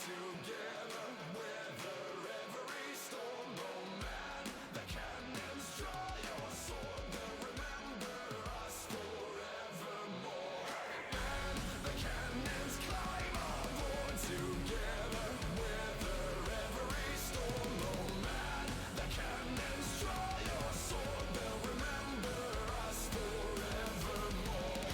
together, weather every storm. Oh man, the cannons draw your sword. They'll remember us forevermore. Man, the cannons climb on board together, weather every storm. Oh man, the cannons draw your sword. They'll remember us forevermore.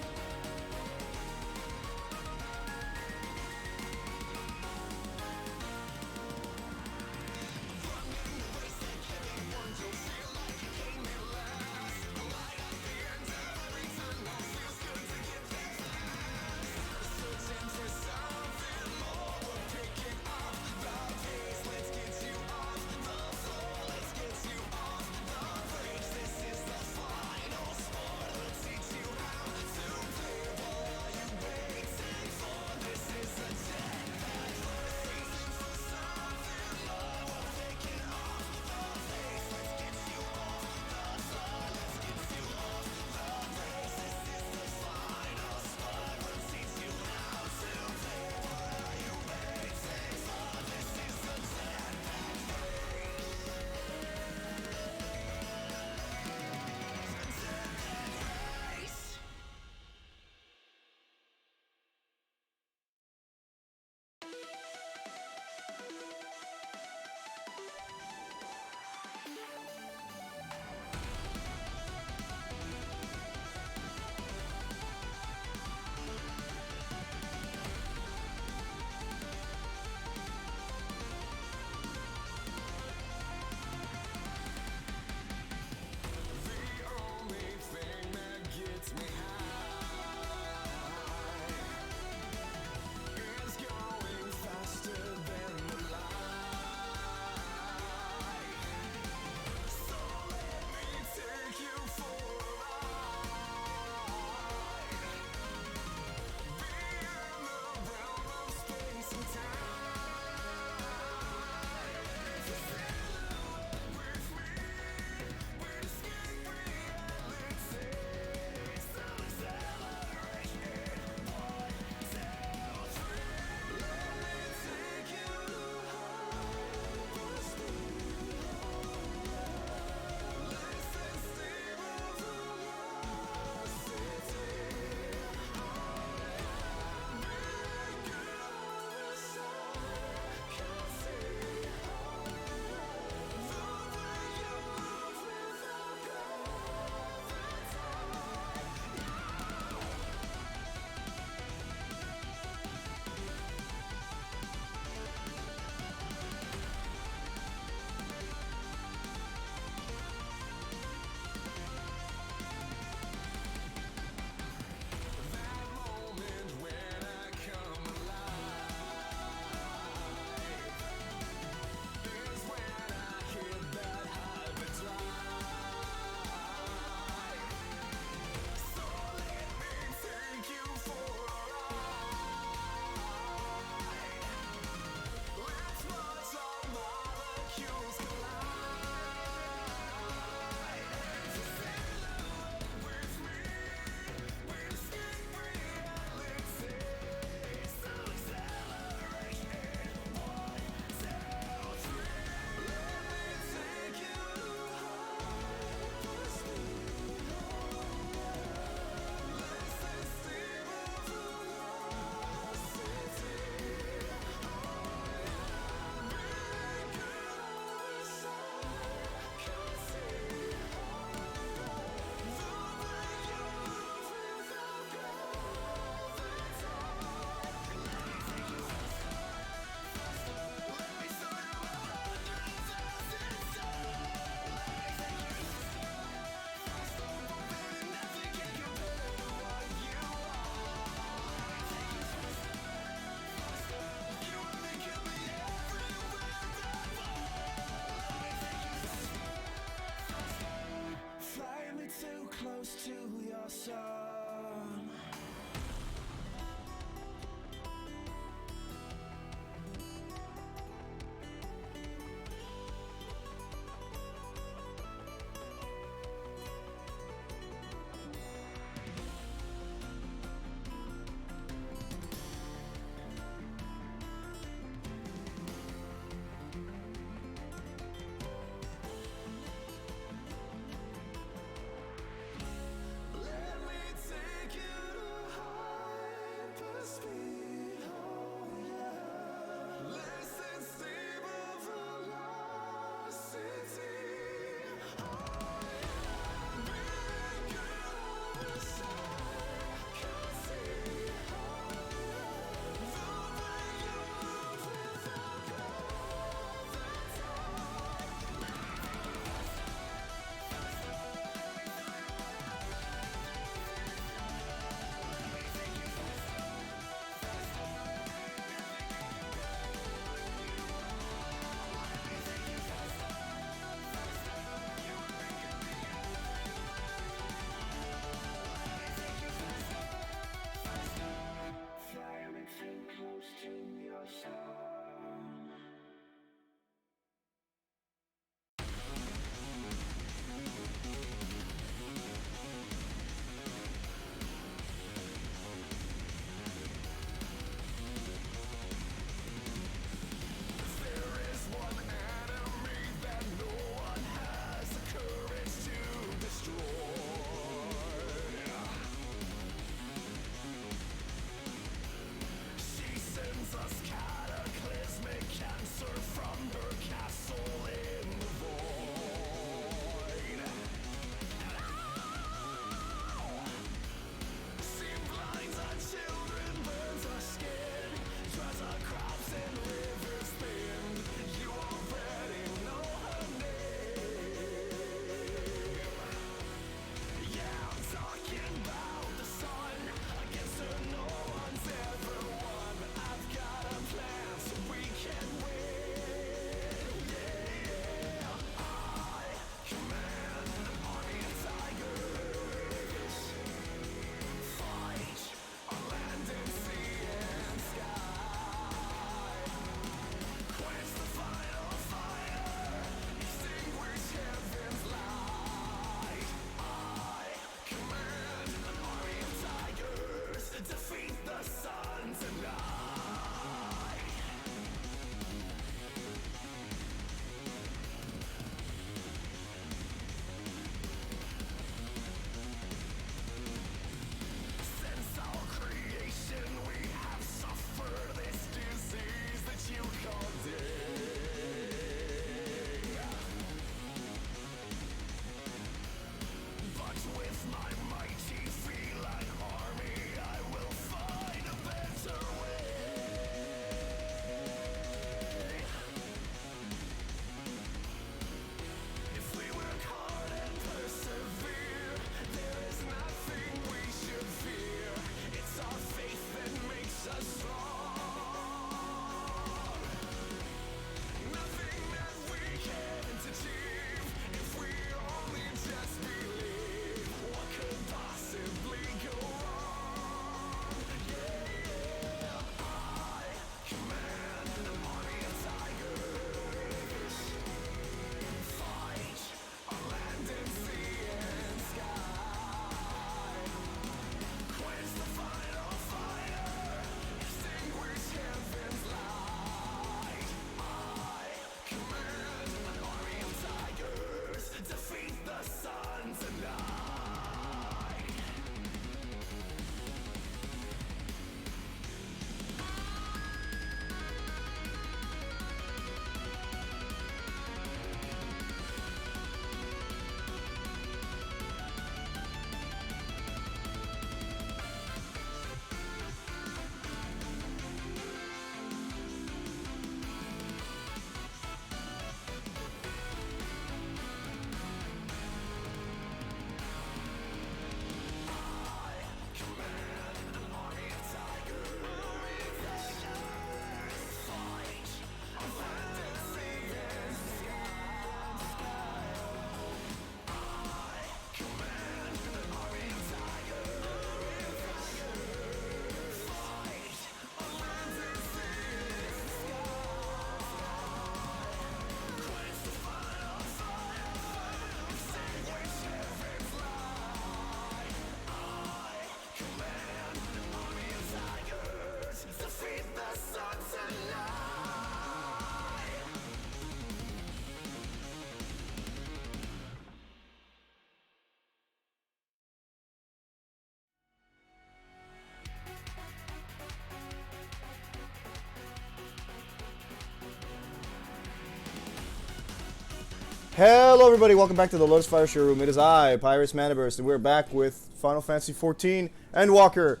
Hello everybody, welcome back to the Lotus Fire Showroom. It is I, Pyrus Manaburst, and we're back with Final Fantasy XIV Endwalker.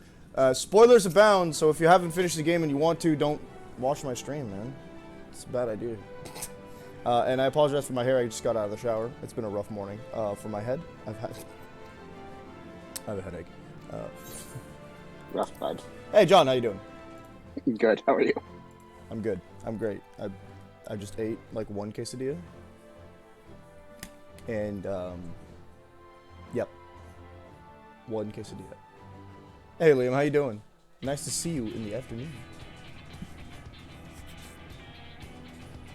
Spoilers abound, so if you haven't finished the game and you want to, don't watch my stream, man. It's a bad idea. And I apologize for my hair, I just got out of the shower. It's been a rough morning. For my head, I have a headache. Rough bud. Hey John, how you doing? Good, how are you? I'm good. I'm great. I just ate like one quesadilla. And, yep. One quesadilla. Hey, Liam, how you doing? Nice to see you in the afternoon.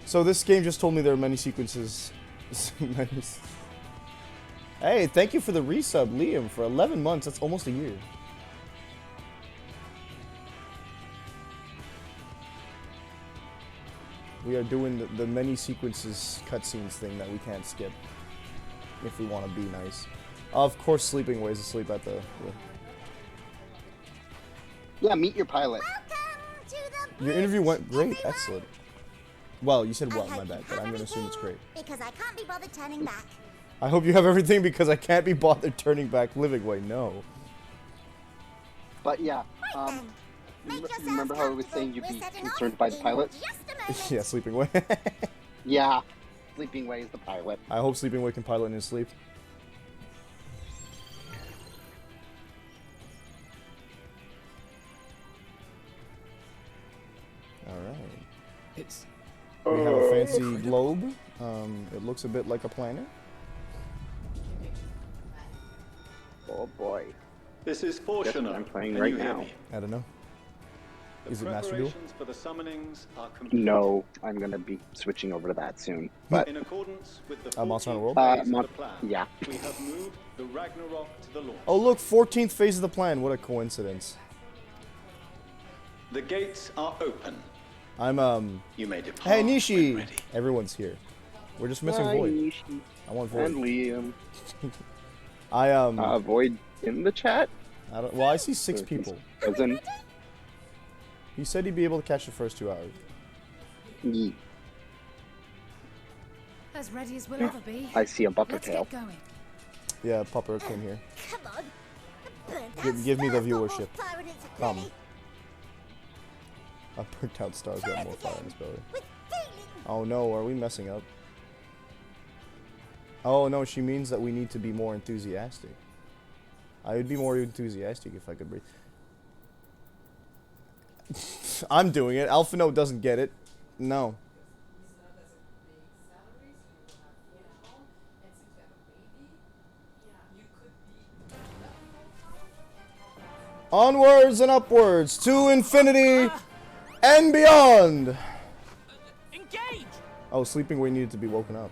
So this game just told me there are many sequences. Hey, thank you for the resub, Liam, for 11 months. That's almost a year. We are doing the many sequences cutscenes thing that we can't skip. If we want to be nice. Of course, sleeping ways asleep at the... Yeah, meet your pilot. Your interview went great. Excellent. Well, you said well, my bad, but I'm going to assume it's great. Because I can't be bothered turning back. I hope you have everything because I can't be bothered turning back living way. No. But yeah, remember how I was saying you'd be concerned by the pilot? Yeah, sleeping way. Yeah, sleeping way is the pilot. I hope sleeping way can pilot in his sleep. Alright. We have a fancy globe. It looks a bit like a planet. Oh boy. This is fortunate. I'm playing right now. I don't know. The Is it Master Duel? preparations for the summonings are complete. No, I'm gonna be switching over to that soon. But In accordance with the Monster Hunter 14th World? phase of Mon- the plan, yeah. we have moved the Ragnarok to the launch. Oh look, 14th phase of the plan. What a coincidence. The gates are open. I'm You may depart Hey when Nishi! ready. Everyone's here. We're just missing Hi, Void. Nishi. I want And Void. Liam. I Void in the chat? I don't, well, I see 6 people. As in, He said he'd be able to catch the first 2 hours. ye. As ready as we'll ever be. I see a bucket Let's tail. get going. Yeah, Pupper came here. Come on. Give me the viewership. Come. Come. A burnt out star's got more fire in his belly. With feeling. Oh no, are we messing up? Oh no, she means that we need to be more enthusiastic. I would be more enthusiastic if I could breathe. I'm doing it. Alphino doesn't get it. No. Onwards and upwards to infinity and beyond. Engage! Oh, Sleeping Way needed to be woken up.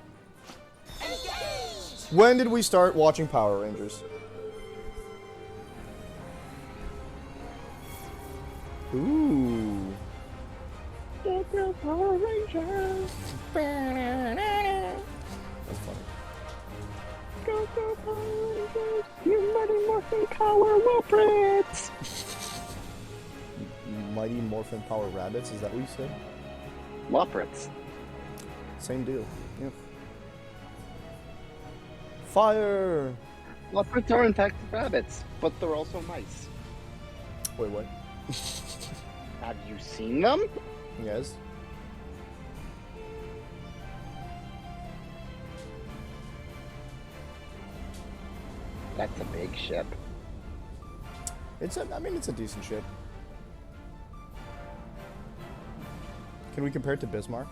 When did we start watching Power Rangers? Ooh. Power Rangers. That's funny. Go, go, Power Rangers. You mighty morphin power Wilprits. Mighty Morphin Power Rabbits, is that what you said? Wilprits. Same deal. Yeah. Fire! Wilprits are in fact rabbits, but they're also mice. Wait, what? Have you seen them? Yes. That's a big ship. I mean, it's a decent ship. Can we compare it to Bismarck?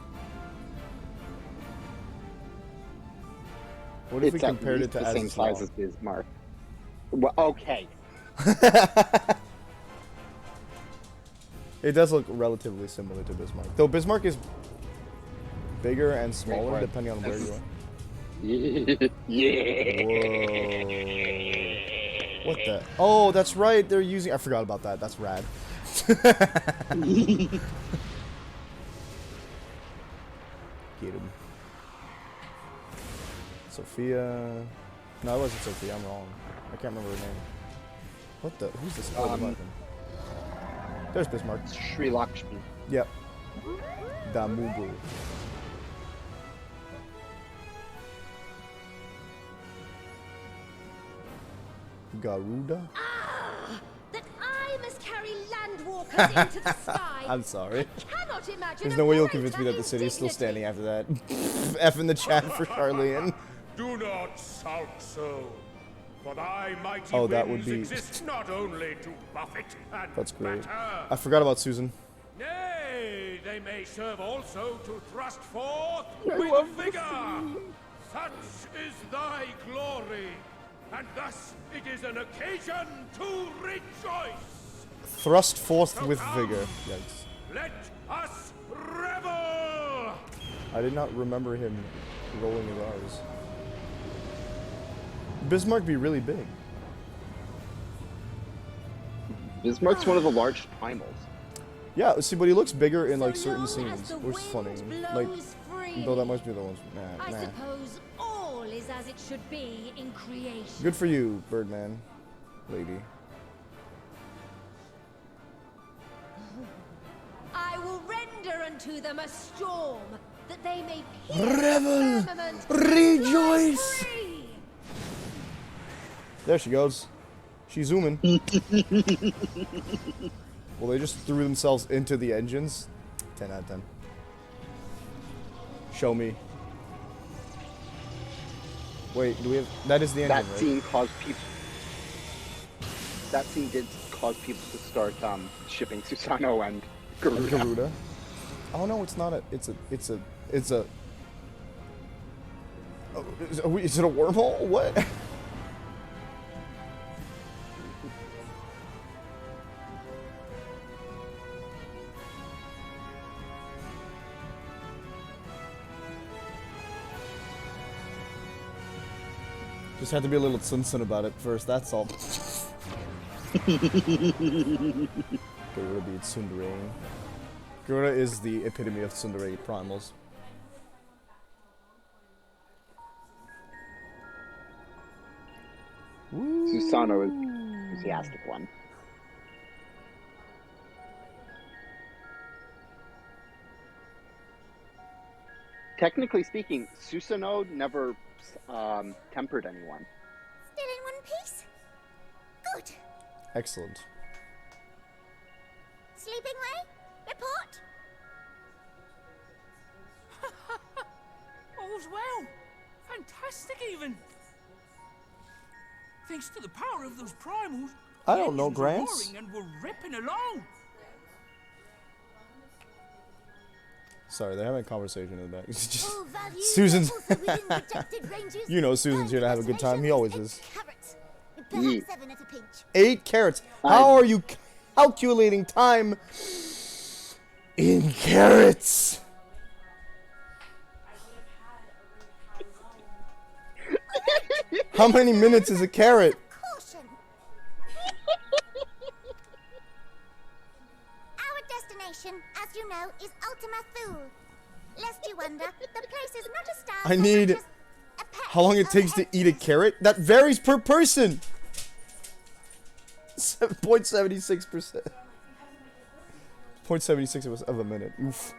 What if we It's at compared it least to the same size Azazel? as Bismarck. Well, okay. It does look relatively similar to Bismarck. Though Bismarck is bigger and smaller Wait, depending on where you are. Yeah. Whoa. What the? Oh, that's right. They're using... I forgot about that. That's rad. Get him. Sophia... No, it wasn't Sophia. I'm wrong. I can't remember her name. What the? Who's this? Oh, the weapon. There's Bismarck. Sri Lakshmi. Yep. Damubu. Garuda? That I must carry landwalkers into the sky. I'm sorry. Cannot imagine. There's a no way you'll greater convince me that the city is still indignity. standing after that. F in the chat for Charlian. Do not shout so. For thy mighty Oh, that winds would be- exist not only to buffet and That's great. batter. I forgot about Susan. Nay, they may serve also to thrust forth with vigor. Such is thy glory, and thus it is an occasion to rejoice. Thrust forth So with come, vigor. Yikes. Let us revel. I did not remember him rolling his R's. Bismarck be really big. Bismarck's one of the largest primals. Yeah, see, but he looks bigger in like So certain long as scenes, the which is funny. wind Like, blows free, though that must be the ones. I Nah. suppose all is as it should be in creation. Good for you, Birdman, lady. I will render unto them a storm, that they may Revel! the firmament, Rejoice! fly free. There she goes. She's zooming. Well, they just threw themselves into the engines. 10 out of 10. Show me. Wait, do we have... That is the engine, That right? scene caused people. That scene did cause people to start shipping Susano and And Garuda. Garuda. Oh no, it's not a... It's a... Oh, is it a wormhole? What? Just had to be a little tsunsun about it first, that's all. Garuda beats Tsundere. Garuda is the epitome of Tsundere primals. Susano is the enthusiastic one. Technically speaking, Susano never tempered anyone. Still in one piece? Good. Excellent. Sleeping way? Report? All's well. Fantastic, even. Thanks to the power of those primals. I the don't know, engines are Grants. roaring and we're ripping along. Sorry, they're having a conversation in the back. It's just Full value, Susan's. also within projected ranges. You know Susan's here to have a good time. He always is. Carrots, with perhaps 7 at a pinch. 8 carrots. How are you calculating time in carrots? How many minutes is a carrot? Caution. Our destination, as you know, is Ultima Thule. Lest you wonder, the place is not a star. I so need much as a patch how long it of takes to eat a emptiness. carrot? That varies per person. 7.76%. 0.76 of a minute. Oof.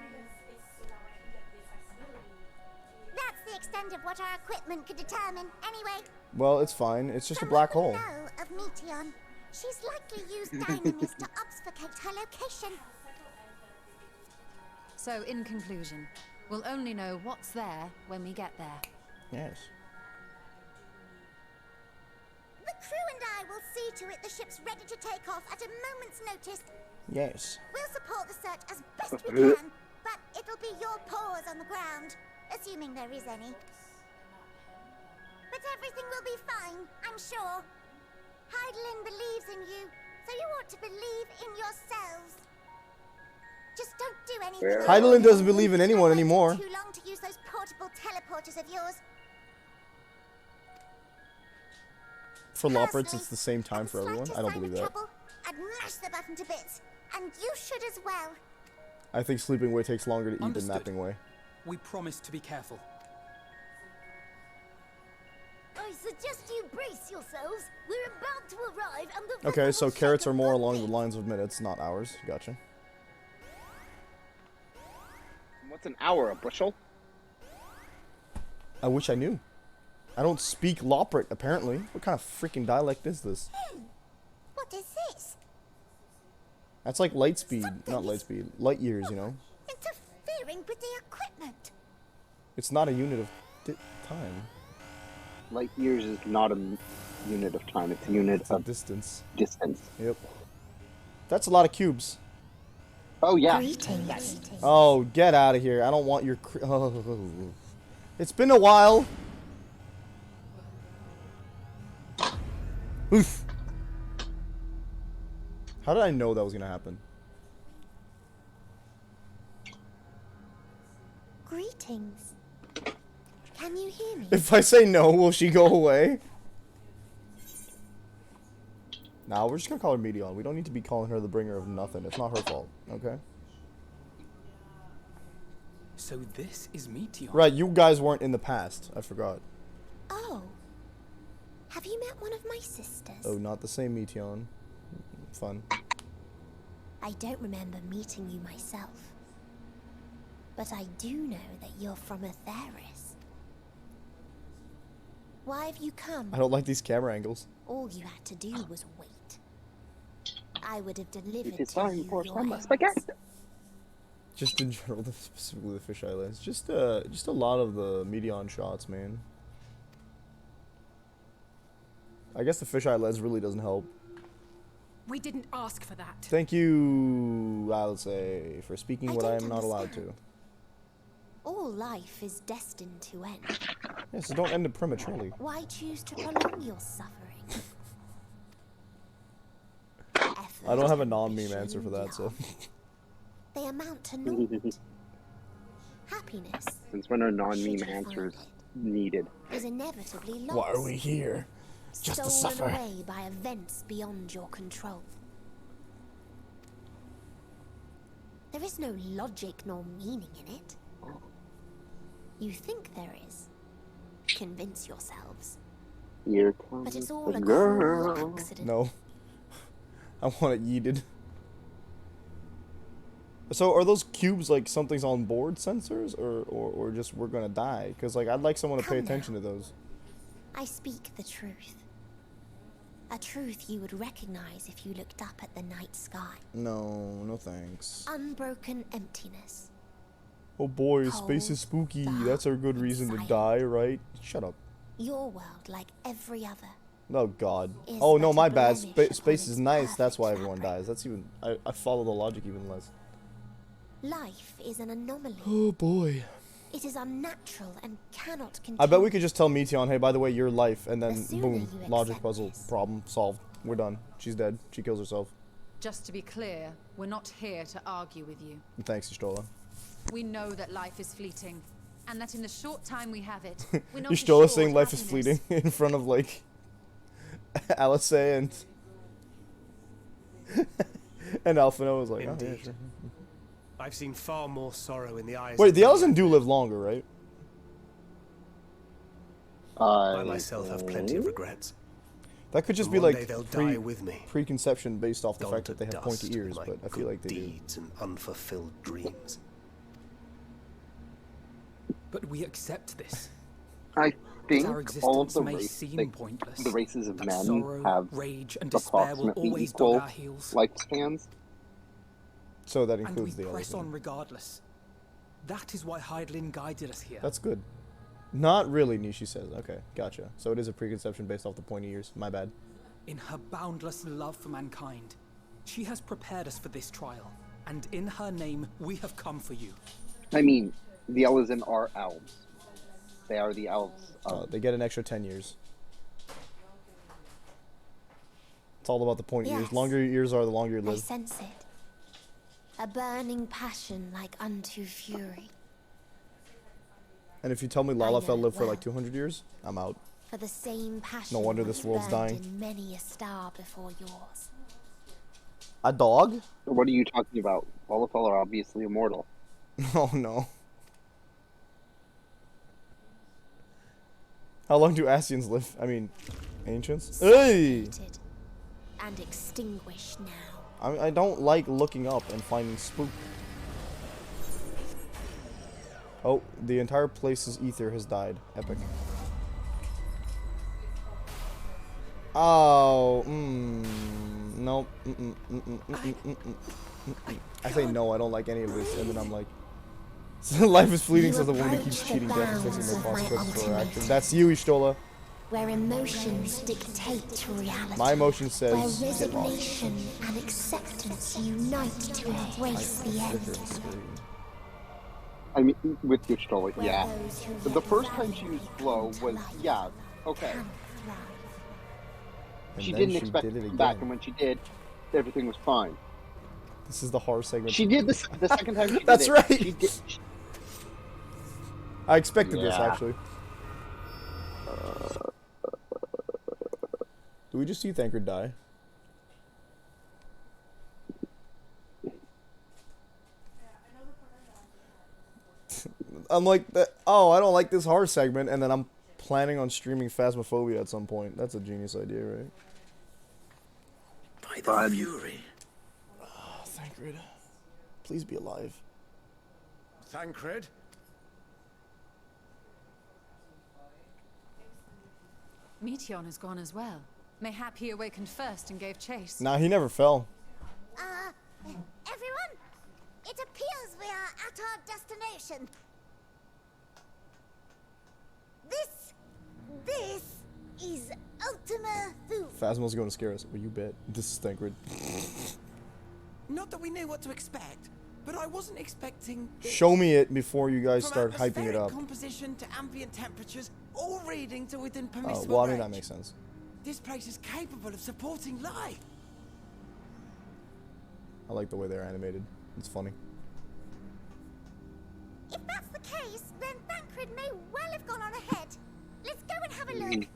That's the extent of what our equipment could determine. Anyway, Well, it's fine. It's just a from black what we hole. know of Meteon, she's likely used diamonds to obfuscate her location. So, in conclusion, we'll only know what's there when we get there. Yes. The crew and I will see to it the ship's ready to take off at a moment's notice. Yes. We'll support the search as best we can, but it'll be your paws on the ground, assuming there is any. But everything will be fine, I'm sure. Hydaelyn believes in you, so you ought to believe in yourselves. Just don't do anything. Hydaelyn doesn't believe in anyone And wait anymore. Too long to use those portable teleporters of yours. For Loperts, Personally, it's the same time at for the everyone. slightest I don't sign of believe that. trouble, I'd mash the button to bits, and you should as well. I think Sleeping Way takes longer to eat than Understood. Napping Way. We promise to be careful. I suggest you brace yourselves. We're about to arrive, and the Okay, vessel so will carrots shake are more a along the bit. lines of minutes, not hours. Gotcha. What's an hour? A bushel? I wish I knew. I don't speak Loprit, apparently. What kind of freaking dialect is this? What is this? That's like light speed. Not light speed. Light years, you know? Interfering with the equipment. It's not a unit of time. Light years is not a unit of time. It's a unit It's a of distance. distance. Yep. That's a lot of cubes. Oh, yeah. Greetings. Oh, get out of here. I don't want your... Oh. It's been a while. Oof. How did I know that was going to happen? Greetings. Can you hear me? If I say no, will she go away? Nah, we're just gonna call her Medion. We don't need to be calling her the bringer of nothing. It's not her fault, okay? So this is Meteor. Right, you guys weren't in the past. I forgot. Oh. Have you met one of my sisters? Oh, not the same Meteon. Fun. I don't remember meeting you myself. But I do know that you're from Atheris. Why have you come? I don't like these camera angles. All you had to do was wait. I would have delivered It is to time you for your some eggs. spaghetti. Just in general, specifically the fish islands. Just a lot of the Meteon shots, man. I guess the fish islands really doesn't help. We didn't ask for that. Thank you, I'll say, for speaking I what I don't am not allowed to. understand. All life is destined to end. Yeah, so don't end it prematurely. Why choose to prolong your suffering? I don't have a Effort, non-meme ambition, answer for that, so. love. They amount to naught. Happiness, Since when are should non-meme you find answers it, needed? is inevitably lost. Why are we here? Just to Stolen suffer. away by events beyond your control. There is no logic nor meaning in it. You think there is. Convince yourselves. Here But comes it's all the a cruel girl. accident. No. I want it yeeted. So are those cubes like something's on board sensors or just we're gonna die? Because like I'd like someone to pay Come attention now. to those. I speak the truth. A truth you would recognize if you looked up at the night sky. No, no thanks. Unbroken emptiness. Oh boy, space is Cold, spooky. dark, That's a good and reason to silent. die, right? Shut up. Your world, like every other. Oh god. Is Oh no, but a my bad. blemish upon Space is its nice. That's perfect why everyone fabric. dies. That's even. I follow the logic even less. Life is an anomaly. Oh boy. It is unnatural and cannot continue. I bet we could just tell Meteon, hey, by the way, your life, and then The sooner boom, you logic accept puzzle, this. problem solved. We're done. She's dead. She kills herself. Just to be clear, we're not here to argue with you. Thanks, Ishtola. We know that life is fleeting, and that in the short time we have it, we're not Ishtola assured saying life is happiness. fleeting in front of like Alice and Alphino was like, oh, yeah, Indeed. sure. I've seen far more sorrow in the eyes Wait, of the Elezen do live longer, right? I myself have plenty of regrets. That could just And be one like day they'll pre- die with me. preconception based off the Gone fact to that they have dust pointy ears, with but my I feel like they good do. deeds and unfulfilled dreams. But we accept this. I think Our all of existence the may race, seem pointless. the races of That men sorrow, have rage, and despair will approximately always equal dog our heels. lifespans. So that And we includes the press Elezen. on regardless. That is why Hydaelyn guided us here. That's good. Not really, Nishi says. Okay, gotcha. So it is a preconception based off the pointy ears. My bad. In her boundless love for mankind, she has prepared us for this trial, and in her name, we have come for you. I mean, the Elezen are elves. They are the elves. They get an extra 10 years. It's all about the pointy ears. Yes. Longer your ears are, the longer you I live. sense it. A burning passion like unto fury. And if you tell me know Lalafell it lived for like well. 200 years, I'm out. For the same passion wonder once this world's burned dying. in many a star before yours. A dog? What are you talking about? Volafel are obviously immortal. Oh no. How long do Asians live? I mean, ancients? Hey! Suffocated and extinguished now. I don't like looking up and finding spook. Oh, the entire place's ether has died. Epic. Oh, nope. I say no, I don't like any of this, and then I'm like, life is fleeting, so the woman keeps cheating death and fixing my consequences for her action. That's you, Ishtola. Where emotions dictate reality. My emotion says, where get lost. resignation and acceptance unite to embrace the end. I mean, with your story, yeah. But the first time she used flow was, yeah, okay. She didn't expect to come back, and when she did, everything was fine. This is the horror segment. She did this the second time she did That's it. right. She did, I expected this, actually. Do we just see Thancred die? I'm like, oh, I don't like this horror segment, and then I'm planning on streaming Phasmophobia at some point. That's a genius idea, right? By the fury. Oh, Thancred. Please be alive. Thancred? Meteon has gone as well. Mayhap he awakened first and gave chase. Nah, he never fell. Everyone, it appears we are at our destination. This is Ultima Thule. Phasmo's going to scare us. Well, you bet. This is Thancred. Not that we knew what to expect, but I wasn't expecting this. Show me it before you guys start hyping it atmospheric up. composition to ambient temperatures, all reading to within permissible Well, I mean, range. that makes sense. This place is capable of supporting life. I like the way they're animated. It's funny. If that's the case, then Thancred may well have gone on ahead. Let's go and have a look.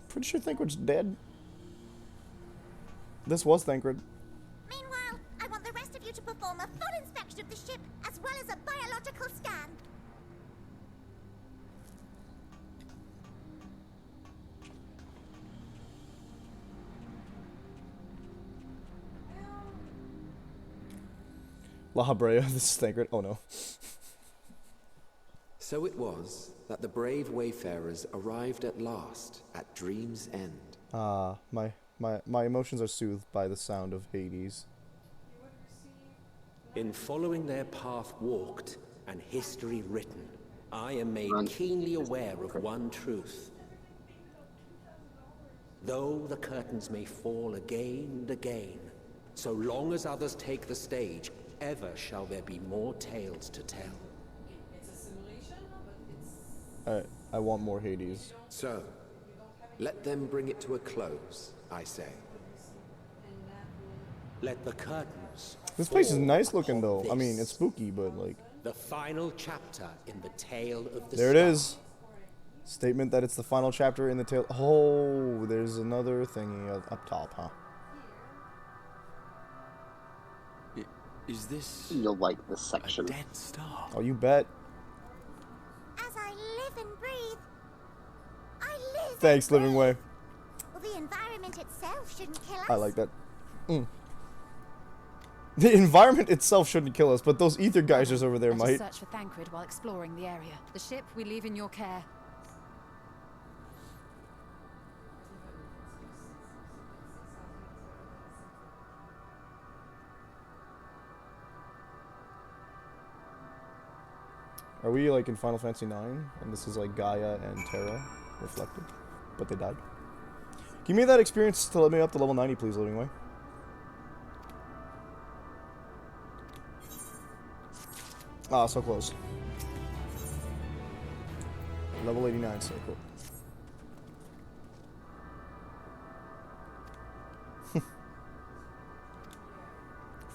Pretty sure Thancred's dead. This was Thancred. Meanwhile, I want the rest of you to perform a full inspection of the ship, as well as a biological scan. La Habrea, this is Thancred. Oh no. So it was that the brave wayfarers arrived at last at Dream's End. My emotions are soothed by the sound of Hades. In following their path walked and history written, I am made keenly aware of one truth. Though the curtains may fall again and again, so long as others take the stage, ever shall there be more tales to tell. I want more Hades. So, let them bring it to a close, I say. Let the curtains. This place is fall nice looking though. upon I mean, this, it's spooky, but like. the final chapter in the tale of the There it star. is. Statement that it's the final chapter in the tale. Oh, there's another thingy up top, huh? Is this? You'll like this section. Dead star. Oh, you bet. As I live and breathe, I live. Thanks, Living Way. Well, the environment itself shouldn't kill us. I like that. The environment itself shouldn't kill us, but those ether geysers over there Let us might. search for Thancred while exploring the area. The ship we leave in your care. Are we like in Final Fantasy 9? And this is like Gaia and Terra reflected, but they died. Give me that experience to let me up to level 90, please, Living Way. Ah, so close. Level 89, so cool.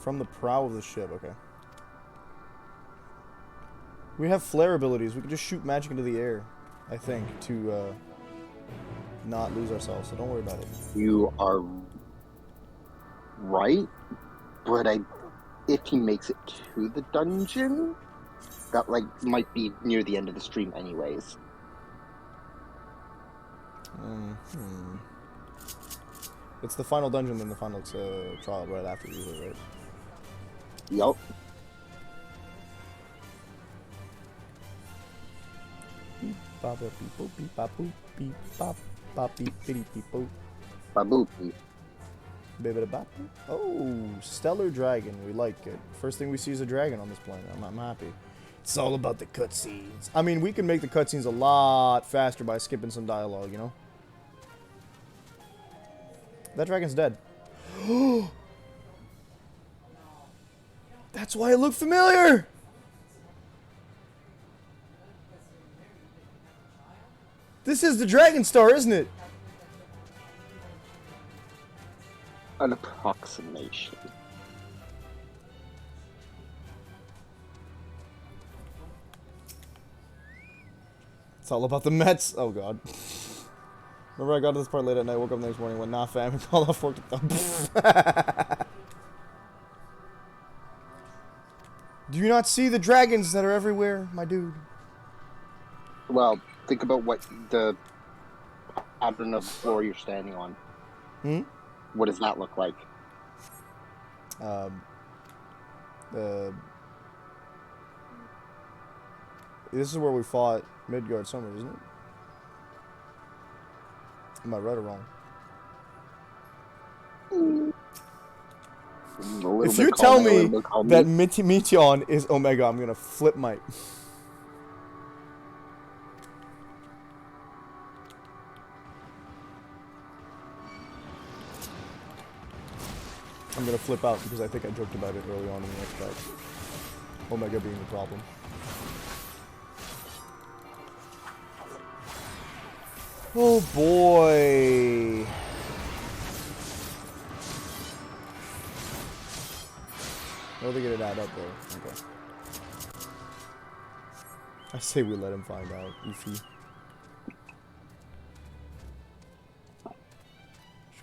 From the prow of the ship, okay. We have flare abilities. We can just shoot magic into the air, I think, to not lose ourselves, so don't worry about it. You are right, but if he makes it to the dungeon, that like might be near the end of the stream anyways. It's the final dungeon, then the final trial right after, usually, right? Yup. Poppy, bitty people. Baboopy. Oh, stellar dragon. We like it. First thing we see is a dragon on this planet. I'm happy. It's all about the cutscenes. I mean, we can make the cutscenes a lot faster by skipping some dialogue, you know? That dragon's dead. That's why it looked familiar! This is the Dragon Star, isn't it? An approximation. It's all about the Mets. Oh, God. Remember I got to this part late at night, woke up the next morning, went, nah, fam, and called off work. Do you not see the dragons that are everywhere, my dude? Well, think about what the pattern of the floor you're standing on. Hmm? What does that look like? This is where we fought Midgard Summer, isn't it? Am I right or wrong? If you tell me that Meteon is Omega, I'm gonna flip my... I'm gonna flip out because I think I joked about it early on in the next fight. Omega being the problem. Oh boy. Oh, they get it add up there. Okay. I say we let him find out. Oofy.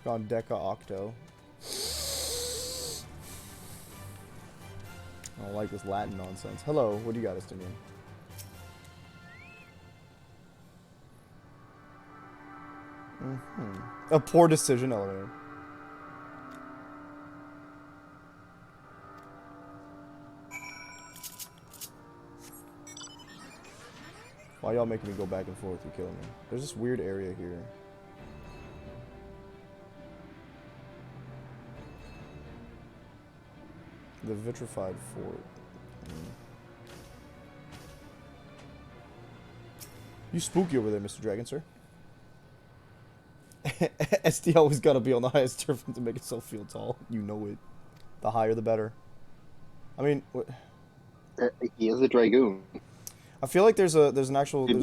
Shkan Deca Octo. I don't like this Latin nonsense. Hello, what do you got, Estinian? A poor decision, elevator. Why y'all making me go back and forth? You killing me. There's this weird area here. The vitrified fort. You spooky over there, Mr. Dragon, sir. SD always gotta be on the highest turf to make itself feel tall. You know it. The higher, the better. I mean, what? He is a dragoon. I feel like there's a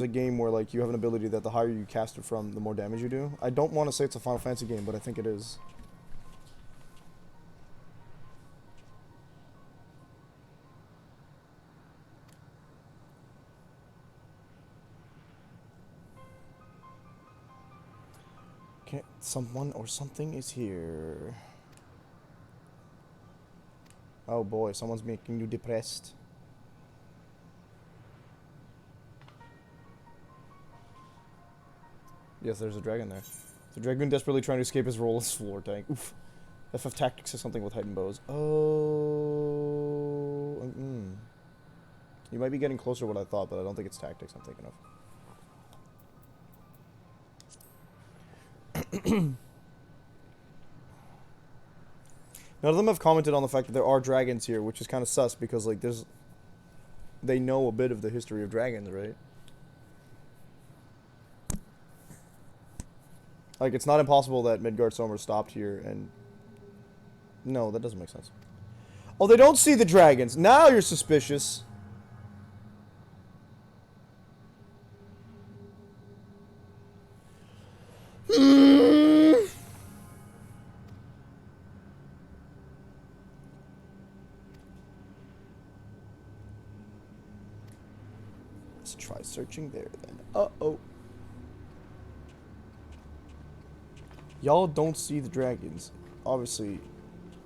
game where like you have an ability that the higher you cast it from, the more damage you do. I don't want to say it's a Final Fantasy game, but I think it is. Okay, someone or something is here. Oh boy, someone's making you depressed. Yes, there's a dragon there. The dragoon desperately trying to escape his role as floor tank. Oof. FF Tactics is something with heightened bows. Oh. You might be getting closer to what I thought, but I don't think it's Tactics I'm thinking of. None of them have commented on the fact that there are dragons here, which is kind of sus because, like, they know a bit of the history of dragons, right? Like, it's not impossible that Midgard Sommer stopped here and... No, that doesn't make sense. Oh, they don't see the dragons. Now you're suspicious. Let's try searching there then. Uh-oh. Y'all don't see the dragons. Obviously,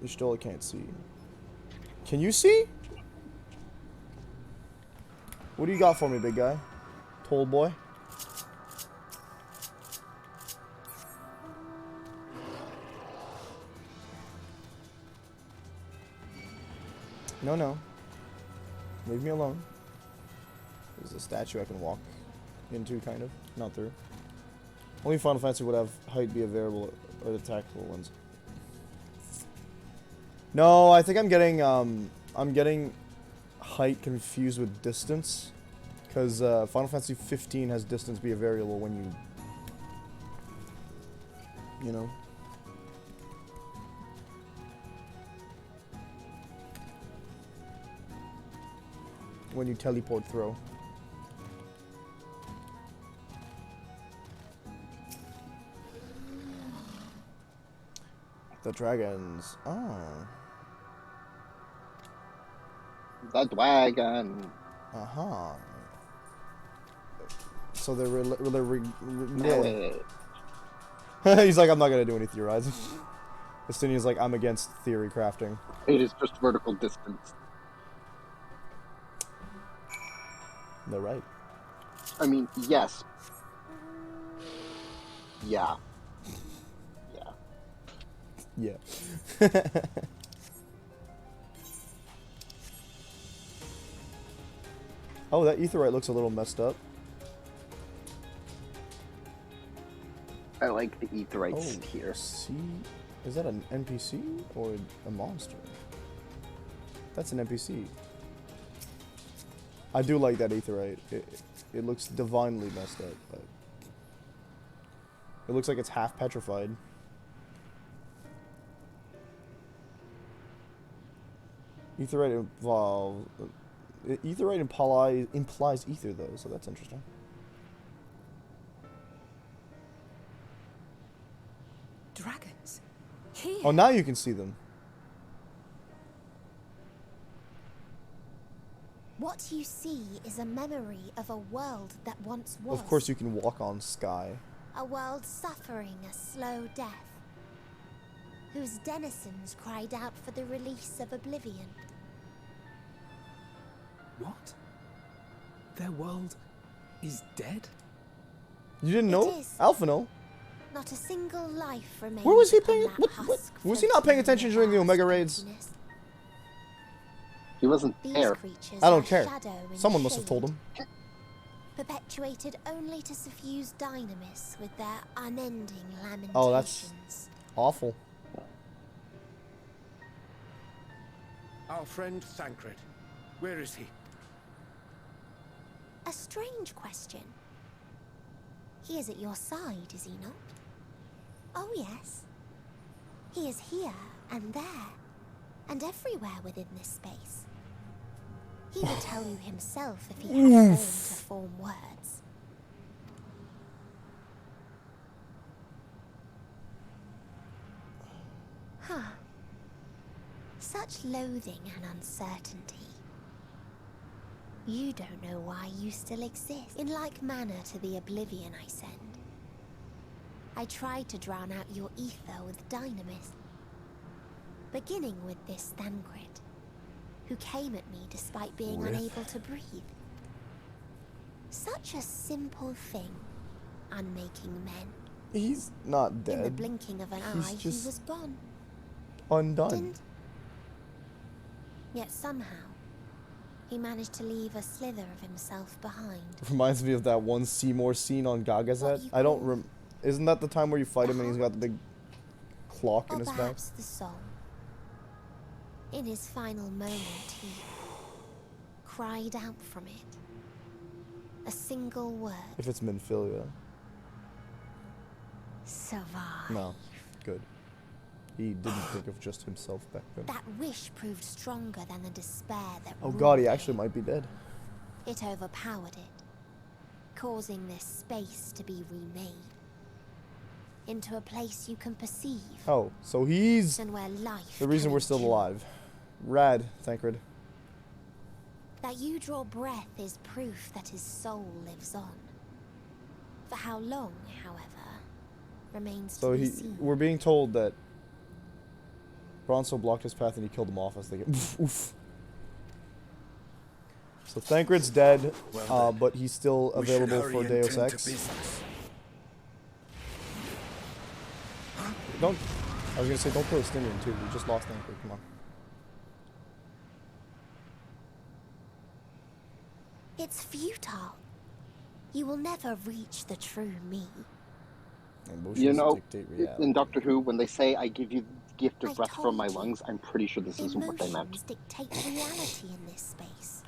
you still can't see. Can you see? What do you got for me, big guy? Tall boy? No, no. Leave me alone. There's a statue I can walk into, kind of. Not through. Only Final Fantasy would have height be a variable or the tactical ones. No, I think I'm getting height confused with distance, because Final Fantasy 15 has distance be a variable when you know. When you teleport throw. The dragons. Oh. The dragon. Uh-huh. So they're No yeah. way. He's like, I'm not gonna do any theorizing. Estinian's like, I'm against theory crafting. It is just vertical distance. They're right. I mean, yes. Yeah. Yeah. Yeah. Oh, that aetheryte looks a little messed up. I like the aetherytes Oh, here. see? Is that an NPC or a monster? That's an NPC. I do like that aetheryte. It looks divinely messed up. But it looks like it's half petrified. Aetheryte Aetheryte implies ether though, so that's interesting. Dragons? Here? Oh, now you can see them. What you see is a memory of a world that once was. Of course you can walk on sky. A world suffering a slow death, whose denizens cried out for the release of oblivion. What? Their world is dead? You didn't It know? is. Alphino? Not a single life remains. Where was he upon paying? that What? husk Was he not paying floating attention in during the vast Omega raids? emptiness. He wasn't These there. creatures I don't are care. shadow in Someone must have shade, told him. perpetuated only to suffuse dynamis with their unending lamentations. Oh, that's awful. Our friend Thancred. Where is he? A strange question. He is at your side, is he not? Oh, yes. He is here and there, and everywhere within this space. He would tell you himself if he had form to form words. Huh. Such loathing and uncertainty. You don't know why you still exist. In like manner to the oblivion I send. I tried to drown out your ether with dynamis. Beginning with this Thancred, who came at me despite being unable to breathe. Such a simple thing, unmaking men. He's not dead. In the blinking of an He's eye, just he was gone. undone. Yet somehow, he managed to leave a slither of himself behind. Reminds me of that one Seymour scene on Gagazet. I don't Isn't that the time where you fight him and he's got the big clock in Or his back? perhaps the soul. In his final moment, he cried out from it. A single word. If it's Minfilia. Survive. No. Good. He didn't think of just himself back then. That wish proved stronger than the despair that Oh ruled god, he him. actually might be dead. It overpowered it, causing this space to be remade into a place you can perceive. Oh, so he's and where life the reason can we're still endure. alive. Rad, Thancred. That you draw breath is proof that his soul lives on. For how long, however, remains So to be seen. we're being told that Bronzo blocked his path and he killed him off. I was thinking, oof. So Thancred's dead, but he's still available for Deus Ex. Don't. I was gonna say don't kill Estinian too. We just lost Thancred. Come on. It's futile. You will never reach the true me. You Emotions know, dictate in reality. Doctor Who, when they say I give you the gift I of breath from my told you. lungs, I'm pretty sure this isn't what they meant. Emotions dictate reality in this space.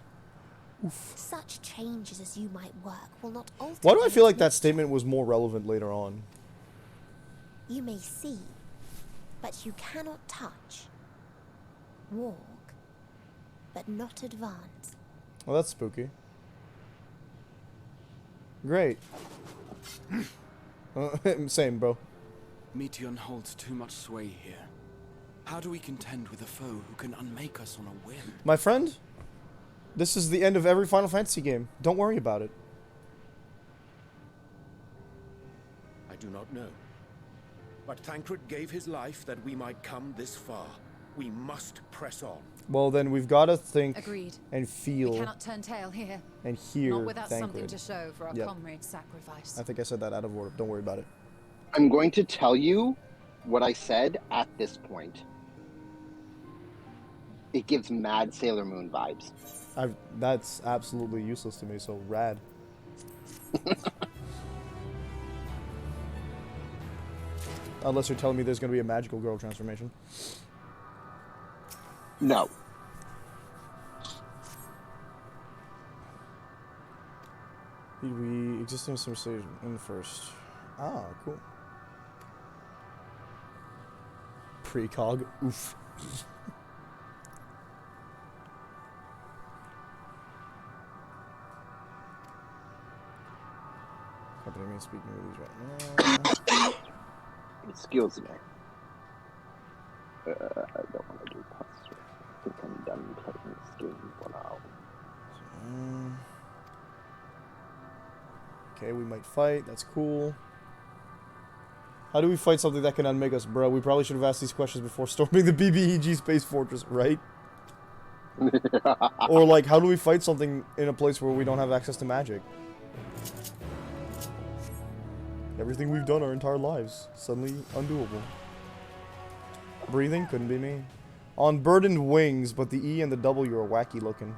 Such changes as you might work will not alter. Why do I feel its like that nature. statement was more relevant later on? You may see, but you cannot touch. Walk, but not advance. Well, that's spooky. Great. Same, bro. Meteon holds too much sway here. How do we contend with a foe who can unmake us on a whim? My friend, this is the end of every Final Fantasy game. Don't worry about it. I do not know. But Thancred gave his life that we might come this far. We must press on. Well, then we've got to think Agreed. and feel We cannot turn tail here. and hear Not without something Thancred. to show for our Yep. comrade's sacrifice. I think I said that out of order. Don't worry about it. I'm going to tell you what I said at this point. It gives mad Sailor Moon vibes. That's absolutely useless to me, so rad. Unless you're telling me there's going to be a magical girl transformation. No. We existing stage in first. Ah, cool. Precog. Oof. Company me speaking with these right now. Excuse me. I don't want to do quests. I think I'm done playing this game for now. Okay, we might fight. That's cool. How do we fight something that can unmake us, bro? We probably should have asked these questions before storming the BBEG Space Fortress, right? Or, like, how do we fight something in a place where we don't have access to magic? Everything we've done our entire lives. Suddenly undoable. Breathing? Couldn't be me. On burdened wings, but the E and the W are wacky looking.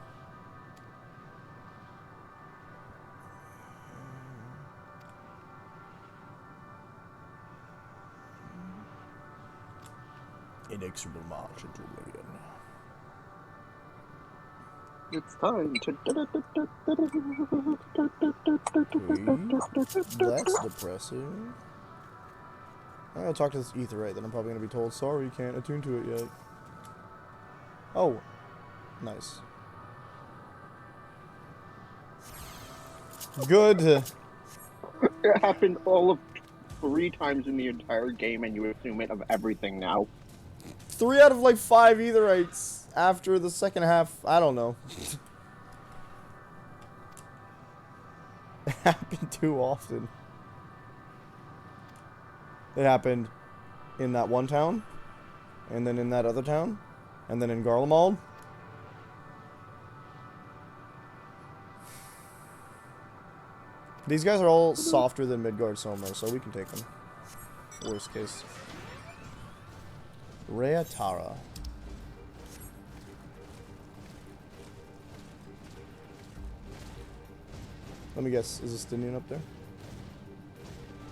Inexorable march into oblivion. It's time to... That's depressing. I'm gonna talk to this Aetheryte, then I'm probably gonna be told, sorry, you can't attune to it yet. Oh. Nice. Good. It happened all of 3 times in the entire game, and you assume it of everything now. 3 out of like 5 Aetherites after the second half. I don't know. It happened too often. It happened in that one town, and then in that other town, and then in Garlemald. These guys are all softer than Midgard Soma, so we can take them. Worst case. Rhea Tara. Let me guess, is this Dinian up there?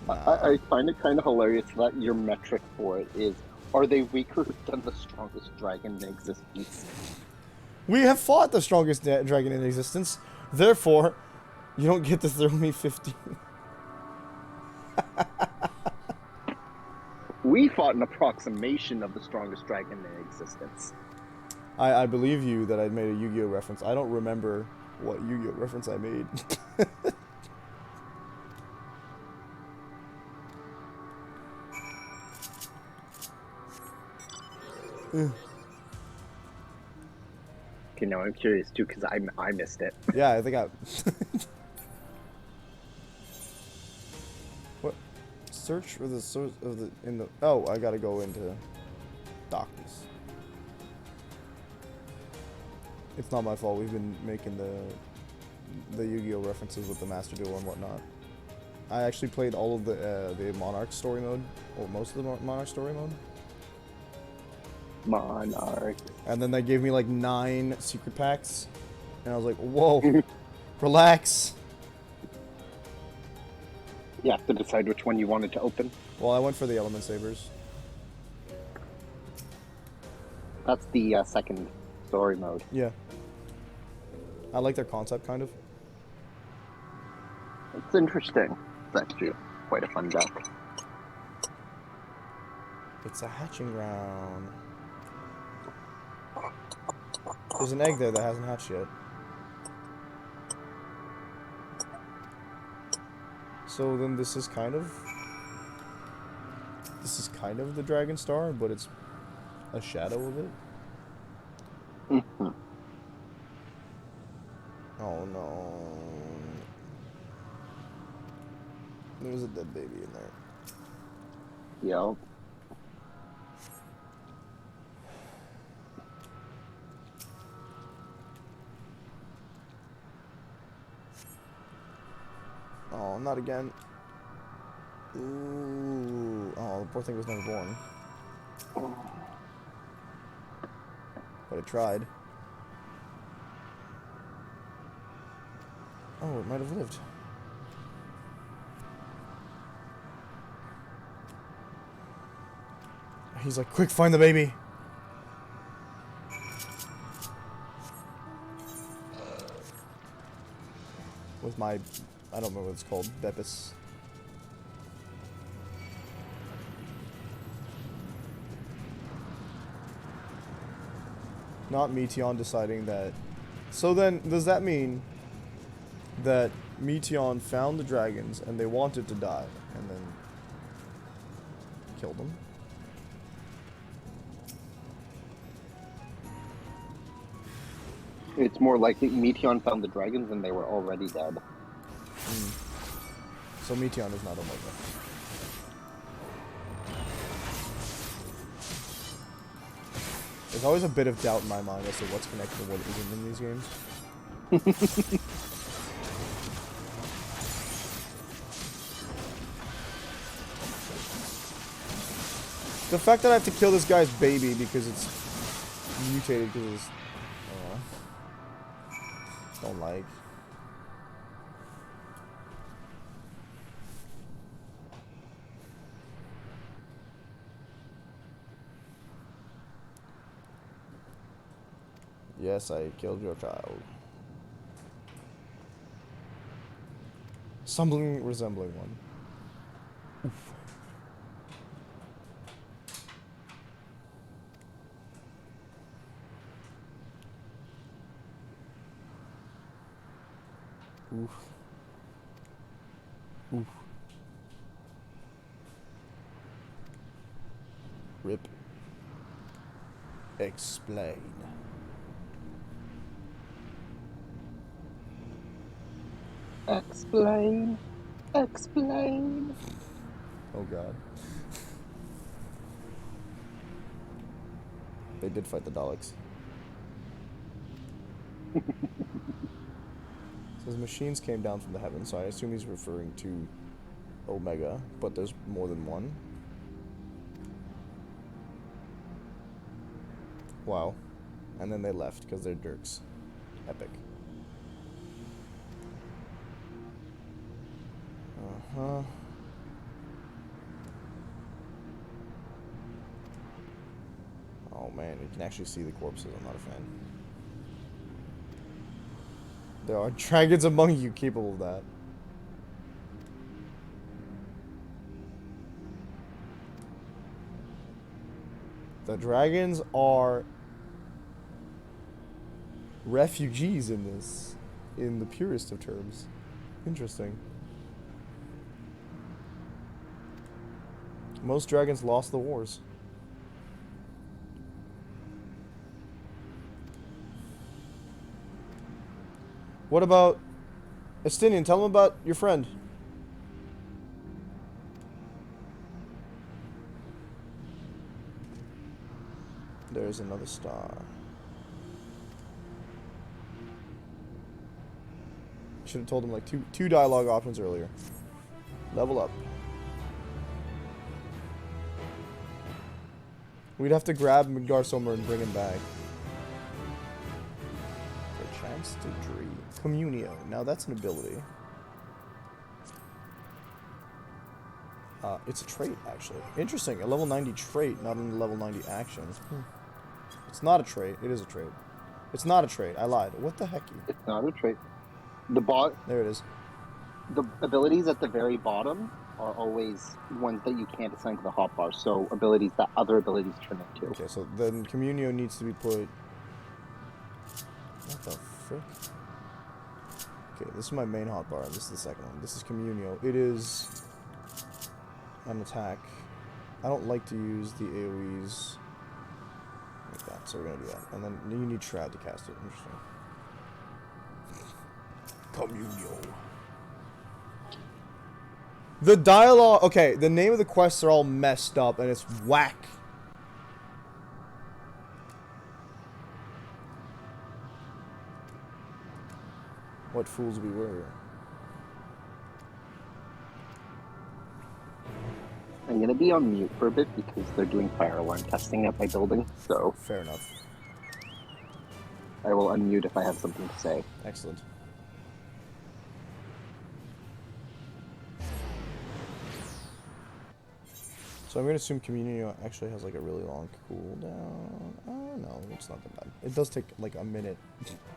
I find it kind of hilarious that your metric for it is, are they weaker than the strongest dragon in existence? We have fought the strongest dragon in existence, therefore, you don't get to throw me 15. We fought an approximation of the strongest dragon in existence. I believe you that I made a Yu-Gi-Oh reference. I don't remember what Yu-Gi-Oh reference I made. Okay, now I'm curious too, because I missed it. Yeah, I think I... What? Search for the source of the... in the... Oh, I gotta go into... darkness. It's not my fault. We've been making the Yu-Gi-Oh references with the Master Duel and whatnot. I actually played all of the Monarch story mode, or most of the Monarch story mode. Monarch. And then they gave me like 9 secret packs, and I was like, whoa, relax. You have to decide which one you wanted to open. Well, I went for the element sabers. That's the second story mode. Yeah. I like their concept, kind of. It's interesting. It's actually quite a fun deck. It's a hatching ground. There's an egg there that hasn't hatched yet. So then this is kind of the Dragon Star, but it's a shadow of it. Mm-hmm. Oh no. There's a dead baby in there. Yep. Oh, not again. Ooh. Oh, the poor thing was never born. But it tried. Oh, it might have lived. He's like, quick, find the baby. With my, I don't know what it's called, Bepis. Not Meteon deciding that. So then, does that mean that Meteon found the dragons and they wanted to die and then killed them? It's more likely Meteon found the dragons and they were already dead. So Meteon is not Omega. There's always a bit of doubt in my mind as to what's connected and what isn't in these games. The fact that I have to kill this guy's baby because it's mutated because it's... don't like. Yes, I killed your child. Something resembling one. Oof. Oof. Oof. Rip. Explain. Explain. Explain. Oh god. They did fight the Daleks. Says machines came down from the heavens, so I assume he's referring to Omega, but there's more than one. Wow. And then they left because they're jerks. Epic. Uh-huh. Oh man, you can actually see the corpses. I'm not a fan. There are dragons among you capable of that. The dragons are refugees in this, in the purest of terms. Interesting. Most dragons lost the wars. What about Estinian? Tell him about your friend. There's another star. Should have told him like two dialogue options earlier. Level up. We'd have to grab Midgar Sommer and bring him back. For a chance to dream. Communio. Now that's an ability. It's a trait, actually. Interesting. A level 90 trait, not a level 90 action. It's not a trait. It is a trait. It's not a trait. I lied. What the heck? It's not a trait. The There it is. the abilities at the very bottom are always ones that you can't assign to the hotbar. So abilities that other abilities turn into. Okay, so then Communio needs to be put... What the frick? Okay, this is my main hotbar, and this is the second one. This is Communio. It is an attack. I don't like to use the AoEs like that, so we're gonna do that. And then you need Shroud to cast it. Interesting. Communio. The dialogue... Okay, the name of the quests are all messed up, and it's whack. What fools we were. I'm going to be on mute for a bit because they're doing fire alarm testing at my building. So fair enough. I will unmute if I have something to say. Excellent. So I'm going to assume Communio actually has like a really long cooldown. Oh, no, it's not that bad. It does take like a minute,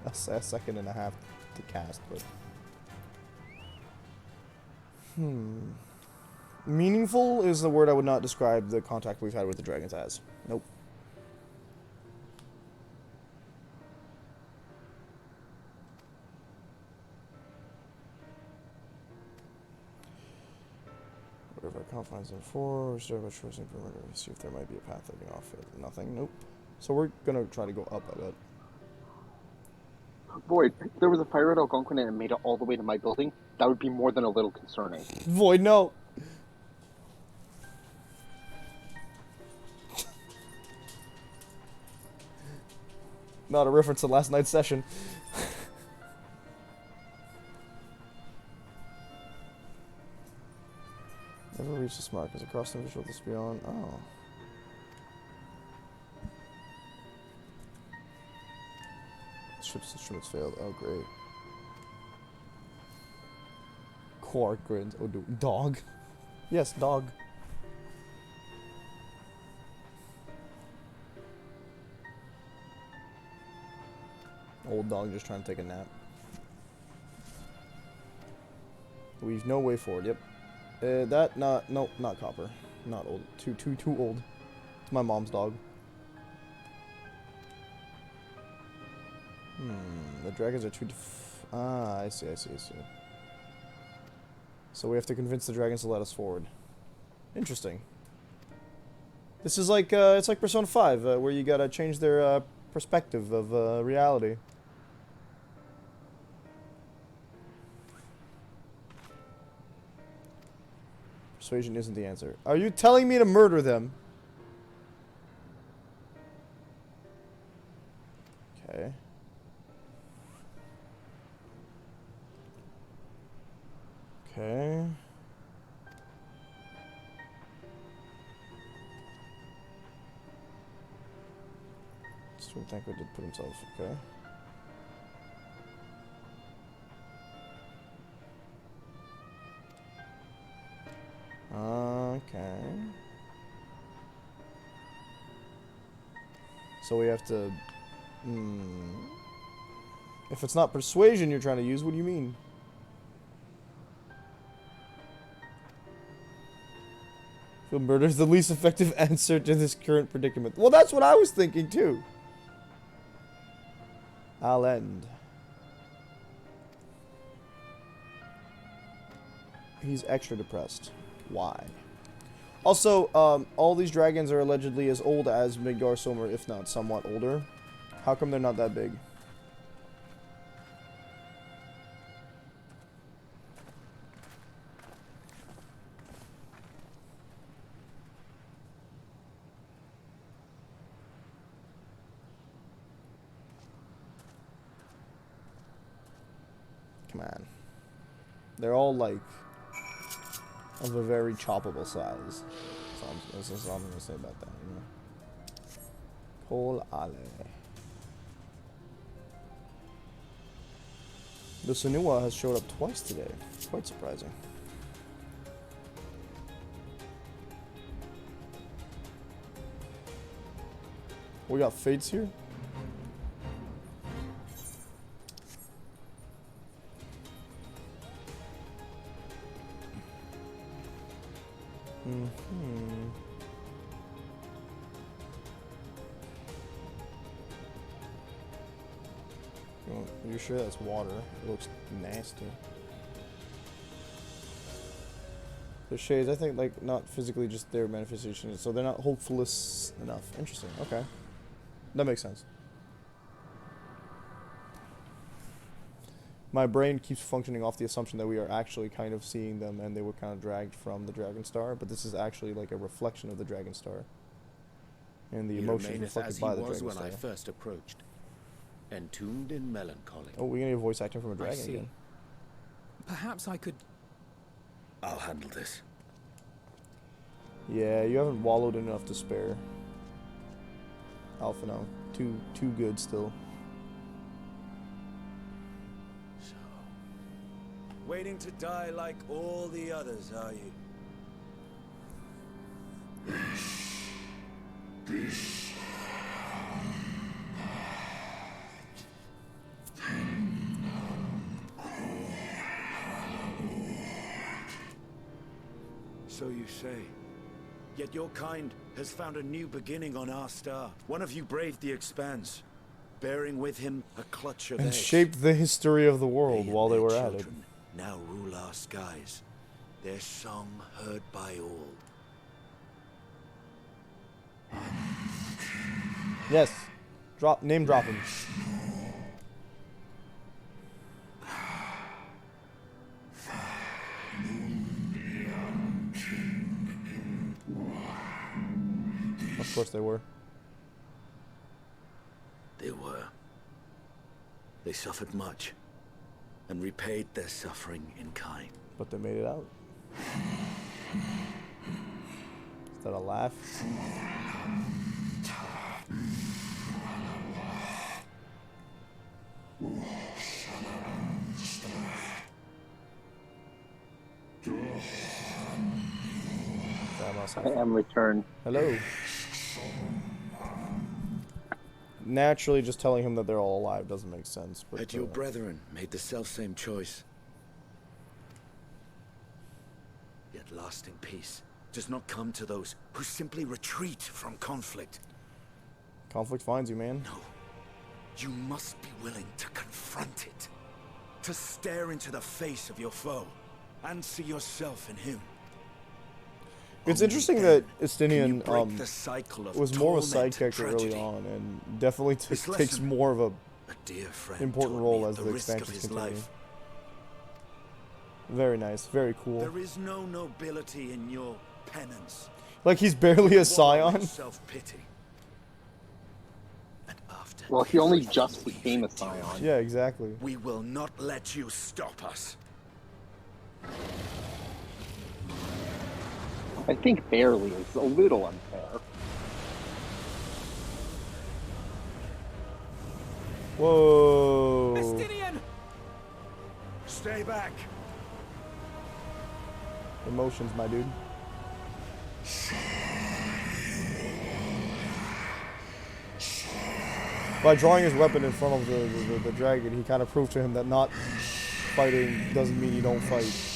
a second and a half to cast, but... Meaningful is the word I would not describe the contact we've had with the dragons as. Nope. Whatever I can't find them for, start by choosing perimeter. See if there might be a path leading off it. Nothing. Nope. So we're gonna try to go up, I bet. Void, if there was a fire at Algonquin and it made it all the way to my building, that would be more than a little concerning. Void, no! Not a reference to last night's session. Never reached this mark. Is it crossed the visual this beyond? Oh. Ship's instruments failed. Oh, great. Quark grins. Oh, dog. Yes, dog. Old dog just trying to take a nap. We've no way forward. Yep. Nope, not copper. Not old. Too old. It's my mom's dog. The dragons are too I see. So we have to convince the dragons to let us forward. Interesting. This is like, it's like Persona 5, where you gotta change their, perspective of, reality. Persuasion isn't the answer. Are you telling me to murder them? Okay. Okay. Student Thankful did put himself, okay. Okay. So we have to... If it's not persuasion you're trying to use, what do you mean? Feel murder is the least effective answer to this current predicament. Well, that's what I was thinking, too. I'll end. He's extra depressed. Why? Also, all these dragons are allegedly as old as Midgar Somer, if not somewhat older. How come they're not that big? Come on. They're all like of a very choppable size. So that's all I'm gonna say about that, you know. Cole Ale. The Sunua has showed up twice today. Quite surprising. We got fates here. You sure that's water? It looks nasty. The shades, I think, like, not physically, just their manifestation, so they're not hopefulness enough. Interesting. Okay. That makes sense. My brain keeps functioning off the assumption that we are actually kind of seeing them and they were kind of dragged from the Dragon Star, but this is actually like a reflection of the Dragon Star. And the emotions reflected by the Dragon Star. When I first approached, entombed in melancholy. Oh, we're gonna get voice acting from a dragon again. Perhaps I could... I'll handle this. Yeah, you haven't wallowed in enough despair. Alpha, no. Too good still. So, waiting to die like all the others, are you? So you say. Yet your kind has found a new beginning on our star. One of you braved the expanse, bearing with him a clutch of and eggs. shaped the history of the world while they were at it. Now rule our skies, their song heard by all. Yes. Name drop him. Of course they were. They were. They suffered much, and repaid their suffering in kind. But they made it out. Is that a laugh? I am returned. Hello. Naturally, just telling him that they're all alive doesn't make sense. But Had your brethren made the selfsame choice, yet lasting peace does not come to those who simply retreat from conflict. Conflict finds you, man. No. You must be willing to confront it. To stare into the face of your foe and see yourself in him. It's interesting that Estinian was more of a side character early on, and definitely takes more of a important role as the expansions continue. Very nice, very cool. There is no nobility in your penance. Like he's barely a scion. Self-pity. And after well, he only just became a scion. Yeah, exactly. We will not let you stop us. I think barely is a little unfair. Whoa. Estinian! Stay back. Emotions, my dude. By drawing his weapon in front of the dragon, he kind of proved to him that not fighting doesn't mean you don't fight.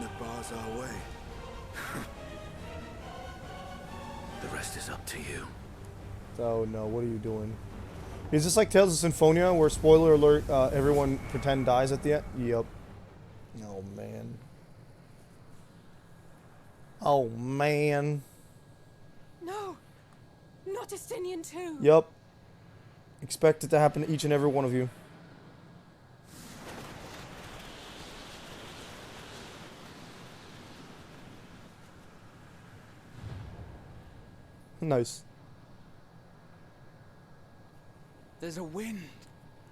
That bars our way. The rest is up to you. Oh no, what are you doing? Is this like Tales of Symphonia, where, spoiler alert, everyone pretend dies at the end? Yep. Oh man. Oh man. No! Not Estinian too! Yep. Expect it to happen to each and every one of you. Nice. There's a wind.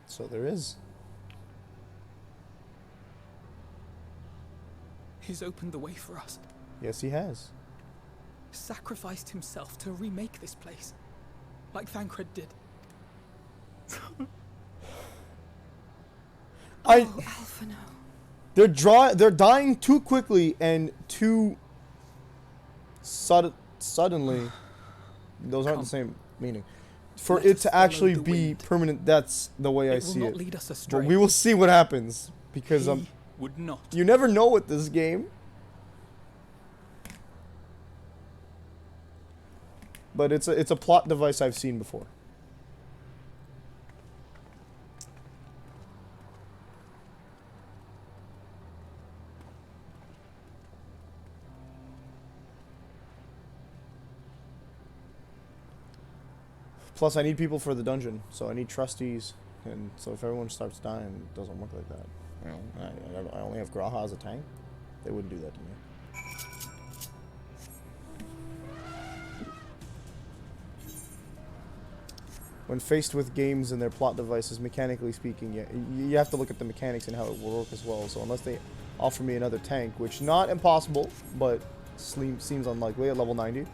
So there is. He's opened the way for us. Yes, he has. Sacrificed himself to remake this place. Like Thancred did. Oh, Alphino. They're dying too quickly and too suddenly. Those aren't the same meaning. For Let it us to follow actually the be wind. permanent, that's the way I It will see not it. lead us astray. But we will see what happens because He would not. you never know with this game. But it's a plot device I've seen before. Plus, I need people for the dungeon, so I need trustees, and so if everyone starts dying, it doesn't work like that. You know, I only have Graha as a tank. They wouldn't do that to me. When faced with games and their plot devices, mechanically speaking, you have to look at the mechanics and how it will work as well. So unless they offer me another tank, which not impossible, but seems unlikely at level 90,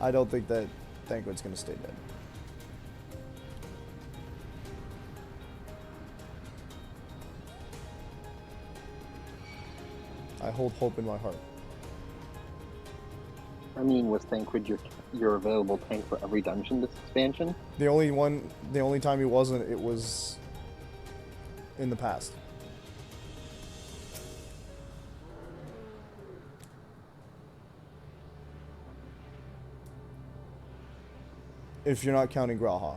I don't think that Thancred's going to stay dead. I hold hope in my heart. I mean, was Thancred your available tank for every dungeon this expansion? The only time he wasn't, it was in the past. If you're not counting Graha.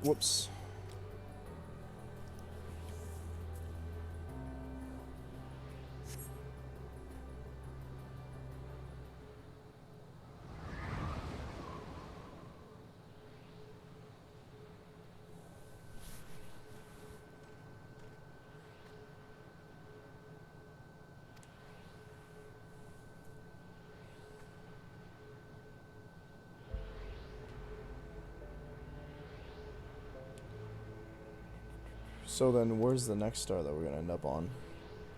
Whoops. So then, where's the next star that we're going to end up on?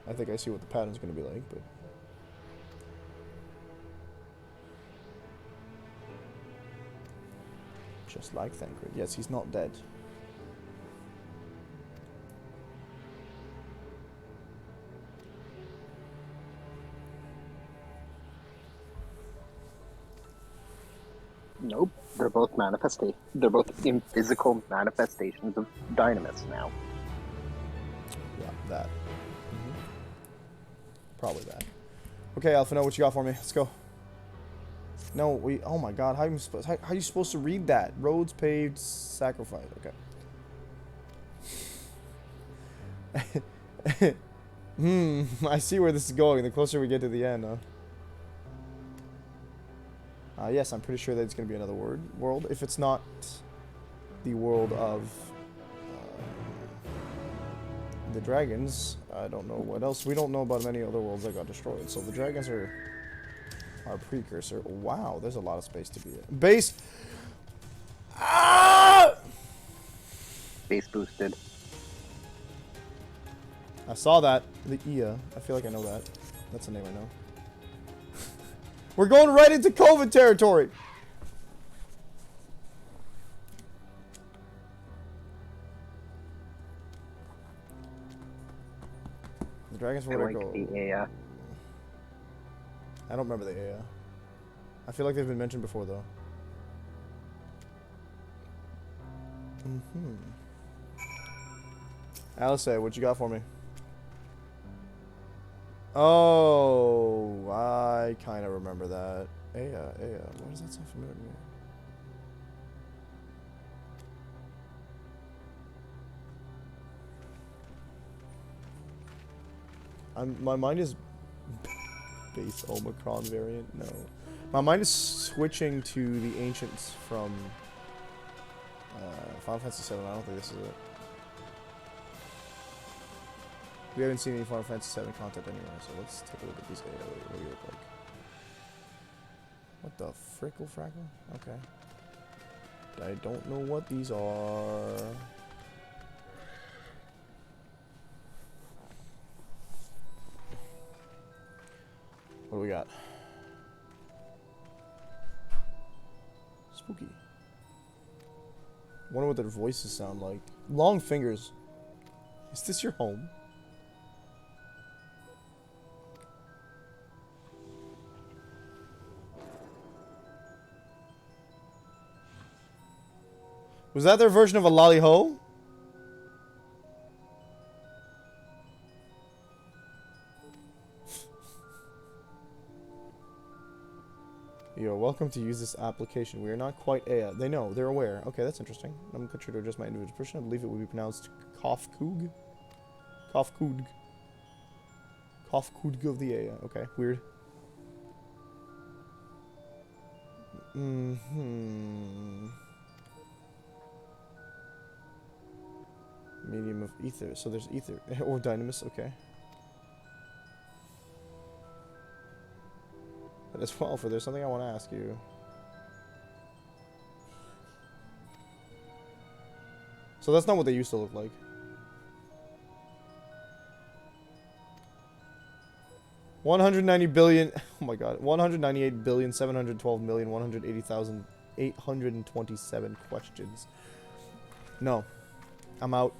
I think I see what the pattern's going to be like, but... Just like Thancred. Yes, he's not dead. Nope. They're both They're both in physical manifestations of Dynamis now. Yeah, that. Probably that. Okay, Alphino, what you got for me? Let's go. No, oh my god, how are you supposed to read that? Roads paved, sacrifice. Okay. I see where this is going. The closer we get to the end, huh? Yes, I'm pretty sure that it's going to be another world. If it's not the world of the dragons, I don't know what else. We don't know about many other worlds that got destroyed. So the dragons are our precursor. Wow, there's a lot of space to be in. Base! Ah! Base boosted. I saw that. The Ia. I feel like I know that. That's a name I know. We're going right into COVID territory. The dragons where I to like go. the I don't remember the Aya. I feel like they've been mentioned before though. Alice, what you got for me? Oh, I kind of remember that. Aya. Why does that sound familiar to me? My mind is base Omicron variant. No, my mind is switching to the ancients from Final Fantasy 7. I don't think this is it. We haven't seen any Final Fantasy 7 content anyway, so let's take a look at these data. What do you look like? What the frickle frackle? Okay. I don't know what these are. What do we got? Spooky. Wonder what their voices sound like. Long fingers. Is this your home? Was that their version of a lolly ho? You're welcome to use this application. We are not quite Aya. They know. They're aware. Okay, that's interesting. I'm going to try to adjust my individual person. I believe it would be pronounced Kofkug. Kofkug. Kofkug of the Aya. Okay, weird. Medium of ether. So there's ether. Or dynamis. Okay. But as well, for there's something I want to ask you. So that's not what they used to look like. $190 billion. Oh my god. 198,712,180,827 questions. No. I'm out.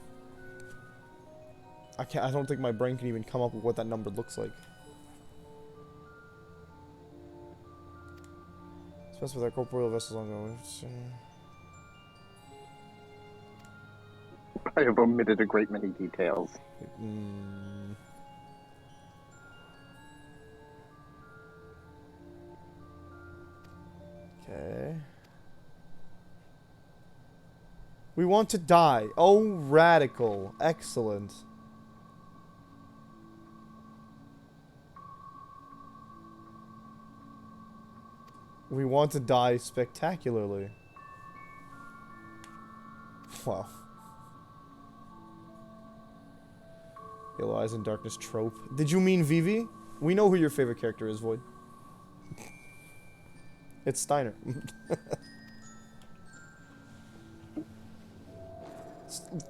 I can't. I don't think my brain can even come up with what that number looks like. Especially with our corporeal vessels ongoing. I have omitted a great many details. Okay. We want to die. Oh, radical. Excellent. We want to die spectacularly. Wow. Yellow Eyes in Darkness trope. Did you mean Vivi? We know who your favorite character is, Void. It's Steiner.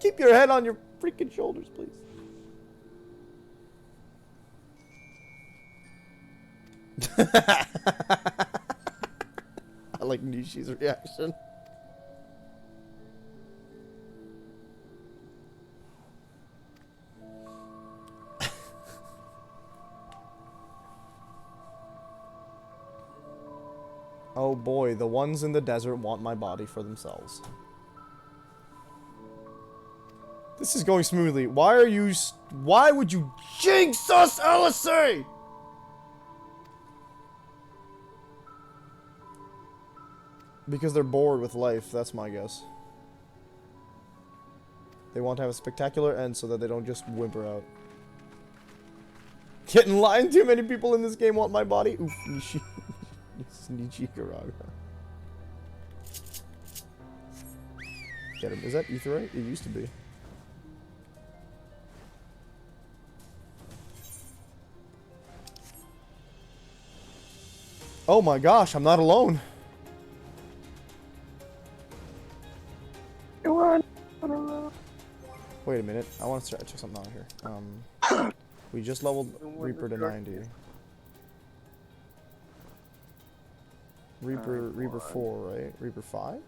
Keep your head on your freaking shoulders, please. I like Nishi's reaction. Oh boy, the ones in the desert want my body for themselves. This is going smoothly. Why are you... Why would you jinx us, LSA? Because they're bored with life, that's my guess. They want to have a spectacular end so that they don't just whimper out. Get in line, too many people in this game want my body. Oof, Nishi. Nishi Karaga. Get him. Is that Aetheryte? It used to be. Oh my gosh, I'm not alone. Wait a minute. I want to check something out here. We just leveled Reaper to 90. Reaper 4, right? Reaper 5?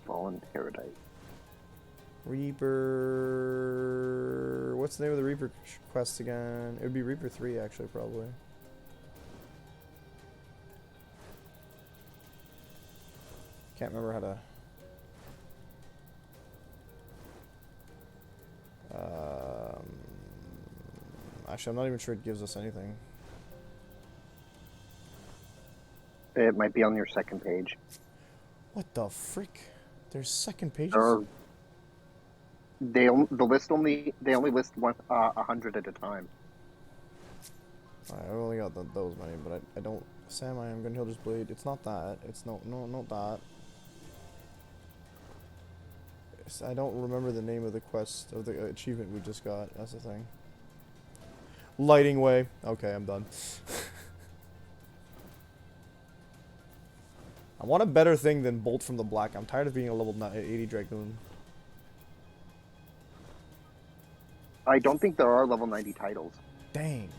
Fallen Paradise. Reaper... What's the name of the Reaper quest again? It would be Reaper 3, actually, probably. Can't remember how to... Actually, I'm not even sure it gives us anything. It might be on your second page. What the frick? There's second pages? They only list 100 at a time. Alright, I've only got those many, but I don't... Sam, I am Gunhilder's Blade. It's not that. It's not that. I don't remember the name of the quest, of the achievement we just got. That's the thing. Lighting way. Okay, I'm done. I want a better thing than Bolt from the Black. I'm tired of being a level 80 Dragoon. I don't think there are level 90 titles. Dang.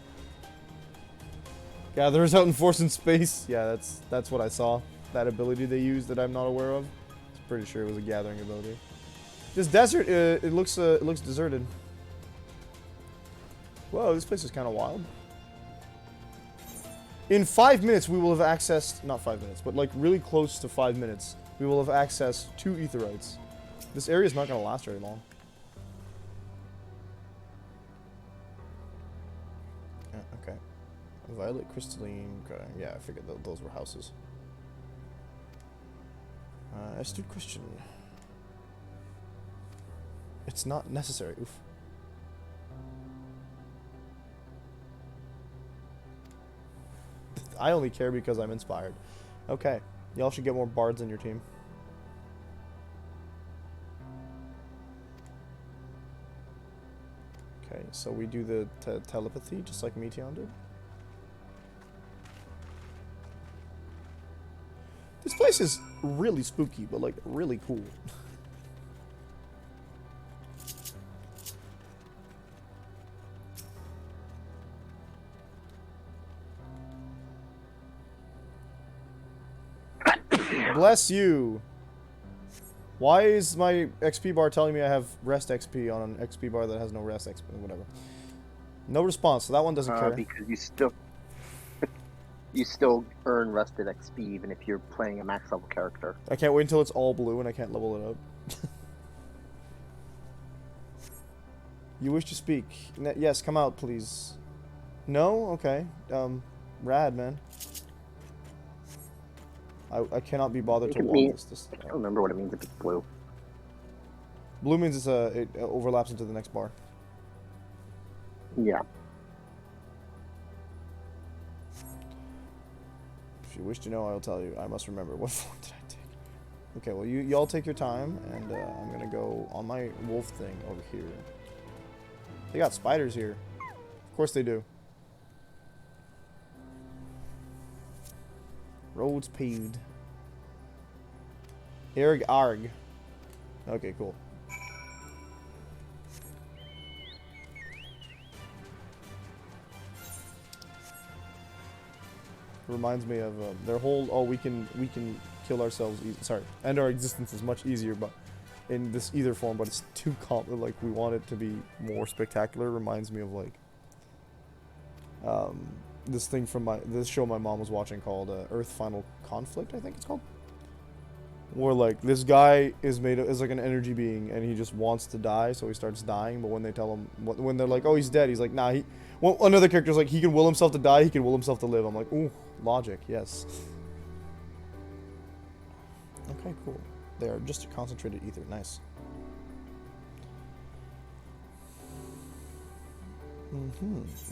Gatherers out in force and space. Yeah, that's what I saw. That ability they used that I'm not aware of. I'm pretty sure it was a gathering ability. This desert, it looks deserted. Whoa, this place is kind of wild. In 5 minutes, we will have accessed, not 5 minutes, but like really close to 5 minutes, we will have access to Aetherites. This area is not going to last very long. Okay. Violet crystalline. Okay. Yeah, I figured those were houses. Astute question. It's not necessary. Oof. I only care because I'm inspired. Okay. Y'all should get more bards in your team. Okay, so we do the telepathy just like Meteon did. This place is really spooky, but like really cool. Bless you. Why is my XP bar telling me I have rest XP on an XP bar that has no rest XP? Whatever. No response, so that one doesn't care. Because you still earn rested XP even if you're playing a max level character. I can't wait until it's all blue and I can't level it up. You wish to speak? Yes, come out, please. No? Okay. Rad, man. I cannot be bothered to walk this. I don't remember what it means if it's blue. Blue means it overlaps into the next bar. Yeah. If you wish to know, I will tell you. I must remember. What form did I take? Okay, well, y'all take your time, and I'm gonna go on my wolf thing over here. They got spiders here. Of course they do. Roads paved. Erg Arg. Okay, cool. Reminds me of their whole we can kill ourselves and our existence is much easier, but in this either form, but it's too like we want it to be more spectacular. Reminds me of like this thing from this show my mom was watching called Earth Final Conflict, I think it's called. Where like this guy is like an energy being and he just wants to die, so he starts dying. But when they tell him, when they're like, "Oh, he's dead," he's like, "Nah." Another character's like, "He can will himself to die. He can will himself to live." I'm like, "Ooh, logic, yes." Okay, cool. They are just a concentrated ether. Nice.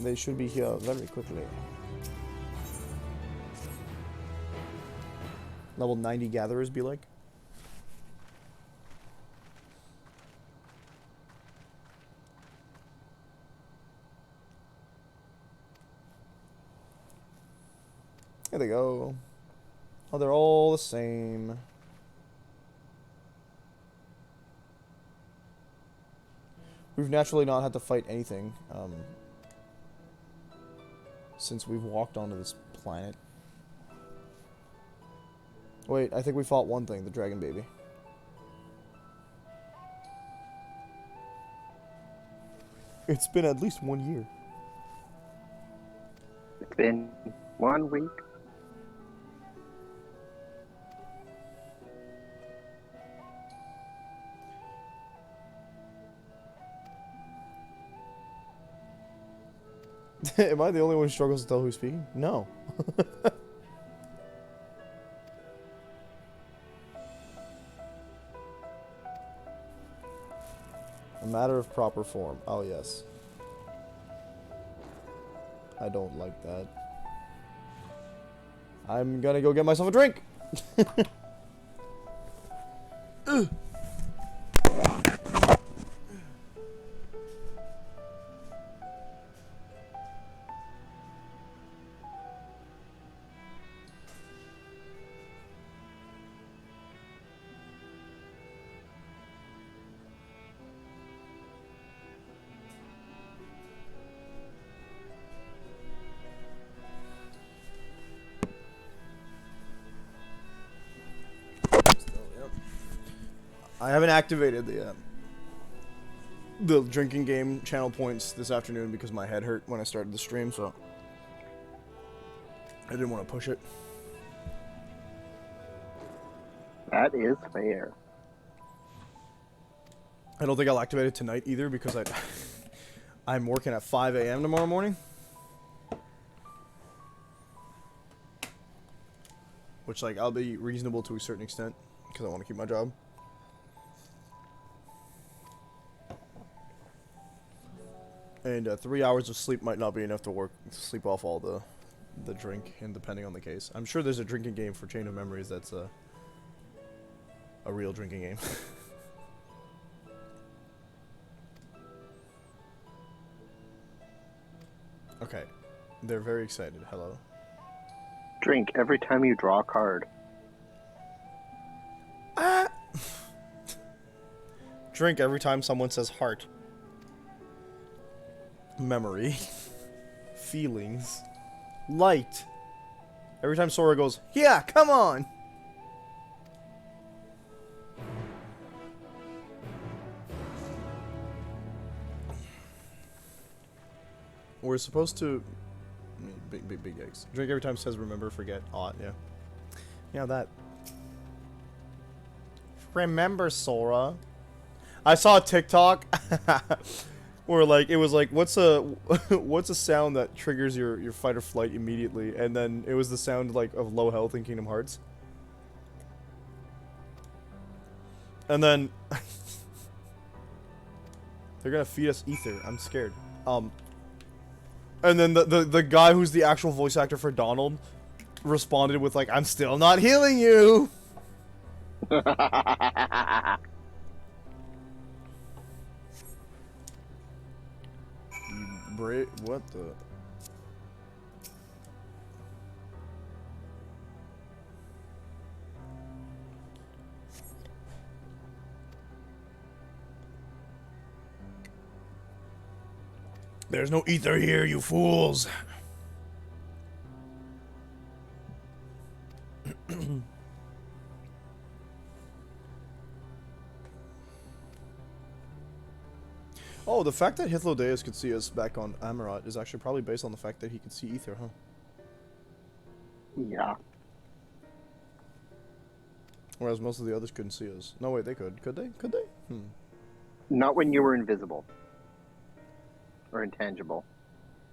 They should be here very quickly. Level 90 gatherers be like? Here they go. Oh, they're all the same. We've naturally not had to fight anything since we've walked onto this planet. Wait, I think we fought one thing, the dragon baby. It's been at least 1 year. It's been 1 week. Am I the only one who struggles to tell who's speaking? No. A matter of proper form. Oh, yes. I don't like that. I'm gonna go get myself a drink! I haven't activated the drinking game channel points this afternoon because my head hurt when I started the stream, so I didn't want to push it. That is fair. I don't think I'll activate it tonight either because I'm working at 5 a.m. tomorrow morning. Which, like, I'll be reasonable to a certain extent because I want to keep my job. And 3 hours of sleep might not be enough to sleep off all the drink, and depending on the case. I'm sure there's a drinking game for Chain of Memories that's a real drinking game. Okay. They're very excited. Hello. Drink every time you draw a card. Drink every time someone says heart. Memory. Feelings. Light. Every time Sora goes, yeah, come on! We're supposed to... Big eggs. Drink every time says remember, forget, ought, yeah. Yeah, that. Remember, Sora. I saw a TikTok where, like, it was like, what's a sound that triggers your fight or flight immediately? And then it was the sound, like, of low health in Kingdom Hearts. And then... they're gonna feed us ether. I'm scared. And then the guy who's the actual voice actor for Donald responded with, like, I'm still not healing you! What the... There's no ether here, you fools! Oh, the fact that Hythlodaeus could see us back on Amarot is actually probably based on the fact that he could see ether, huh? Yeah. Whereas most of the others couldn't see us. No, wait, they could. Could they? Could they? Not when you were invisible. Or intangible.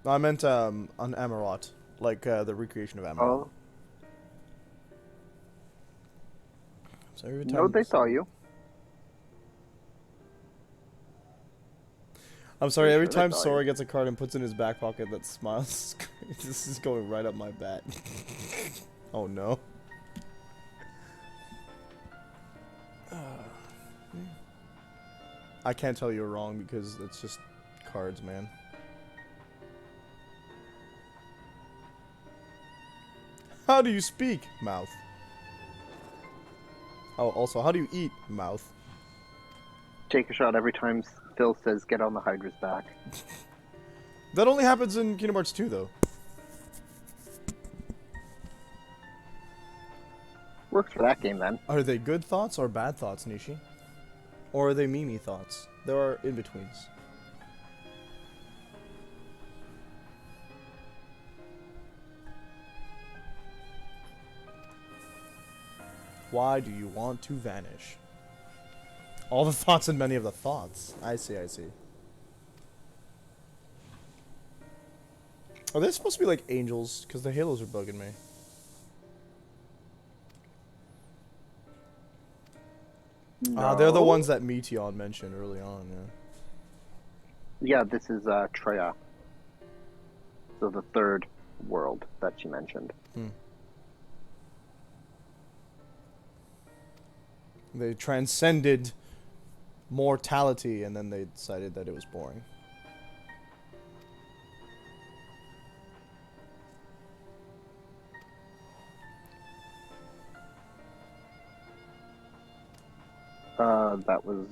No, I meant on Amarot. Like the recreation of Amarot. Oh. So every No, they saw you. I'm sorry, every time they saw Sora you. gets a card and puts it in his back pocket that smiles, this is going right up my bat. Oh no. I can't tell you're wrong because it's just cards, man. How do you speak? Mouth. Oh, also, how do you eat? Mouth. Take a shot every time Phil says get on the Hydra's back. That only happens in Kingdom Hearts 2, though. Works for that game, then. Are they good thoughts or bad thoughts, Nishi? Or are they Mimi thoughts? There are in-betweens. Why do you want to vanish? All the thoughts and many of the thoughts. I see, I see. Are they supposed to be like angels? Because the halos are bugging me. No. They're the ones that Meteon mentioned early on, yeah. Yeah, this is Treya. So the third world that she mentioned. They transcended mortality, and then they decided that it was boring. That was...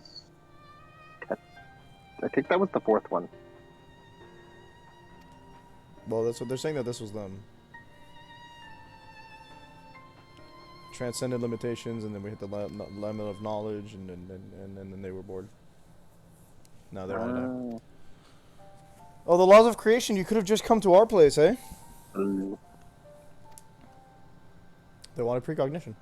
I think that was the fourth one. Well, that's what they're saying, that this was them. transcended limitations, and then we hit the limit of knowledge, and then they were bored. Now they want to die. Oh, the laws of creation. You could have just come to our place, eh? They wanted precognition.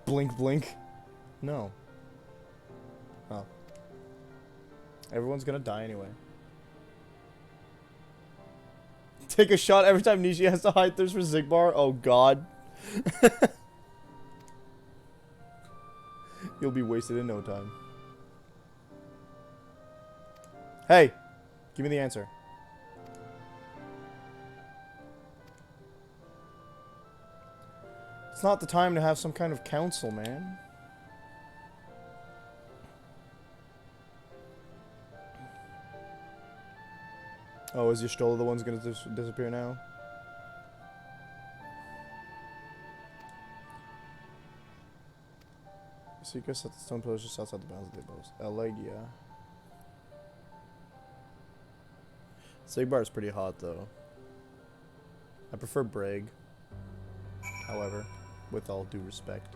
Blink, blink. No. Oh. Everyone's gonna die anyway. Take a shot every time Nishi has to hide thirst for Zigbar. Oh god. You'll be wasted in no time. Hey! Give me the answer. It's not the time to have some kind of council, man. Oh, is Y'shtola the one's gonna disappear now? Secrets at the stone pillars just outside the bounds of the boast. Elegia. Zigbar is pretty hot, though. I prefer Brag. However, with all due respect.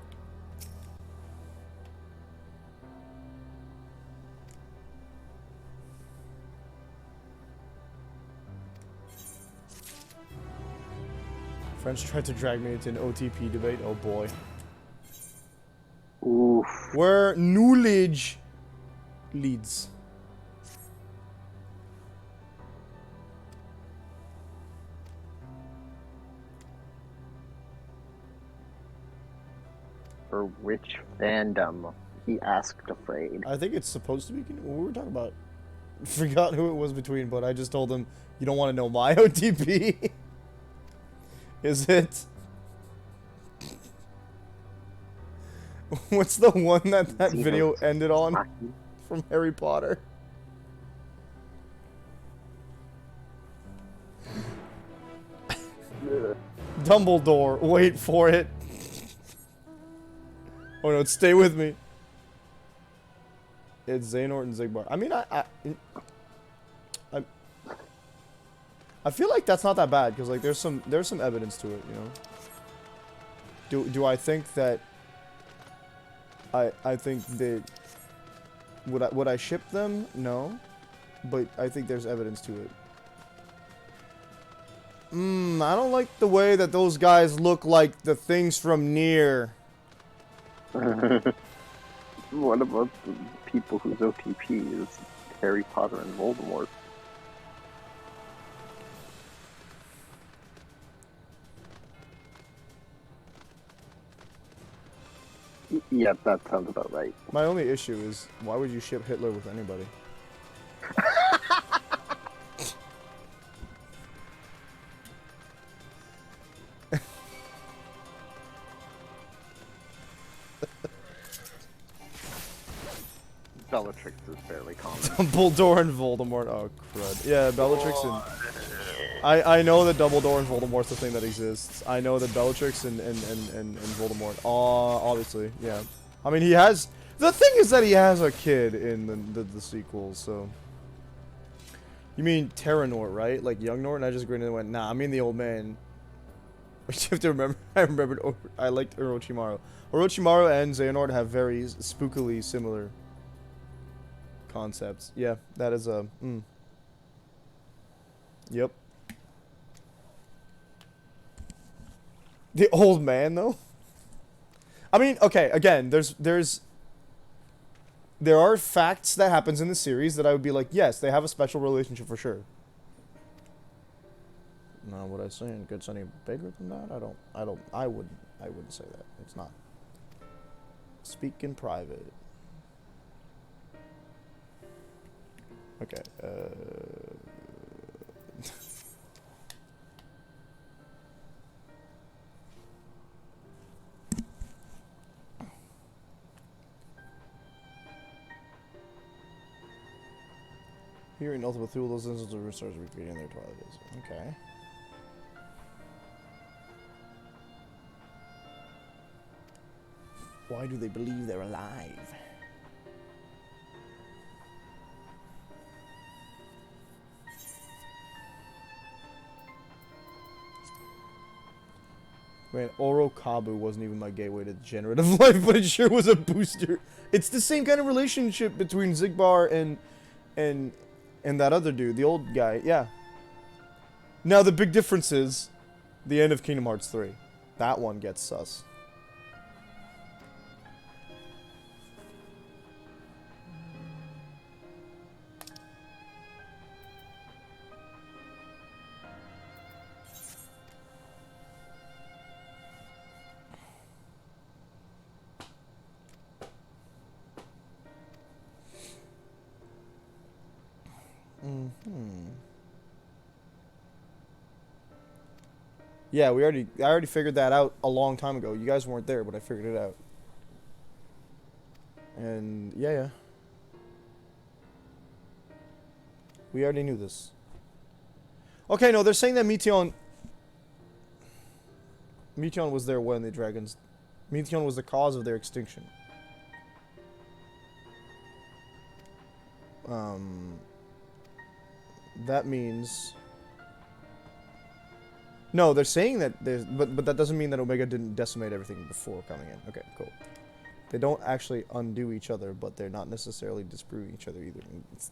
Friends tried to drag me into an OTP debate. Oh boy. Oof. Where knowledge leads. For which fandom? He asked, afraid. I think it's supposed to be. What were we talking about? Forgot who it was between, but I just told him, you don't want to know my OTP. Is it? What's the one that video ended on from Harry Potter? Dumbledore, wait for it. Oh no, stay with me. It's Xehanort and Zigbar. I mean, I feel like that's not that bad because like there's some evidence to it, you know. Do I think that I think that would I ship them? No, but I think there's evidence to it. I don't like the way that those guys look like the things from Nier. What about the people whose OTP is Harry Potter and Voldemort? Yeah, that sounds about right. My only issue is, why would you ship Hitler with anybody? Bellatrix is fairly common. Dumbledore and Voldemort. Oh, crud. Yeah, Bellatrix and... I know that Dumbledore and Voldemort's the thing that exists. I know that Bellatrix and Voldemort. Obviously, yeah. I mean, he has... The thing is that he has a kid in the sequels, so... You mean Terranort, right? Like young Nort? And I just grinned and went, nah, I mean the old man. But you have to remember, I remembered, I liked Orochimaru. Orochimaru and Xehanort have very spookily similar concepts. Yeah, that is a... Yep. The old man, though? I mean, okay, again, there are facts that happens in the series that I would be like, yes, they have a special relationship for sure. Now, would I say it gets any bigger than that? I wouldn't say that. It's not. Speak in private. Okay, Hearing ultimate through those instances of stars recreating their twilight days. Okay. Why do they believe they're alive? Man, Orokabu wasn't even my gateway to degenerative life, but it sure was a booster. It's the same kind of relationship between Zigbar and that other dude, the old guy. Yeah. Now the big difference is the end of Kingdom Hearts 3. That one gets sus. Yeah, I already figured that out a long time ago. You guys weren't there, but I figured it out. And yeah. We already knew this. Okay, no, they're saying that Meteion was there when the dragons... Meteion was the cause of their extinction. That means... No, they're saying that there's... But that doesn't mean that Omega didn't decimate everything before coming in. Okay, cool. They don't actually undo each other, but they're not necessarily disproving each other either. It's,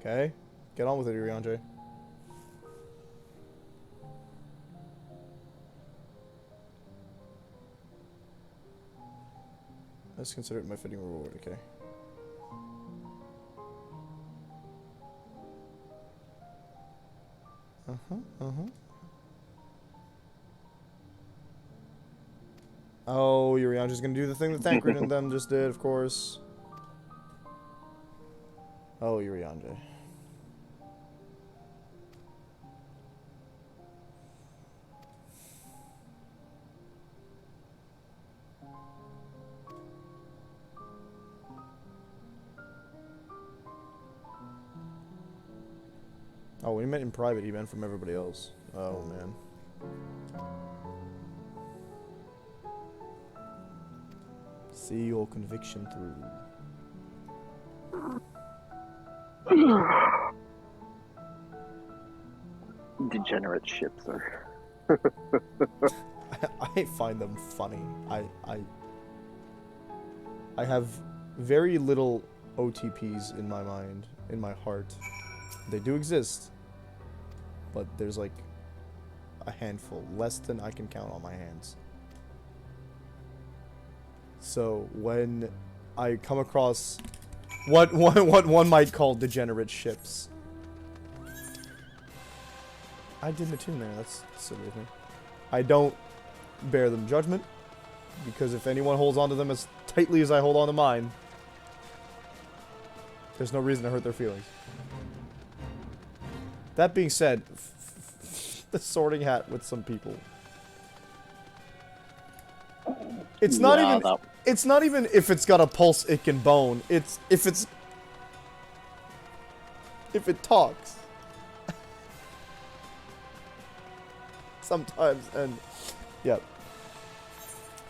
Okay, get on with it, Iriandre. Let's consider it my fitting reward, okay. Oh, Uriandra's gonna do the thing that Thancred and them just did, of course. Oh, Uriandra. Oh, when he meant in private, he meant from everybody else. Oh, man. See your conviction through. Degenerate ships are... I find them funny. I have very little OTPs in my mind, in my heart. They do exist, but there's like a handful, less than I can count on my hands. So when I come across what one might call degenerate ships, I didn't attune there. That's silly of me. I don't bear them judgment, because if anyone holds on to them as tightly as I hold on to mine, there's no reason to hurt their feelings. That being said, the sorting hat with some people. It's not even. It's not even if it's got a pulse it can bone. It's if it talks. Sometimes, and yeah,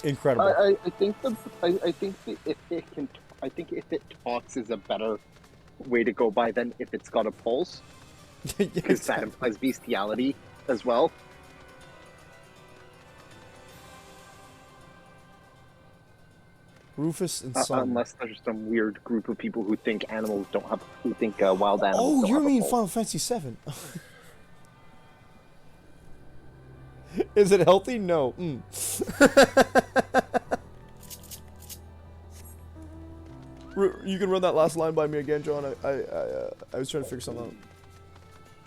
incredible. I think if it talks is a better way to go by than if it's got a pulse. Because that implies bestiality as well. Rufus and Son. Unless there's some weird group of people who think wild animals don't Oh, you have mean a pulse. Final Fantasy 7? Is it healthy? No. You can run that last line by me again, John. I was trying to figure something out.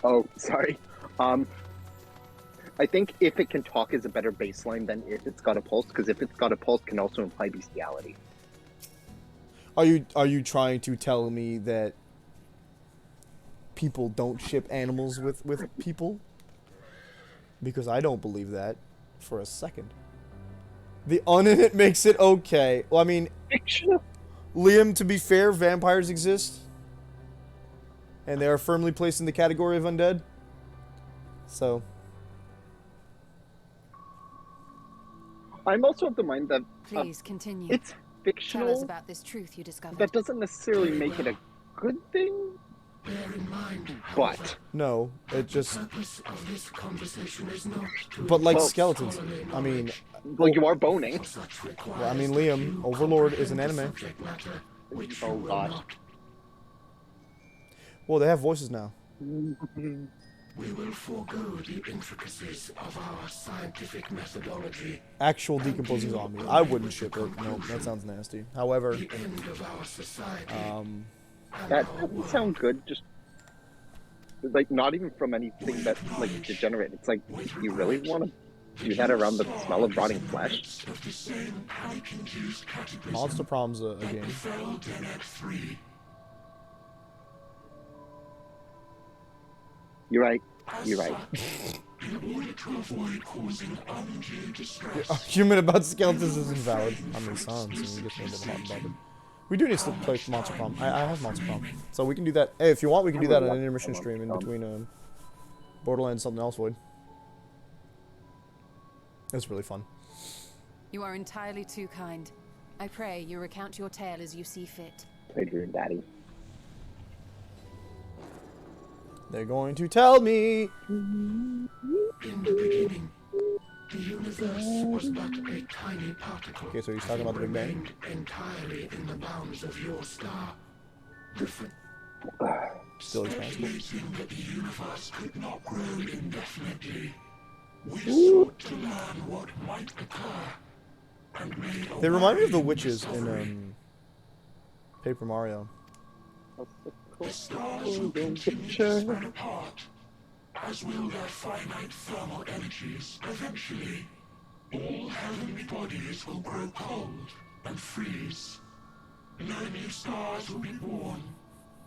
Oh, sorry. I think if it can talk is a better baseline than if it's got a pulse, because if it's got a pulse can also imply bestiality. Are you trying to tell me that people don't ship animals with people? Because I don't believe that for a second. The unit makes it okay. Well, I mean, Liam, to be fair, vampires exist. And they are firmly placed in the category of undead. So. I'm also of the mind that... Please continue. Tell us fictional, about this truth you discovered. that doesn't necessarily make it a good thing. But No, it just. Purpose of this conversation is not to But like Well, skeletons, I mean, well, you are boning. well, I mean, Liam, Overlord is an anime. Oh god. Well, they have voices now. We will forego the intricacies of our scientific methodology. Actual decomposing zombie. I wouldn't ship it. No, that sounds nasty. However, The end of our society. That doesn't sound good. Just like not even from anything that like degenerate. It's like you really want to do that around the smell of rotting flesh. Of the same panic-induced cataclysm Monster Prom's a that game. befell Denet 3. You're right. You're right. In order to avoid causing undue distress. Argument about skeletons is invalid. I mean, sounds. And we get a little hot and bothered. We do need to play Monster Prom. I have Monster Prom. So we can do that. Hey, if you want, we can do that on an intermission stream in between Borderlands and something else, Void. It's really fun. You are entirely too kind. I pray you recount your tale as you see fit. Adrian Daddy. They're going to tell me. In the beginning, the universe was but a tiny particle. Okay, so he's talking about the Big Bang. Remained entirely in the bounds of your star. Still expansible. Speculating that the universe could not grow indefinitely, we sought to learn what might occur, and made a They remind me of the wide witches discovery. in Paper Mario. The stars will continue to spread apart, as will their finite thermal energies. Eventually, all heavenly bodies will grow cold and freeze. No new stars will be born,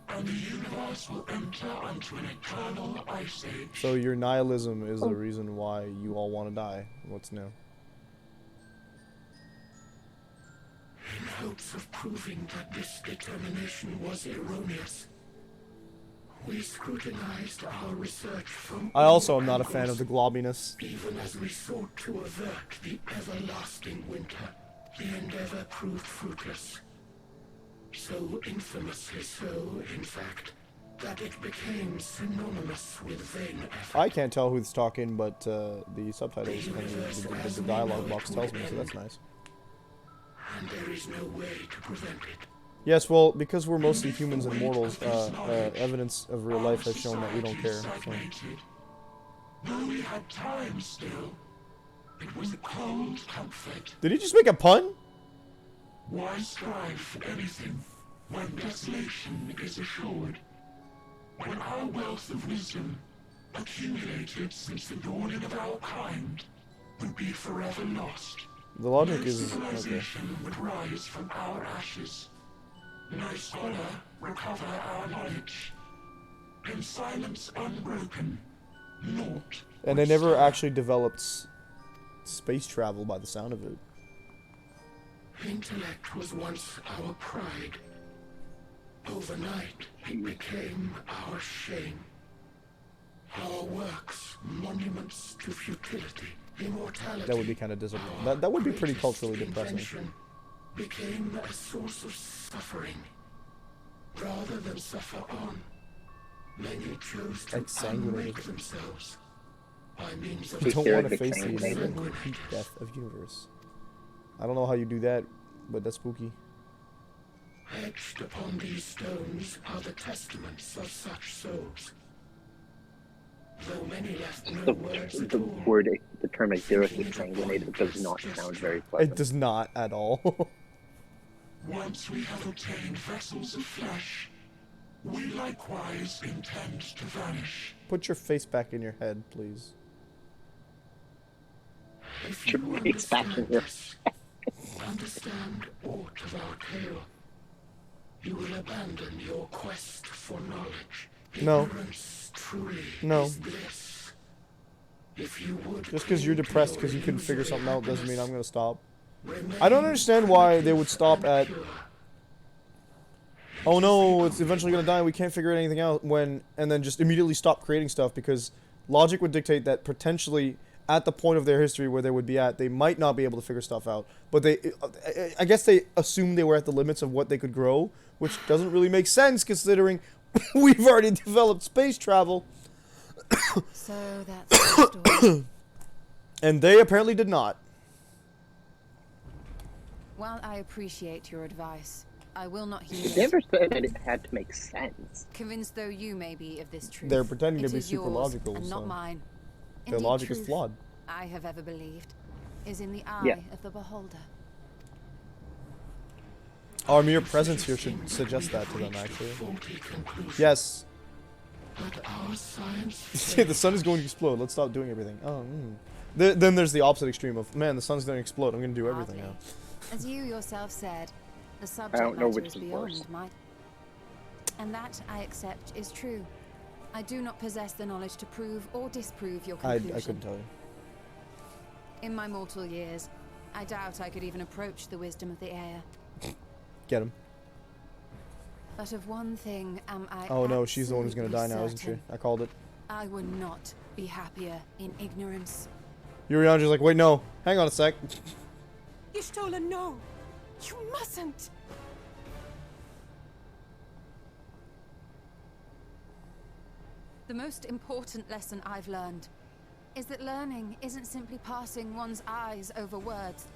and the universe will enter into an eternal ice age. So your nihilism is the reason why you all want to die. What's new? In hopes of proving that this determination was erroneous, we scrutinized our research from I also all am not a fan of the angles, globbiness. even as we sought to avert the everlasting winter. The endeavor proved fruitless. So infamously so, in fact, that it became synonymous with vain effort. I can't tell who's talking, but the subtitles and the dialogue box tells me, so that's nice. And there is no way to prevent it. Yes, well, because we're mostly humans and mortals, evidence of real life has shown that we don't care. So. Though we had time still, it was a cold comfort. Did he just make a pun? Why strive for anything when desolation is assured? When our wealth of wisdom, accumulated since the dawning of our kind, would be forever lost. The logic No is okay. civilization would rise from our ashes. No scholar recover our knowledge. In silence unbroken, naught. And they never actually developed space travel by the sound of it. Intellect was once our pride. Overnight, it became our shame. Our works, monuments to futility, immortality. That would be kind of disappointing. That would be pretty culturally depressing. Invention became a source of suffering. Rather than suffer on, many chose to Exsanguinated. unmake themselves by means of I don't want to face the Exsanguinated. inevitable heat death of universe. I don't know how you do that, but that's spooky. Etched upon these stones are the testaments of such souls. Though many left no words at The all. word, the term Aetheric exsanguinated does not sound very pleasant. It does not at all. Once we have obtained vessels of flesh, we likewise intend to vanish. Put your face back in your head, please. If Your you face back in understand your this, understand aught of our tale, you will abandon your quest for knowledge. No. Ignorance truly No. is bliss. If you would Just because you're cling to depressed your because you couldn't figure illusory something out doesn't mean I'm happiness, going to stop. remain I don't understand why they would stop at, pure. oh no, it's eventually going to die, we can't figure anything out, and then just immediately stop creating stuff, because logic would dictate that potentially at the point of their history where they would be at, they might not be able to figure stuff out. But I guess they assumed they were at the limits of what they could grow, which doesn't really make sense considering we've already developed space travel. So that's the story. And they apparently did not. While I appreciate your advice, I will not heed They it. understood that it had to make sense. Convinced though you may be of this truth, They're pretending to it be is super yours logical, and so not mine. their Indeed, logic is truth, flawed. I have ever believed, is in the eye Yeah. of the beholder. Our mere presence here should suggest that to them, actually. Yes. The sun is going to explode. Let's stop doing everything. Oh, Then there's the opposite extreme of, man, the sun's going to explode. I'm going to do everything now. As you yourself said, the I subject don't know matter which is is beyond worse. my... And that, I accept, is true. I do not possess the knowledge to prove or disprove your I conclusion. couldn't tell you. In my mortal years, I doubt I could even approach the wisdom of the air. Get him. But of one thing am I Oh no, she's the one who's going to die now, isn't she? certain. I called it. I would not be happier in ignorance. Yurianja's like, wait, no. Hang on a sec. Y'shtola, no! You mustn't! The most important lesson I've learned is that learning isn't simply passing one's eyes over words.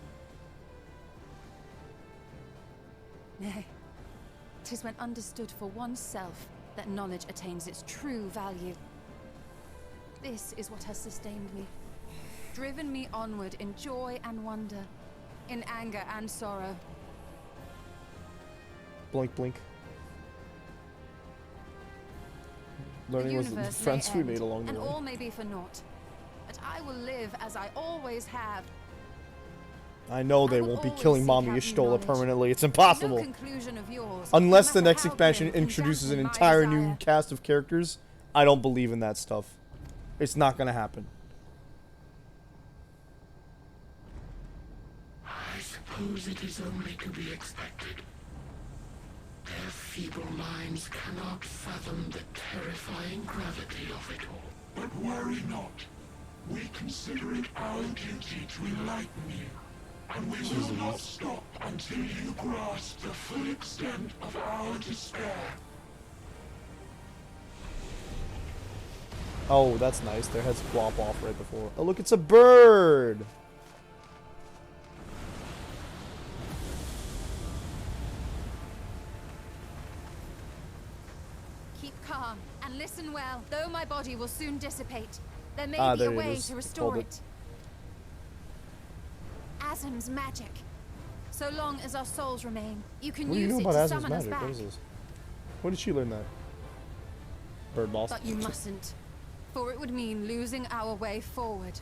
Nay, 'tis when understood for oneself that knowledge attains its true value. This is what has sustained me, driven me onward in joy and wonder, in anger and sorrow. Blink, blink. The Learning was the universe friends may we made end, along the and way. all may be for naught. But I will live as I always have. I know they will won't be always killing seek Mommy out Y'shtola knowledge. permanently. It's No impossible. conclusion of yours, Unless no the matter next how expansion grim, can introduces an dampen my entire new desire. cast of characters, I don't believe in that stuff. It's not gonna happen. I suppose it is only to be expected. Their feeble minds cannot fathom the terrifying gravity of it all. But worry not. We consider it our duty to enlighten you. And we will not stop until you grasp the full extent of our despair. Oh, that's nice. Their heads flop off right before. Oh, look, it's a bird! Keep calm and listen well. Though my body will soon dissipate, there may be There a it way is. to I restore called it. it. Asm's magic. So long as our souls remain, you can What do you use know it about to Asm's summon us magic? back. What is this? When did she learn that? Bird boss. But you mustn't, for it would mean losing our way forward.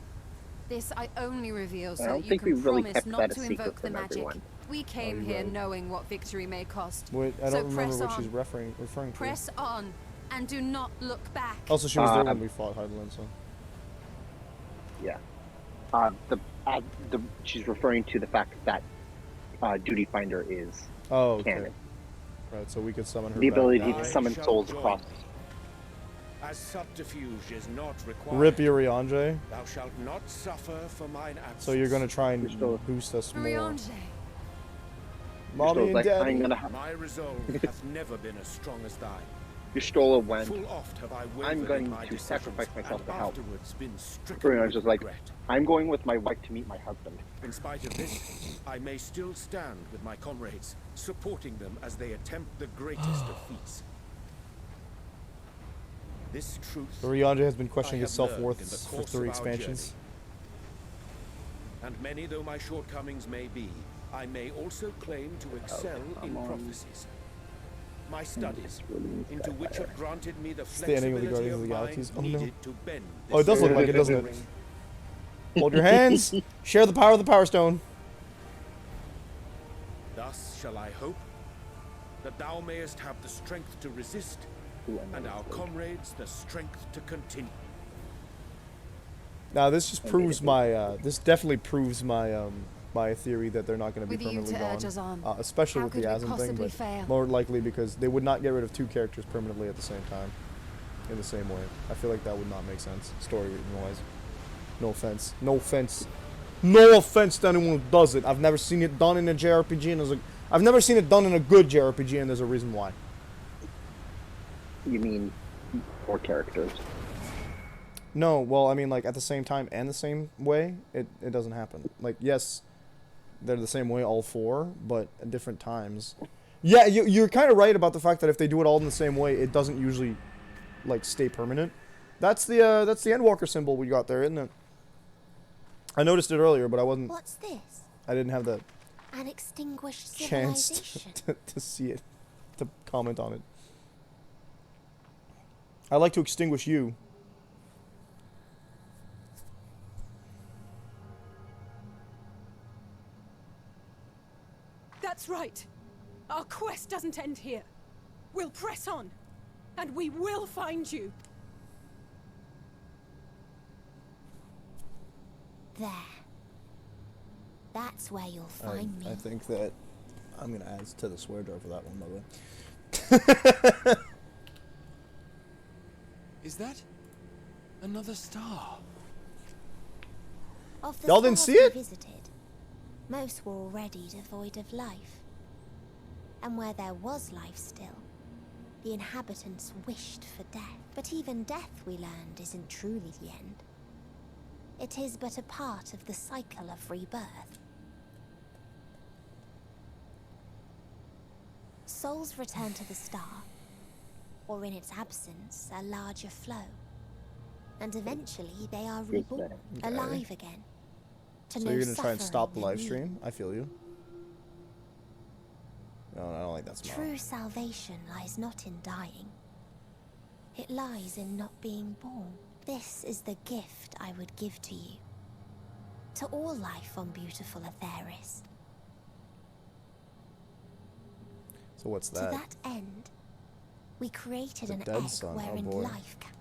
This I only reveal so I don't that you think we can really promise kept not that a to secret invoke the from magic. everyone. We came you're here right. knowing what victory may cost. Wait, I So don't remember press what on. she's referring to. Press on, and do not look back. Also, she was there when we fought Hydaelyn, so. Yeah. She's referring to the fact that Duty Finder is Oh, okay. canon. Right, so we could summon her The back. ability I to summon shall souls join across. thee. As subterfuge is not required. Rip Yurianjay. Thou shalt not suffer for mine absence. So you're gonna try and You're still- boost us more. Riange. Mommy and like, Daddy. I'm gonna My resolve hath never been as strong as thine. Y'shtola went. Full oft have I I'm wavered going in my to decisions, sacrifice myself and to help. afterwards been stricken Rianja's with just like, regret. I'm going with my wife to meet my husband. In spite of this, I may still stand with my comrades, supporting them as they attempt the greatest of feats. This truth Yurianjay has been questioning I his have learned self-worth in the for course 3 of our expansions. journey. And many though my shortcomings may be, I may also claim to excel in prophecies. My studies, into which have granted me the Standing with the flexibility Guardians of of the mind Galaxies. Oh, no. needed to bend Oh, it does this look like it, doesn't it? ring. Hold your hands. Share the power of the Power Stone. Thus shall I hope that thou mayest have the strength to resist, and our comrades the strength to continue. Now this just proves my. This definitely proves my my theory that they're not going to be With you permanently to urge us gone. on, Especially how with the could we Asm thing, possibly but fail? more likely because they would not get rid of 2 characters permanently at the same time. In the same way, I feel like that would not make sense story wise. No offense. No offense. No offense to anyone who does it. I've never seen it done in a JRPG, and I've never seen it done in a good JRPG, and there's a reason why. You mean 4 characters? No, well, I mean, like, at the same time and the same way, it doesn't happen. Like, yes, they're the same way, all 4, but at different times. Yeah, you're kind of right about the fact that if they do it all in the same way, it doesn't usually, like, stay permanent. That's the Endwalker symbol we got there, isn't it? I noticed it earlier, but I wasn't... What's this? I didn't have the An extinguished chance civilization. to see it, to comment on it. I'd like to extinguish you. That's right. Our quest doesn't end here. We'll press on, and we will find you. There. That's where you'll find me. I think that I'm going to add to the swear jar for that one, by the way. Is that another star? Of the Y'all didn't stars see we it? visited, most were already devoid of life. And where there was life still, the inhabitants wished for death. But even death, we learned, isn't truly the end. It is but a part of the cycle of rebirth. Souls return to the star, or in its absence, a larger flow. And eventually they are reborn, alive again. To So know you're going to try and suffering stop the and live need. stream? I feel you. No, I don't like that smell. True salvation lies not in dying. It lies in not being born. This is the gift I would give to you. To all life on beautiful Atheris. So what's that? To that end, we created The an dead egg sun, oh wherein boy. life can.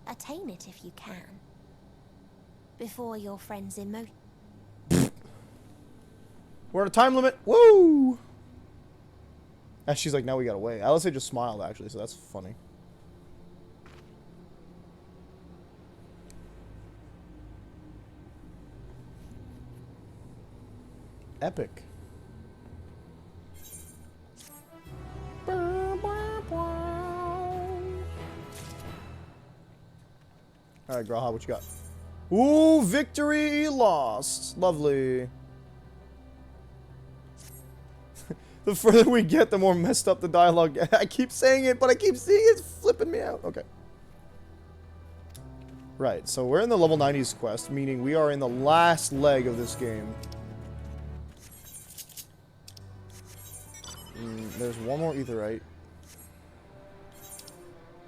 Attain it if you can. Before your friend's emotion. We're at a time limit. Woo! And she's like, now we gotta wait. Alice just smiled, actually, so that's funny. Epic. Alright, Graha, what you got? Ooh, victory lost. Lovely. The further we get, the more messed up the dialogue. I keep saying it, but I keep seeing it. It's flipping me out. Okay. Right, so we're in the level 90s quest, meaning we are in the last leg of this game. There's one more etherite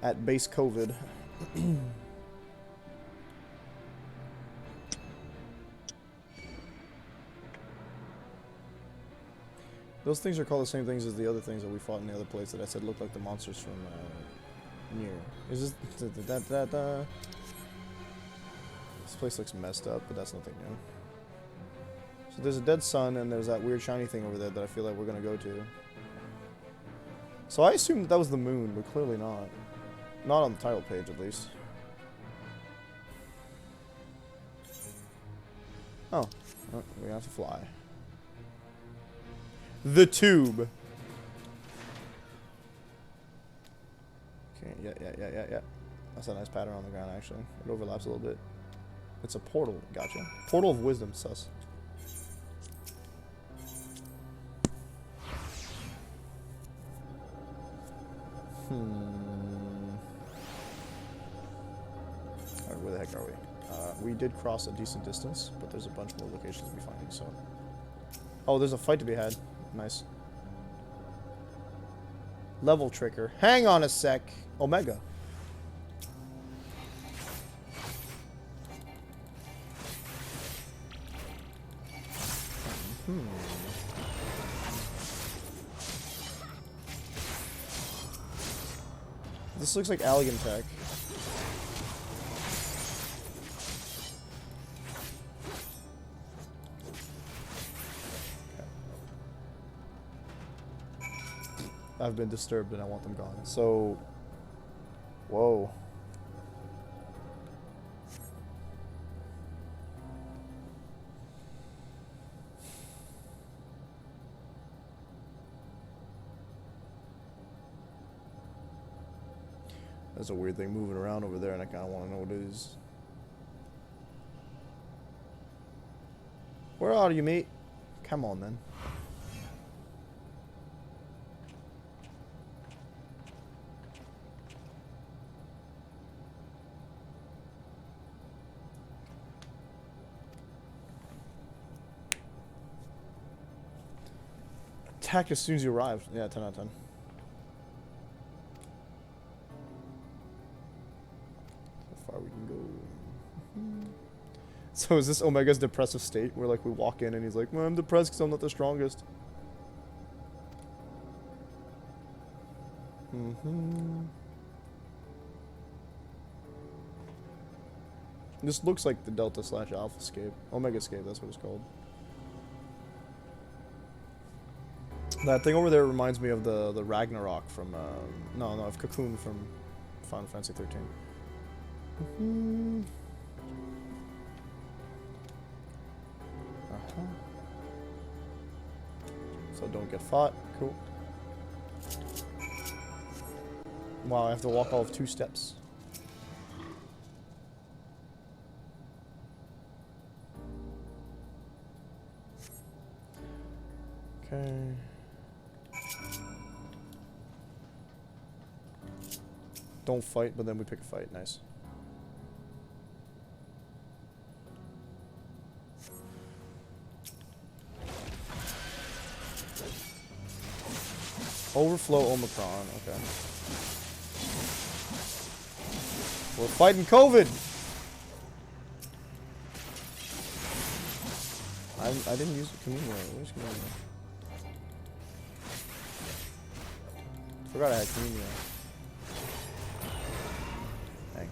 at base COVID. Those things are called the same things as the other things that we fought in the other place that I said looked like the monsters from Nier. Is this This place looks messed up, but that's nothing new. So there's a dead sun, and there's that weird shiny thing over there that I feel like we're gonna go to. So I assumed that was the moon, but clearly not. Not on the title page, at least. Oh, we have to fly. The tube. Okay, yeah. That's a nice pattern on the ground, actually. It overlaps a little bit. It's a portal. Gotcha. Portal of wisdom, sus. Alright, where the heck are we? We did cross a decent distance, but there's a bunch more locations to be finding, so... Oh, there's a fight to be had. Nice. Level Tricker. Hang on a sec. Omega. This looks like Allegan Tech. I've been disturbed and I want them gone. So, whoa. There's a weird thing moving around over there, and I kind of want to know what it is. Where are you, mate? Come on, then. Attack as soon as you arrive. Yeah, 10 out of 10. How far we can go. So is this Omega's depressive state where like we walk in and he's like, well, I'm depressed because I'm not the strongest. This looks like the Delta / Alpha scape. Omega scape, that's what it's called. That thing over there reminds me of the Ragnarok from, no, of Cocoon from Final Fantasy 13. So don't get fought. Cool. Wow, I have to walk all of 2 steps. Okay. Don't fight, but then we pick a fight. Nice. Overflow Omicron. Okay. We're fighting COVID. I didn't use communion. Where's communion? Forgot I had communion. Dang.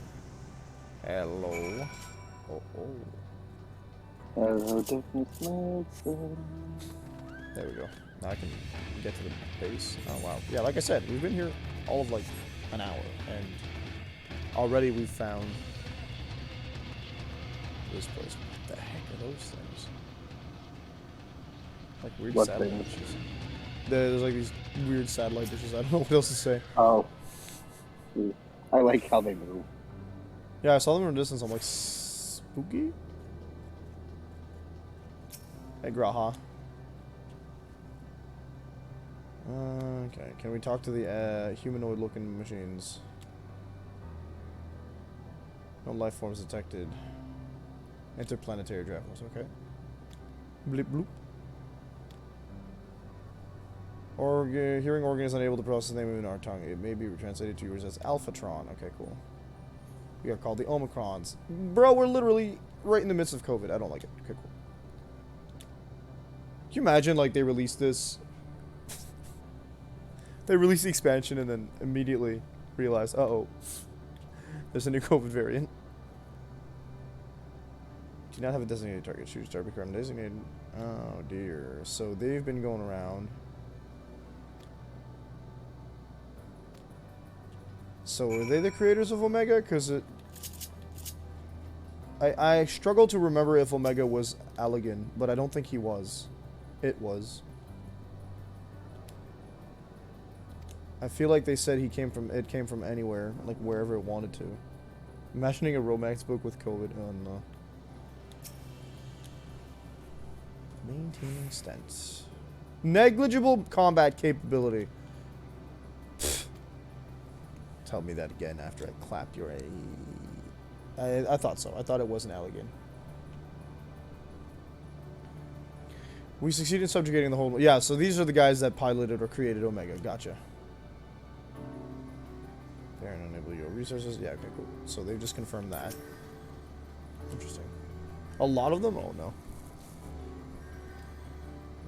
Hello. Oh. Hello, darkness. There we go. Now I can get to the base. Oh wow. Yeah, like I said, we've been here all of like an hour, and already we've found this place. What the heck are those things? Like weird What satellite things? dishes. There's like these weird satellite dishes. I don't know what else to say. Oh. I like how they move. Yeah, I saw them from a distance. I'm like, spooky? Hey, Graha. Okay, can we talk to the humanoid-looking machines? No life forms detected. Interplanetary travels, okay. Bleep bloop. Hearing organ is unable to process the name in our tongue. It may be translated to yours as Alphatron. Okay, cool. We are called the Omicrons. Bro, we're literally right in the midst of COVID. I don't like it. Okay, cool. Can you imagine, like, they released this? They released the expansion and then immediately realized, uh-oh, there's a new COVID variant. Do not have a designated target. Choose target become designated. Oh, dear. So they've been going around. So are they the creators of Omega? Because I struggle to remember if Omega was Allegan, but I don't think he was. It was. I feel like they said it came from anywhere, like wherever it wanted to. Imagining a romance book with COVID. Oh no. Maintaining stents. Negligible combat capability. Tell me that again after I clapped your A. I thought so. I thought it was an Allegan. We succeeded in subjugating the whole... Yeah, so these are the guys that piloted or created Omega. Gotcha. Fair and enable your resources. Yeah, okay, cool. So they've just confirmed that. Interesting. A lot of them? Oh, no.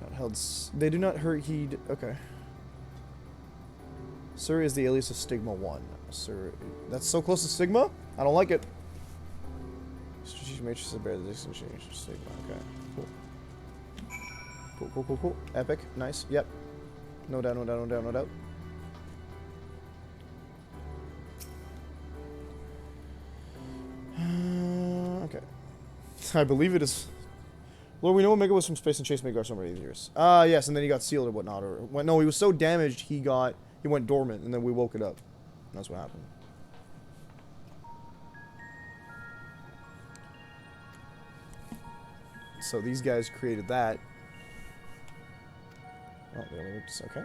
Not held... They do not heed... Okay. Sir is the alias of Stigma 1. Sir... That's so close to Stigma? I don't like it. Strategic matrix to bear the distinction of Stigma. Okay, cool. Cool. Epic. Nice. Yep. No doubt. Okay. I believe it is... Lord, we know Omega was from space and chased Midgar so many years. Yes, and then he got sealed or whatnot. No, he was so damaged, he went dormant, and then we woke it up. That's what happened. So these guys created that. Oh, the alerts, okay.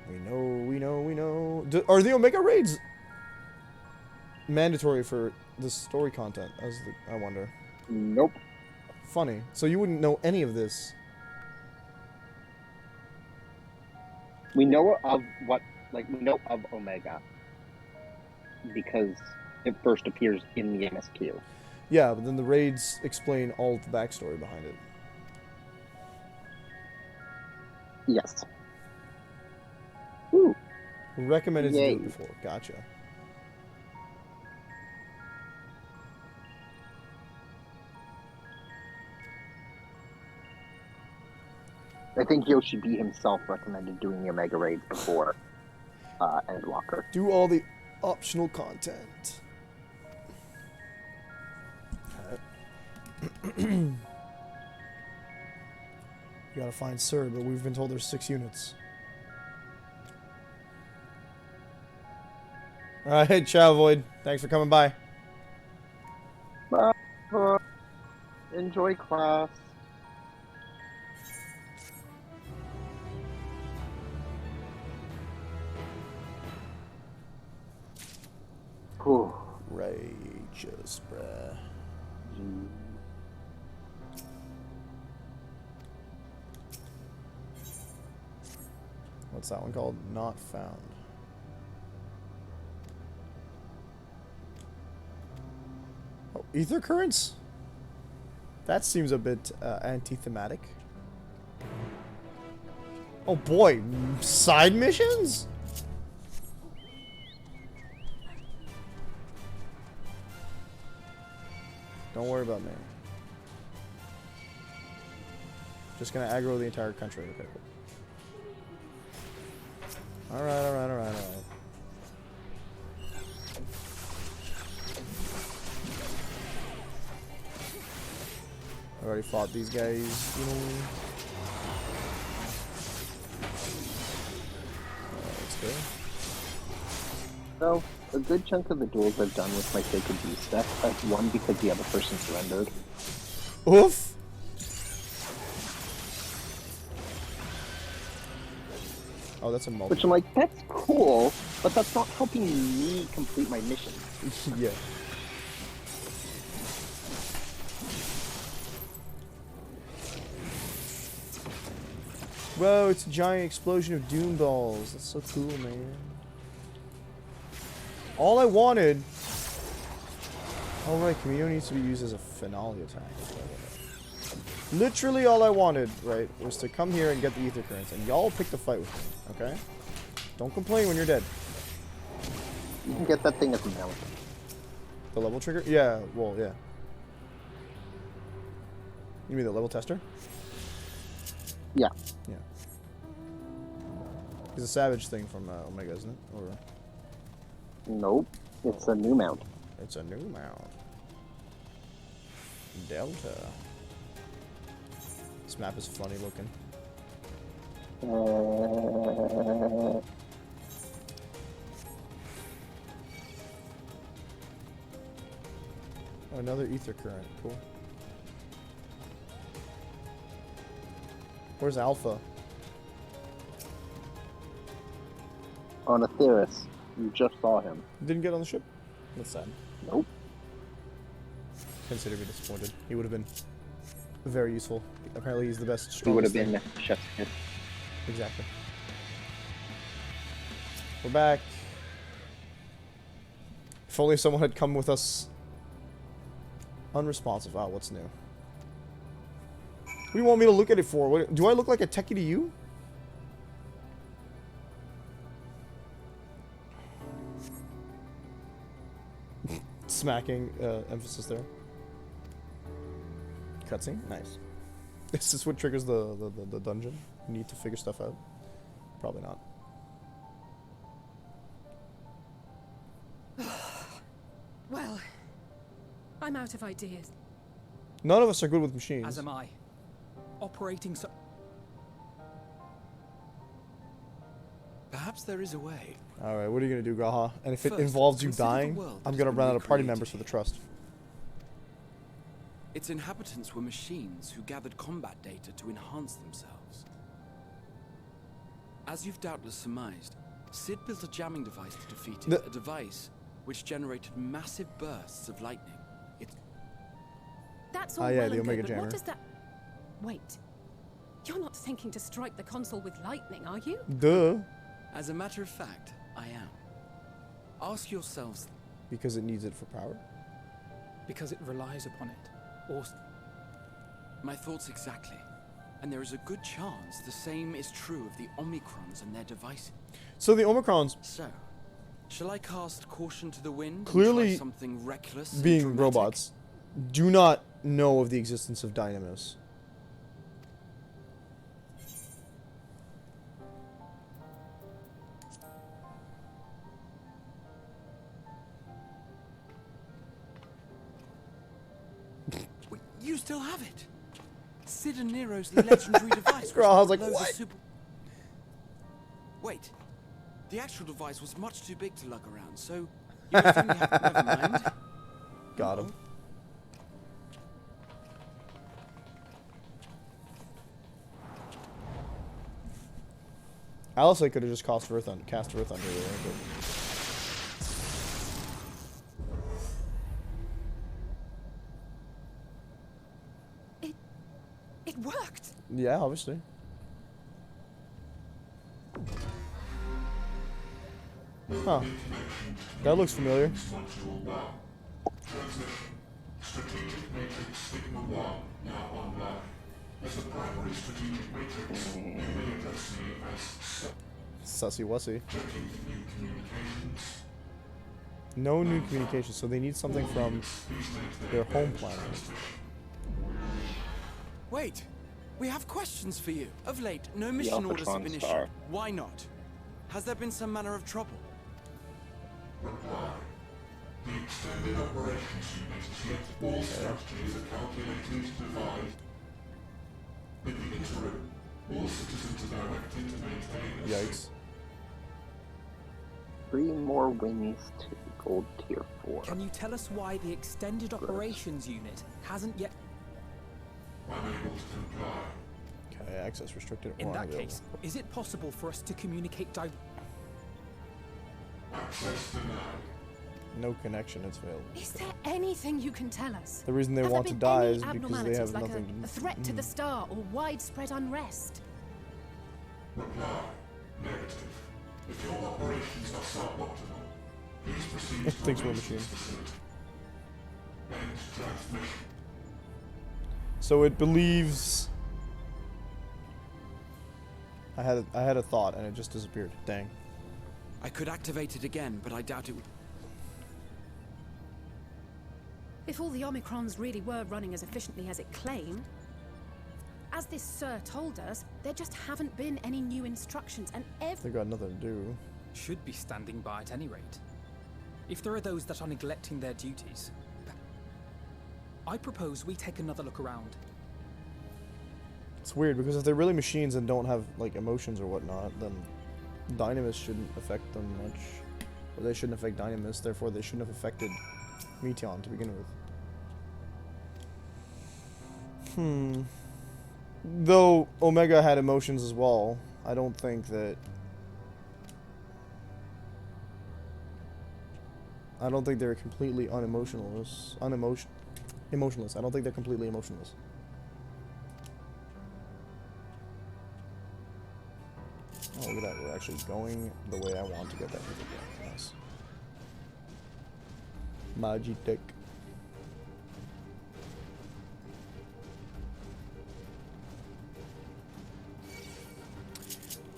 We know. Are the Omega raids mandatory for the story content? I wonder. Nope. Funny. So you wouldn't know any of this. We know of we know of Omega because it first appears in the MSQ. Yeah, but then the raids explain all the backstory behind it. Yes. Ooh. Recommended to Yay. do it before. Gotcha. I think Yoshi B himself recommended doing the Omega raids before Endwalker. Do all the optional content. You gotta find Sir, but we've been told there's 6 units. Alright, ciao, Void. Thanks for coming by. Bye. Enjoy class. Whew. Righteous, bruh. What's that one called? Not found. Oh, ether currents? That seems a bit anti-thematic. Oh boy, side missions? Don't worry about me. Just gonna aggro the entire country. Okay, cool. Alright. I already fought these guys, you know. Let's go. So, a good chunk of the duels I've done with my Sacred Beast deck, I've won because the other person surrendered. Oof! Oh, that's a multi. Which I'm like, that's cool, but that's not helping me complete my mission. Yeah. Whoa, it's a giant explosion of doom balls. That's so cool, man. All I wanted... Alright, Camino needs to be used as a finale attack. Literally all I wanted, right, was to come here and get the ether currents, and y'all picked a fight with me, okay? Don't complain when you're dead. You can get that thing at the mount. The level trigger? Yeah, well, yeah. You mean the level tester? Yeah. Yeah. It's a savage thing from Omega, isn't it? Or Nope. It's a new mount. it's a new mount. Delta. This map is funny looking. Oh, another ether current. Cool. Where's Alpha? On Atheris. You just saw him. Didn't get on the ship? That's sad. Nope. Consider me disappointed. He would have been very useful. Apparently he's the best, He would have strongest been thing. chef's kiss. Exactly. We're back. If only someone had come with us. Unresponsive. Oh, what's new? What do you want me to look at it for? What, do I look like a techie to you? Smacking emphasis there. Cutscene? Nice. Is this what triggers the dungeon? You need to figure stuff out? Probably not. I'm out of ideas. None of us are good with machines. As am I. Operating so... Perhaps there is a way. Alright, what are you gonna do, Graha? And if it First, involves you consider the dying, world I'm that gonna has run been out of party recreated members for the trust. Its inhabitants were machines who gathered combat data to enhance themselves. As you've doubtless surmised, Sid built a jamming device to defeat it, a device which generated massive bursts of lightning. That's all Ah, yeah, well the and Omega good, but Jammer. what does that... Wait. You're not thinking to strike the console with lightning, are you? Duh. As a matter of fact, I am. Ask yourselves... Because it needs it for power? Because it relies upon it. Or... My thoughts exactly. And there is a good chance the same is true of the Omicrons and their devices. So the Omicrons, So, shall I cast caution to the wind Clearly, and try something reckless and being dramatic? robots, do not know of the existence of Dynamis. Wait, you still have it? Sid and Nero's legendary device. Girl, I was like, loads of what? Wait, the actual device was much too big to lug around, so you would only have never mind. Got him. Alice, I could have just cast Earth Thunder really. It worked! Yeah, obviously. Huh. That looks familiar. Sussy wussy. No new communications, so they need something from their home planet. Wait, we have questions for you. Of late, no mission orders have been issued. Why not? Has there been some manner of trouble? Reply. The extended operations unit has left all strategies are calculated to divide. In the interim, all citizens are directed to maintain a Yikes. 3 more wings to gold tier 4. Can you tell us why the extended operations unit hasn't yet... unable to comply. Okay, access restricted. In or that unavailable. case, is it possible for us to communicate Access denied. No connection, it's failed. Is there anything you can tell us? The reason they Have want there to been die any is because they abnormalities, have like nothing a threat to the star or widespread unrest? Reply. Negative. If your operations are suboptimal, please proceed It to thinks we're a emergency machine. facility. End transmission. So it believes. I had a thought and it just disappeared. Dang. I could activate it again, but I doubt it would. If all the Omicrons really were running as efficiently as it claimed, as this Sir told us, there just haven't been any new instructions, and They got nothing to do. should be standing by at any rate. If there are those that are neglecting their duties, I propose we take another look around. It's weird because if they're really machines and don't have like emotions or whatnot, then Dynamis shouldn't affect them much. Or they shouldn't affect Dynamis, therefore they shouldn't have affected Meteon to begin with. Though Omega had emotions as well, I don't think that... I don't think they're completely emotionless. I don't think they're completely emotionless. Oh, look at that. We're actually going the way I want to get that. Nice. Magitek.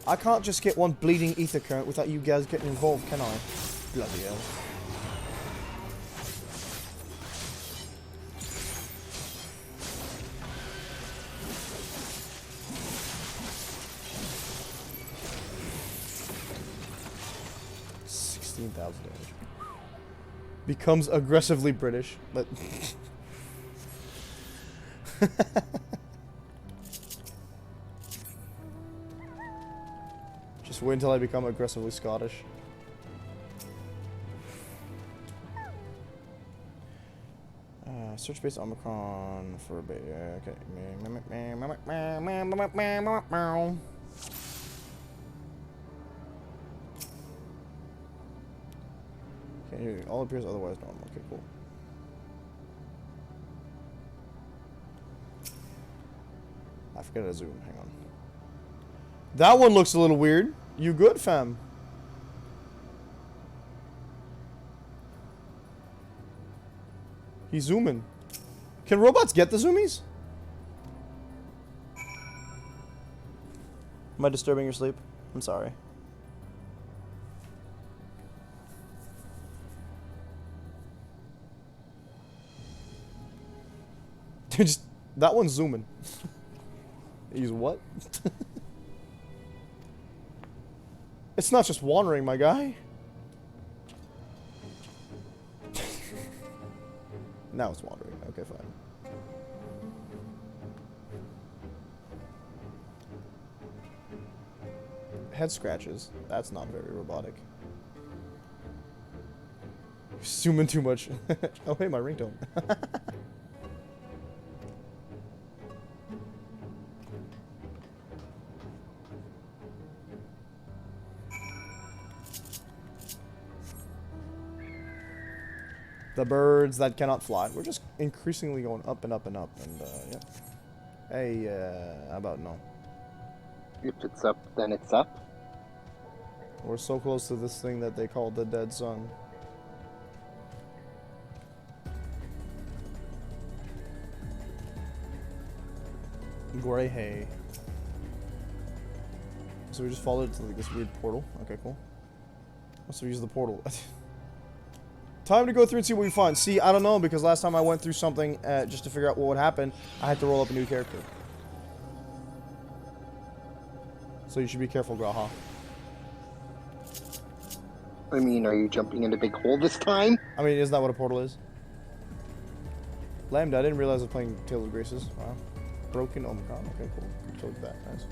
I can't just get one bleeding ether current without you guys getting involved, can I? Bloody hell. $16,000 damage. Becomes aggressively British, but... Just wait until I become aggressively Scottish. Search base Omicron for a bit. Okay. Okay, all appears otherwise normal. Okay, cool. I forgot to zoom. Hang on. That one looks a little weird. You good, fam? He's zooming. Can robots get the zoomies? Am I disturbing your sleep? I'm sorry. Just that one's zooming. He's what? It's not just wandering, my guy. Now it's wandering. Okay, fine. Head scratches. That's not very robotic. You're zooming too much. Oh, hey, my ringtone. The birds that cannot fly. We're just increasingly going up and up and up, and yeah. Hey, how about no? If it's up, then it's up. We're so close to this thing that they call the dead sun. Gray hay. So we just followed to like this weird portal. Okay, cool. Must have used the portal. Time to go through and see what we find. See, I don't know, because last time I went through something just to figure out what would happen, I had to roll up a new character. So you should be careful, Graha. I mean, are you jumping in a big hole this time? I mean, isn't that what a portal is? Lambda, I didn't realize I was playing Tales of Graces. Wow. Broken Omicron. Okay, cool. Good told that. Nice.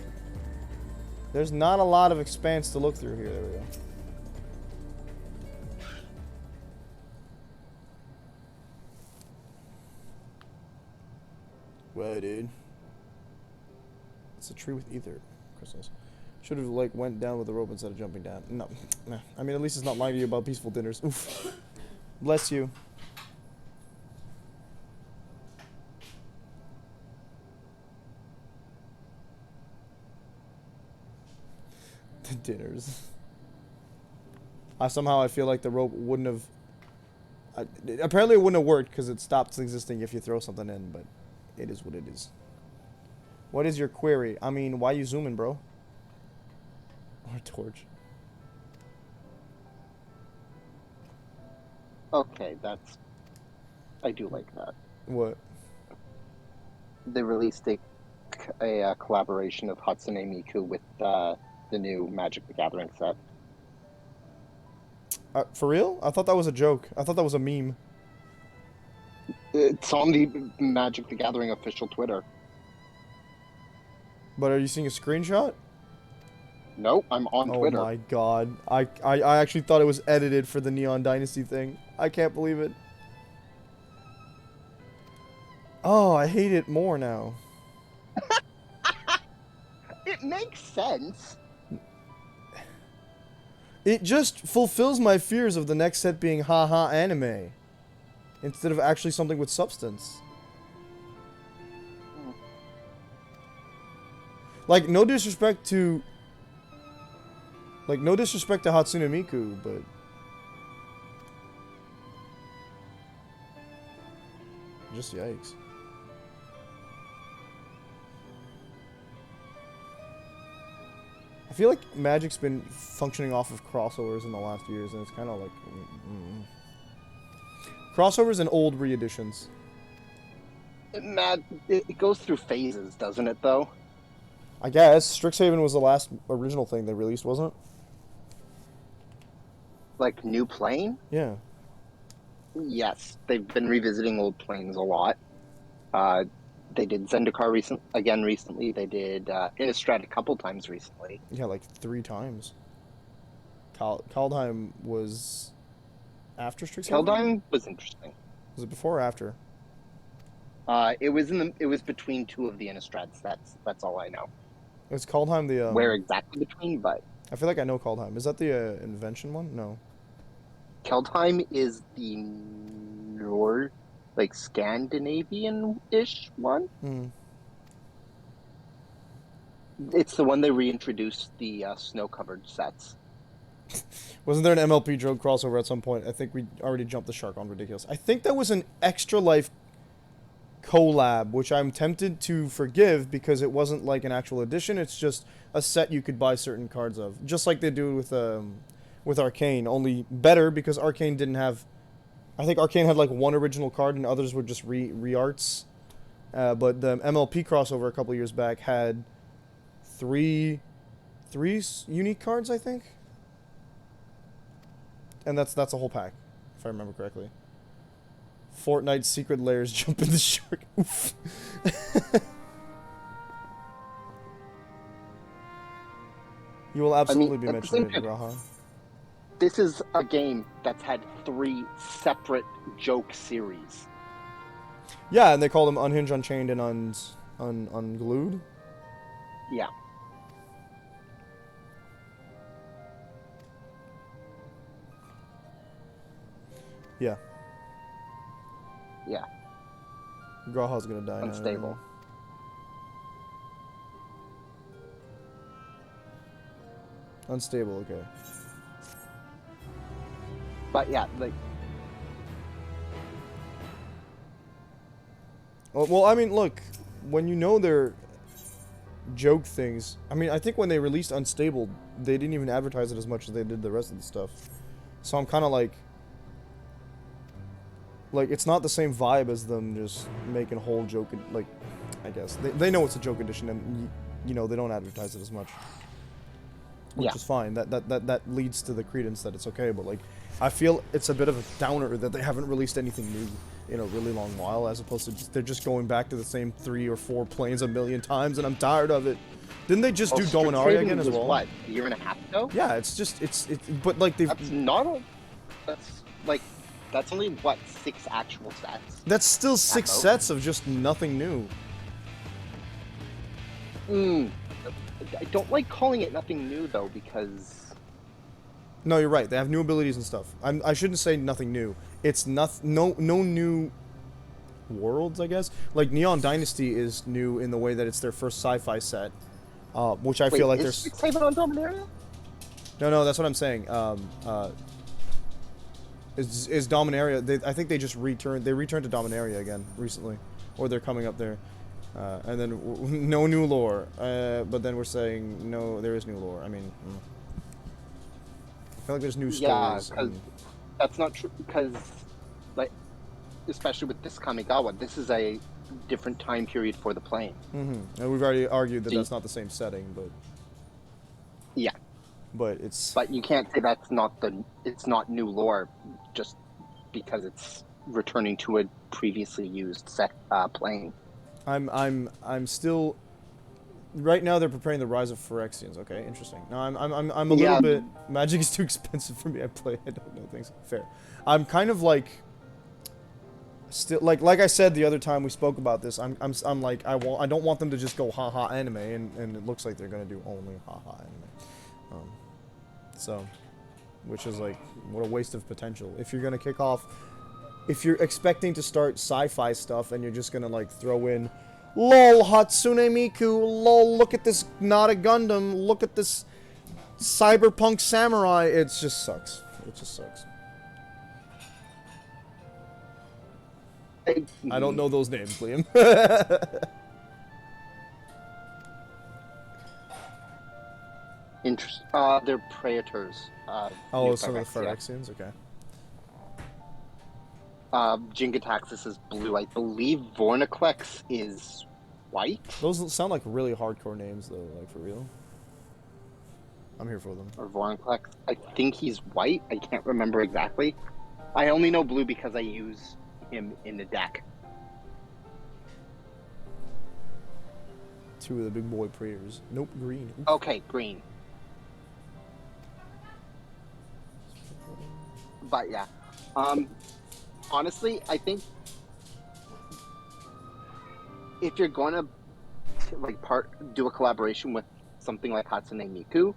There's not a lot of expanse to look through here. There we go. Well, dude. It's a tree with ether crystals. Should have like went down with the rope instead of jumping down. No, nah. I mean, at least it's not lying to you about peaceful dinners. Oof. Bless you. The dinners. Somehow I feel like the rope wouldn't have. Apparently, it wouldn't have worked because it stops existing if you throw something in, but. It is what it is. What is your query? I mean, why you zooming, bro? Or torch. Okay, that's... I do like that. What? They released a collaboration of Hatsune Miku with the new Magic the Gathering set. For real? I thought that was a joke. I thought that was a meme. It's on the Magic the Gathering official Twitter. But are you seeing a screenshot? No, I'm on Twitter. Oh my god. I actually thought it was edited for the Neon Dynasty thing. I can't believe it. Oh, I hate it more now. It makes sense. It just fulfills my fears of the next set being haha anime. Instead of actually something with substance. Like, no disrespect to... Like, no disrespect to Hatsune Miku, but... Just yikes. I feel like Magic's been functioning off of crossovers in the last years, and it's kind of like... Crossovers and old reeditions. It goes through phases, doesn't it, though? I guess. Strixhaven was the last original thing they released, wasn't it? Like, new plane? Yeah. Yes, they've been revisiting old planes a lot. They did Zendikar recently. They did Innistrad a couple times recently. Yeah, like 3 times. Kaldheim was after Strixhaven? Keldheim was interesting. Was it before or after? It was between two of the Innistrad sets. That's all I know. Is Kaldheim the Where exactly between, but I feel like I know Kaldheim. Is that the invention one? No. Keldheim is the North, like Scandinavian-ish one. Hmm. It's the one they reintroduced the snow-covered sets. Wasn't there an MLP drone crossover at some point? I think we already jumped the shark on ridiculous. I think that was an Extra Life collab, which I'm tempted to forgive because it wasn't like an actual edition. It's just a set you could buy certain cards of, just like they do with Arcane. Only better because Arcane didn't have. I think Arcane had like 1 original card and others were just re-arts. But the MLP crossover a couple years back had three unique cards, I think. And that's a whole pack, if I remember correctly. Fortnite secret layers jump in the shark. Oof. You will absolutely be mentioned, Raha. This is a game that's had 3 separate joke series. Yeah, and they call them Unhinged, Unchained, and Unglued. Yeah. Yeah. Yeah. Graha's gonna die now. Unstable. Unstable, okay. But yeah, like... Well, I mean, look, when you know they're joke things, I mean, I think when they released Unstable, they didn't even advertise it as much as they did the rest of the stuff. So I'm kind of like, it's not the same vibe as them just making a whole joke, like, I guess. They know it's a joke edition, and, you know, they don't advertise it as much. Which is fine. That leads to the credence that it's okay, but, like, I feel it's a bit of a downer that they haven't released anything new in a really long while, as opposed to they're just going back to the same 3 or 4 planes a million times, and I'm tired of it. Didn't they just do Dominaria again as well? What, a year and a half ago? Yeah, it's but like they've... That's only, what, 6 actual sets? That's still 6 sets of just nothing new. I don't like calling it nothing new, though, because... No, you're right. They have new abilities and stuff. I shouldn't say nothing new. It's no new worlds, I guess. Like, Neon Dynasty is new in the way that it's their first sci-fi set, which I feel like there's... Is Strixhaven on Dominaria? No, that's what I'm saying. Is Dominaria... I think they just returned... They returned to Dominaria again recently. Or they're coming up there. And then no new lore. But then we're saying, no, there is new lore. I mean... I feel like there's new stories. Yeah, because that's not true. Because, like, especially with this Kamigawa, this is a different time period for the plane. Mm-hmm. And we've already argued that that's not the same setting, but... Yeah. But it's... But you can't say it's not new lore just because it's returning to a previously used set plane. I'm still... Right now, they're preparing the Rise of Phyrexians. Okay, interesting. No, I'm a little bit... Magic is too expensive for me. I don't know things. Fair. I'm kind of like... Still, like I said the other time we spoke about this, I'm like, I don't want them to just go haha anime, and it looks like they're gonna do only haha anime. So, which is like, what a waste of potential. If you're gonna kick off... If you're expecting to start sci-fi stuff, and you're just gonna, like, throw in... LOL, Hatsune Miku, lol, look at this, not a Gundam, look at this cyberpunk samurai, it just sucks. It just sucks. I don't know those names, Liam. Interesting. They're Praetors. Oh, some of the Phyrexians, okay. Jingataxis is blue. I believe Vornaclex is white. Those sound like really hardcore names, though, like, for real. I'm here for them. Or Vornaclex. I think he's white. I can't remember exactly. I only know blue because I use him in the deck. Two of the big boy prayers. Nope, green. Oof. Okay, green. But yeah, honestly, I think if you're going to like do a collaboration with something like Hatsune Miku,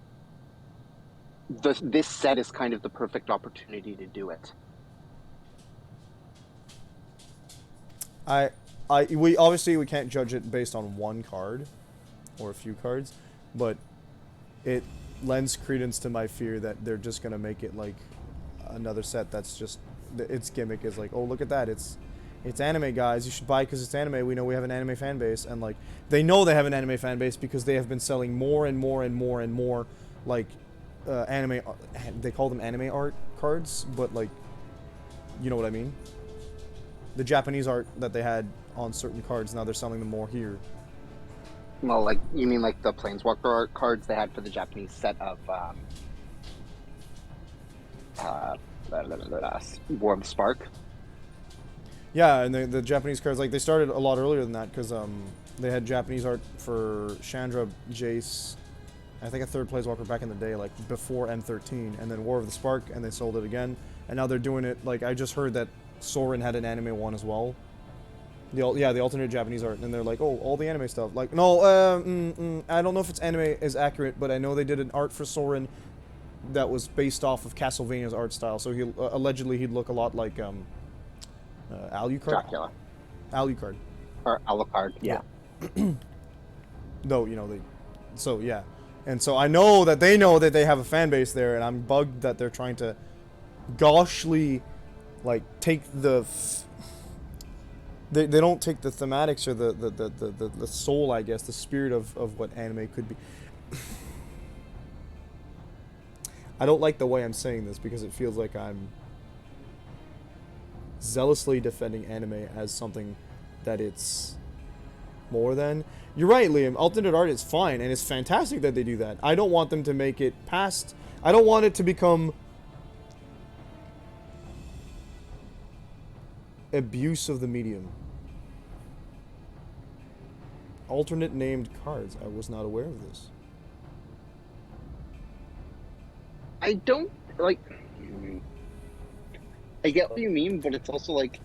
this set is kind of the perfect opportunity to do it. We obviously can't judge it based on one card or a few cards, but it lends credence to my fear that they're just gonna make it like another set that's just its gimmick is like, oh, look at that, it's anime, guys, you should buy because it's anime. We know we have an anime fan base, and like they know they have an anime fan base because they have been selling more and more and more and more like anime. They call them anime art cards, but like, you know what I mean. The Japanese art that they had on certain cards, now they're selling them more here. Well, like, you mean like the Planeswalker art cards they had for the Japanese set of War of the Spark? Yeah, and the Japanese cards, like, they started a lot earlier than that, because they had Japanese art for Chandra, Jace, I think a third Planeswalker back in the day, like, before M13, and then War of the Spark, and they sold it again, and now they're doing it, like, I just heard that Sorin had an anime one as well. The alternate Japanese art, and they're like, oh, all the anime stuff. Like, no, I don't know if it's anime is accurate, but I know they did an art for Sorin that was based off of Castlevania's art style. So he allegedly he'd look a lot like Alucard. Dracula. Alucard. Or Alucard, yeah. No, you know they. So yeah, and so I know that they know that they have a fan base there, and I'm bugged that they're trying to, goshly, like take the. They don't take the thematics or the soul, I guess, the spirit of what anime could be. I don't like the way I'm saying this because it feels like I'm zealously defending anime as something that it's more than. You're right, Liam. Alternate art is fine, and it's fantastic that they do that. I don't want them to make it past. I don't want it to become abuse of the medium. Alternate named cards. I was not aware of this. I don't, like, I get what you mean, but it's also like,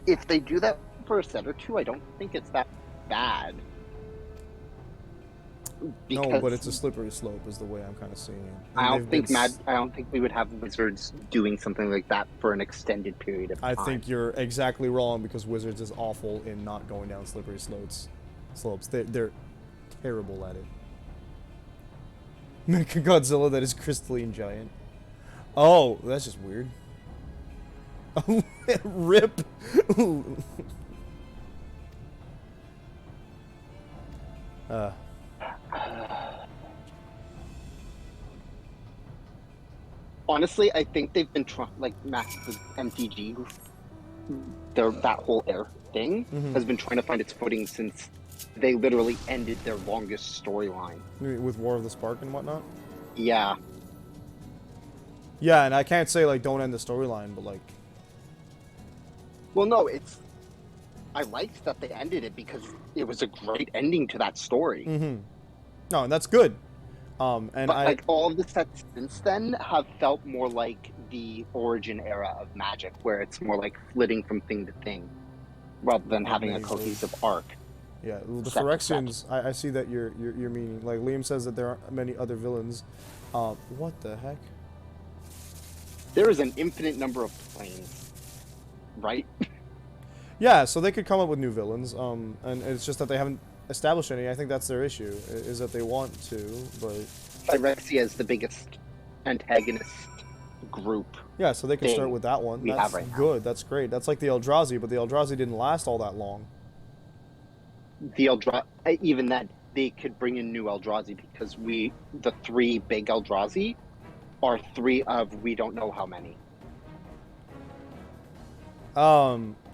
if they do that for a set or two, I don't think it's that bad. No, but it's a slippery slope is the way I'm kind of seeing it. I don't think we would have Wizards doing something like that for an extended period of time. I think you're exactly wrong because Wizards is awful in not going down slippery slopes. They're terrible at it. Mecha Godzilla that is crystalline giant. Oh, that's just weird. Rip. Honestly, I think they've been trying, like, massive MTG, that whole air thing has been trying to find its footing since they literally ended their longest storyline. With War of the Spark and whatnot? Yeah. Yeah, and I can't say, like, don't end the storyline, but, like... Well, no, I liked that they ended it because it was a great ending to that story. No, and that's good. But like, all of the sets since then have felt more like the origin era of Magic, where it's more like flitting from thing to thing, rather than having a cohesive arc. Yeah, the Phyrexians, I see that you're meaning. Like, Liam says that there aren't many other villains. What the heck? There is an infinite number of planes, right? Yeah, so they could come up with new villains, and it's just that they haven't established any. I think that's their issue, is that they want to, but... Phyrexia is the biggest antagonist group. Yeah, so they can start with that one. That's good, that's great. That's like the Eldrazi, but the Eldrazi didn't last all that long. Even that, they could bring in new Eldrazi, because the three big Eldrazi are three of we don't know how many.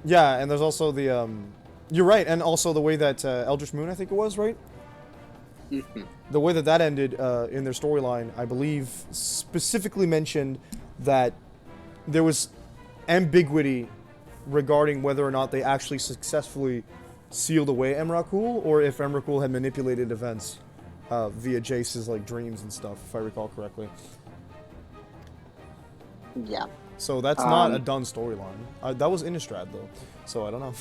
Yeah, and there's also the, you're right, and also the way that Eldritch Moon, I think it was, right? The way that ended in their storyline, I believe, specifically mentioned that there was ambiguity regarding whether or not they actually successfully sealed away Emrakul, or if Emrakul had manipulated events via Jace's like dreams and stuff, if I recall correctly. Yeah. So that's not a done storyline. That was Innistrad though, so I don't know.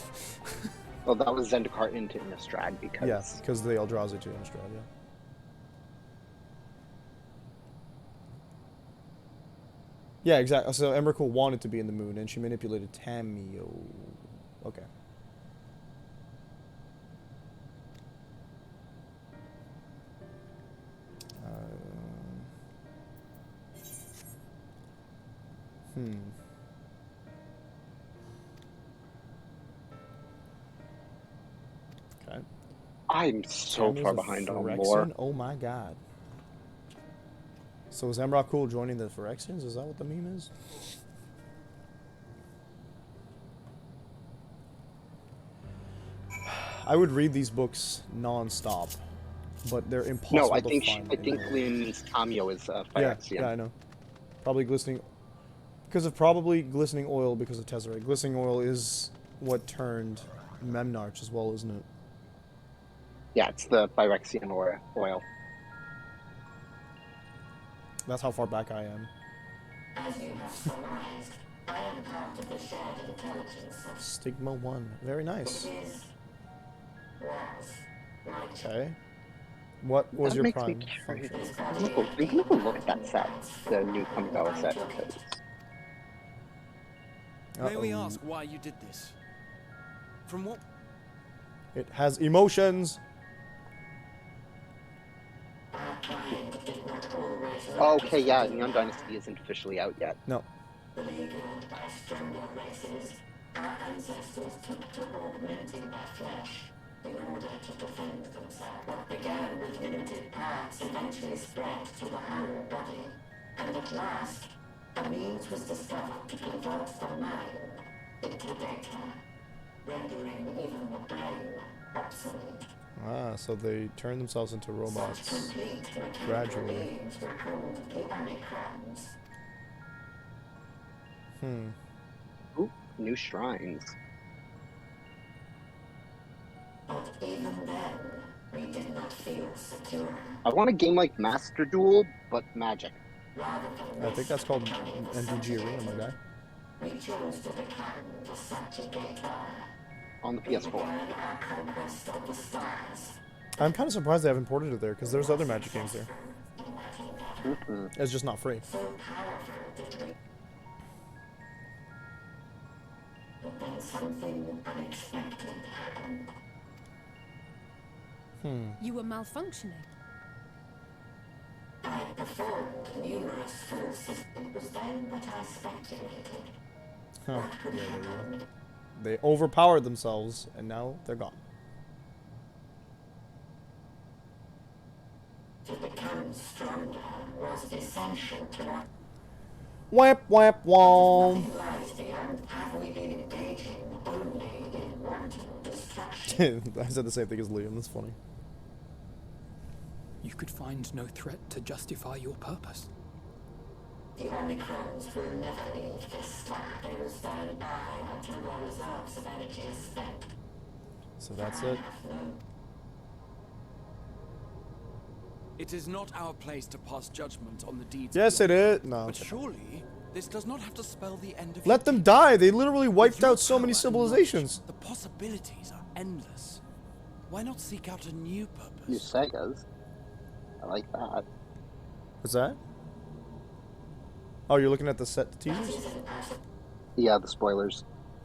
Well, that was Zendikar into Innistrad because... Yeah, because the Eldrazi to Innistrad, yeah. Yeah, exactly. So Emrakul wanted to be in the moon, and she manipulated Tamio. Okay. Okay. I'm so Tamio's far a behind on Phyrexian? lore. Oh my god. So is Emrakul joining the Phyrexians? Is that what the meme is? I would read these books non-stop, but they're impossible No, I to think find. I think Lynn's Tamio is Phyrexian. Yeah, I know. Probably glistening, because of probably glistening oil because of Tezzeret. Glistening oil is what turned Memnarch as well, isn't it? Yeah, it's the Phyrexian oil. That's how far back I am. As you have surmised, I am part of the shared intelligence of Stigma 1. Very nice. Okay. What was That your makes me prime curious. function? I'm gonna go look at that set, the new Kamigawa set, because... May we ask why you did this? From what? It has emotions. Okay, yeah, Neon Dynasty isn't officially out yet. No. beleaguered by stronger races, our ancestors took to augmenting their flesh in order to defend themselves. What began with limited parts eventually spread to the whole body, and at last, a means was discovered to convert the mind into data, rendering even the brain obsolete. Ah, so they turn themselves into robots Complete mechanical gradually. beings were called the Omicrons. Ooh, new shrines. But even then, we did not feel secure. I want a game like Master Duel, but magic. Rather than I think that's called MTG Arena, my guy. we chose to become the subjugator. On the We PS4. began our conquest of the stars. I'm kind of surprised they haven't ported it there, because there's other Magic games there. It's just not free. So powerful did we... But then something unexpected happened. You were malfunctioning. I had performed numerous full systems. It was then that I speculated. Huh. What could happen? They overpowered themselves, and now they're gone. To become stronger was essential to our Whap, whap, womp. nothing lies beyond. Have we been engaging only in wanton destruction? I said the same thing as Liam, that's funny. You could find no threat to justify your purpose. The Omicrons will never leave this spot. They will stand by until their reserves of energy is spent. So that's it. It is not our place to pass judgment on the deeds. Yes, of it your is. No. But surely, this does not have to spell the end of. Let them die. They literally wiped out so many civilizations. The possibilities are endless. Why not seek out a new purpose? New Segas. I like that. What's that? Oh, you're looking at the set teasers? Yeah, the spoilers.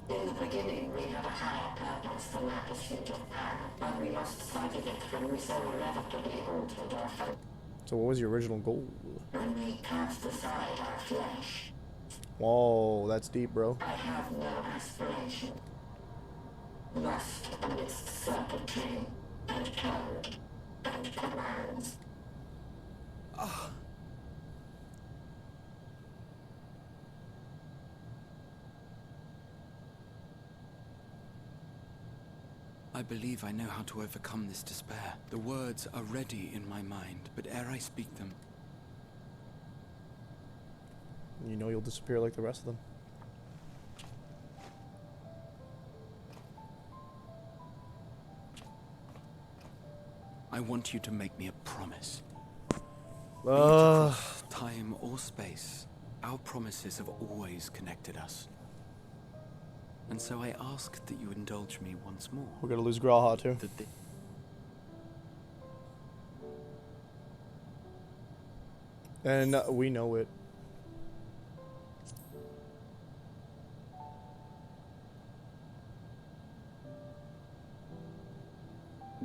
In the beginning, we had a higher purpose than our pursuit of power, but we lost sight of it when we so irrevocably altered our focus. So what was your original goal? When we cast aside our flesh, Whoa, that's deep, bro. I have no aspiration. Lost amidst circuitry and code and commands. I believe I know how to overcome this despair. The words are ready in my mind, but ere I speak them, You know you'll disappear like the rest of them. I want you to make me a promise. Be it Uh, across time or space, our promises have always connected us. And so I ask that you indulge me once more. we're gonna lose Graha too. And we know it.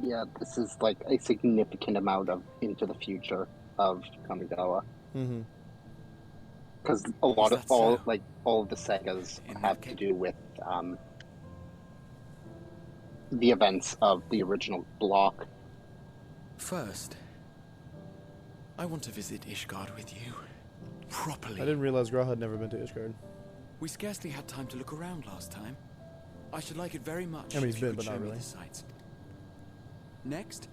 Yeah, this is like a significant amount of into the future of Kamigawa. Mm-hmm. Because a lot Is of that so? all of the sagas In have that to case- do with the events of the original block. First, I want to visit Ishgard with you. Properly. I didn't realize Graha had never been to Ishgard. We scarcely had time to look around last time. I should like it very much I mean, he's if you been, would but show not me really. the sights. Next,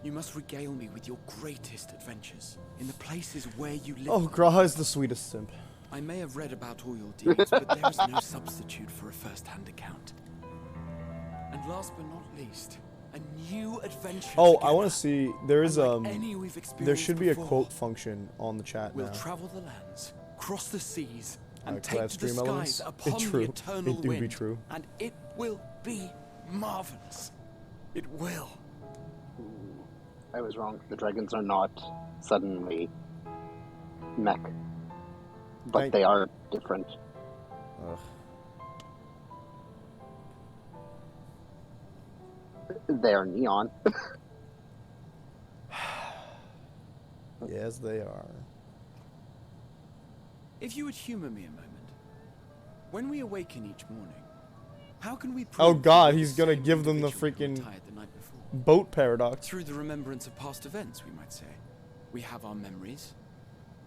you must regale me with your greatest adventures in the places where you live. Oh, Graha is the sweetest simp. I may have read about all your deeds, but there is no substitute for a first-hand account. And last but not least, a new adventure. Oh, together. I want to see. There is Unlike any we've there experienced should be a before. quote function on the chat We'll now. travel the lands, cross the seas, and collab take to the stream elements? skies upon True. the eternal It do be wind. true. And it will be marvelous. It will. I was wrong. The dragons are not suddenly mech, but they are different. Ugh. They are neon. Yes, they are. If you would humor me a moment, when we awaken each morning, how can we Oh prove God, that he's gonna give them the freaking boat paradox. through the remembrance of past events, we might say? We have our memories,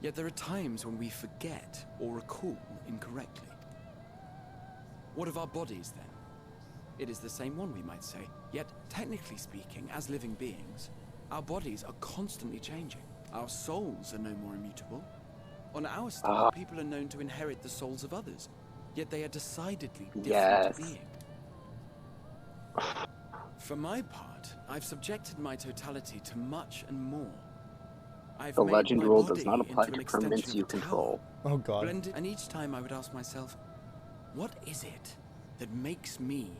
yet there are times when we forget or recall incorrectly. What of our bodies, then? It is the same one, we might say, yet technically speaking, as living beings, our bodies are constantly changing. Our souls are no more immutable. On our star, people are known to inherit the souls of others, yet they are decidedly different Yes. beings. For my part, I've subjected my totality to much and more. I've The made legend my rule body does not apply into an to extension permanents of you a tower, control. Oh God. blended, and each time I would ask myself, what is it that makes me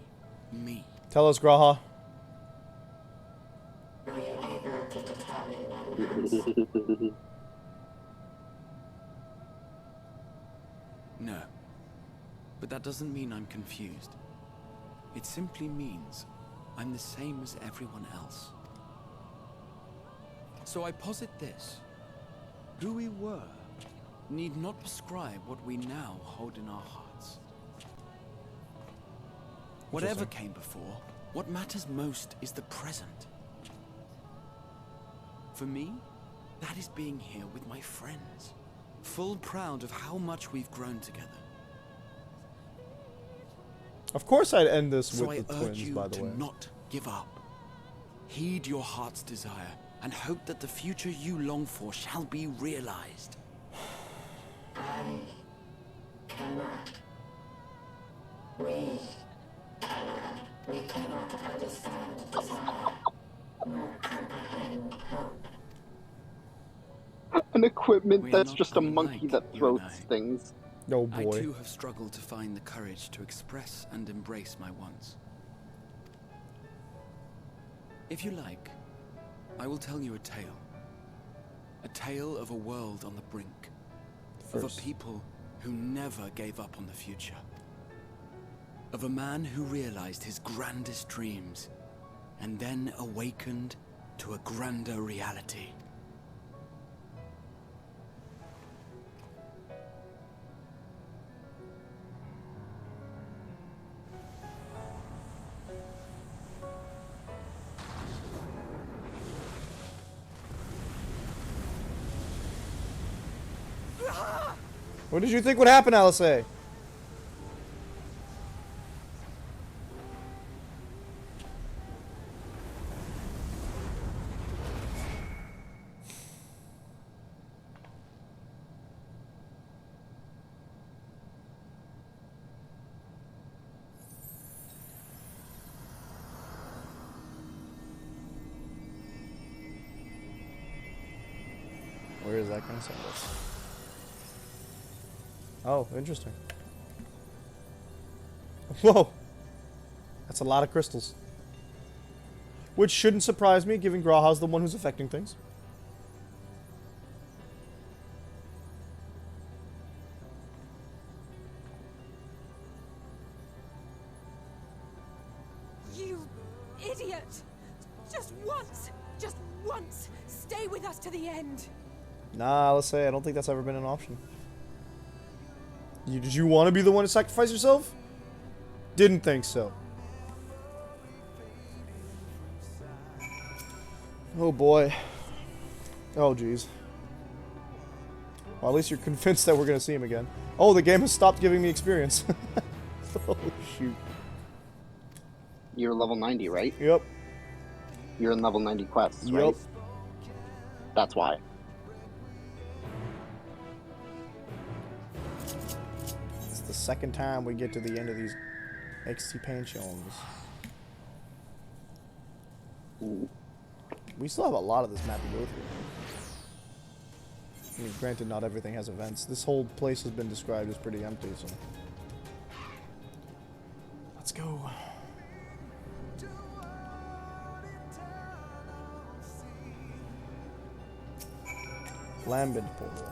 me? Tell us, Graha. No. But that doesn't mean I'm confused. It simply means I'm the same as everyone else. So I posit this. Who we were need not prescribe what we now hold in our hearts. Whatever came before, what matters most is the present. For me, that is being here with my friends, full proud of how much we've grown together. Of course, I'd end this So with the I urge twins. you By the to way. not give up. Heed your heart's desire and hope that the future you long for shall be realized. I cannot. We cannot. We cannot understand desire, nor comprehend hope. An equipment We are that's not just a monkey unlike that you and throws I. things. Oh I boy. too have struggled to find the courage to express and embrace my wants. If you like, I will tell you a tale. A tale of a world on the brink. Of a people who never gave up on the future. Of a man who realized his grandest dreams and then awakened to a grander reality. What did you think would happen, Alice? that kind of stuff. Oh, interesting. Whoa! That's a lot of crystals. Which shouldn't surprise me, given Graha's the one who's affecting things. You idiot! Just once, stay with us to the end. Nah, let's say I don't think that's ever been an option. Did you want to be the one to sacrifice yourself? Didn't think so. Oh boy. Oh jeez. Well, at least you're convinced that we're gonna see him again. Oh, the game has stopped giving me experience. Oh shoot. You're level 90, right? Yep. You're in level 90 quests, Yep. right? That's why. It's the second time we get to the end of these expansions. We still have a lot of this map to go through. I mean, granted, not everything has events. This whole place has been described as pretty empty, so... Let's go. Lambent portal.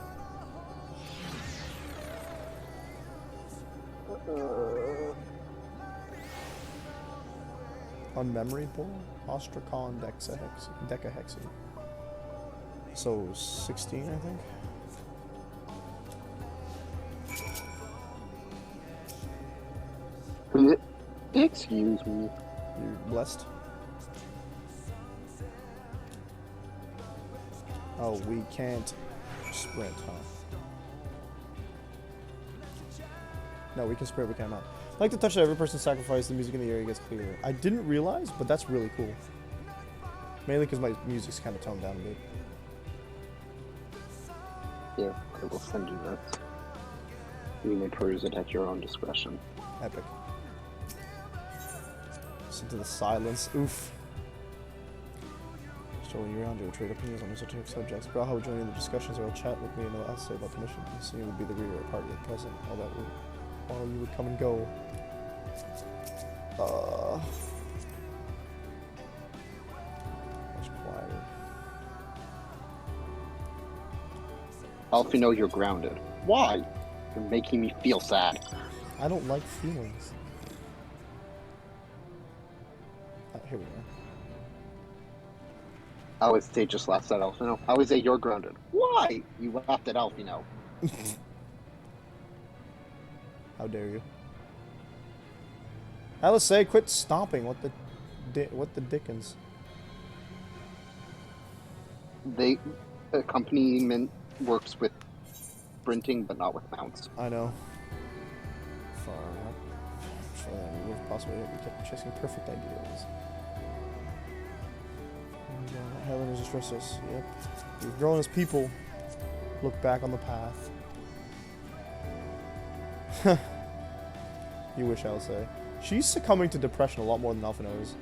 Unmemory portal? Ostracon decahexy. So 16, I think. Excuse me. You're blessed. Oh, we can't sprint, huh? No, we can sprint, we cannot. I like to touch that every person sacrificed, the music in the area gets clearer. I didn't realize, but that's really cool. Mainly because my music's kind of toned down a bit. Yeah, I will send you that. You may peruse it at your own discretion. Epic. Listen to the silence. Oof. Strolling around, you will trade opinions on certain subjects. Graha will join in the discussions or will chat with me and will say about the mission. So you would be the reader or party at present. All that would, while you would come and go. Much quieter. Alfino, you're grounded. Why? You're making me feel sad. I don't like feelings. Here we are. I always say just laughed at Alfino. I always say you're grounded. Why? You laughed at Alfino. How dare you? Alice, say quit stomping. What the dickens? The accompaniment works with sprinting, but not with mounts. I know. Far up. Sure, we would have possibly we kept chasing perfect ideals. Hydaelyn is just restless. Yep. We've grown as people. Look back on the path. You wish, I'll say. She's succumbing to depression a lot more than Alfino is.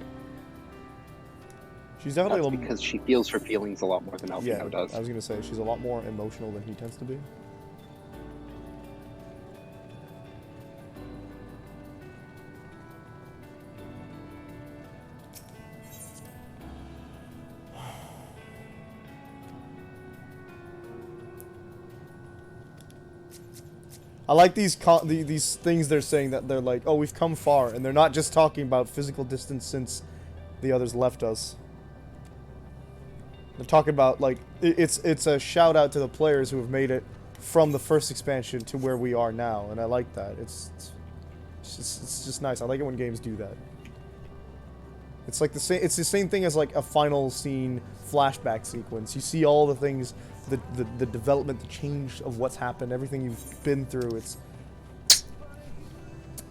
She's definitely That's because she feels her feelings a lot more than Alfino does. I was gonna say she's a lot more emotional than he tends to be. I like these things they're saying that they're like, oh, we've come far, and they're not just talking about physical distance since the others left us. They're talking about, like, it's a shout out to the players who have made it from the first expansion to where we are now, and I like that. It's just nice. I like it when games do that. It's like the same thing as like a final scene flashback sequence. You see all the things, the development, the change of what's happened, everything you've been through. It's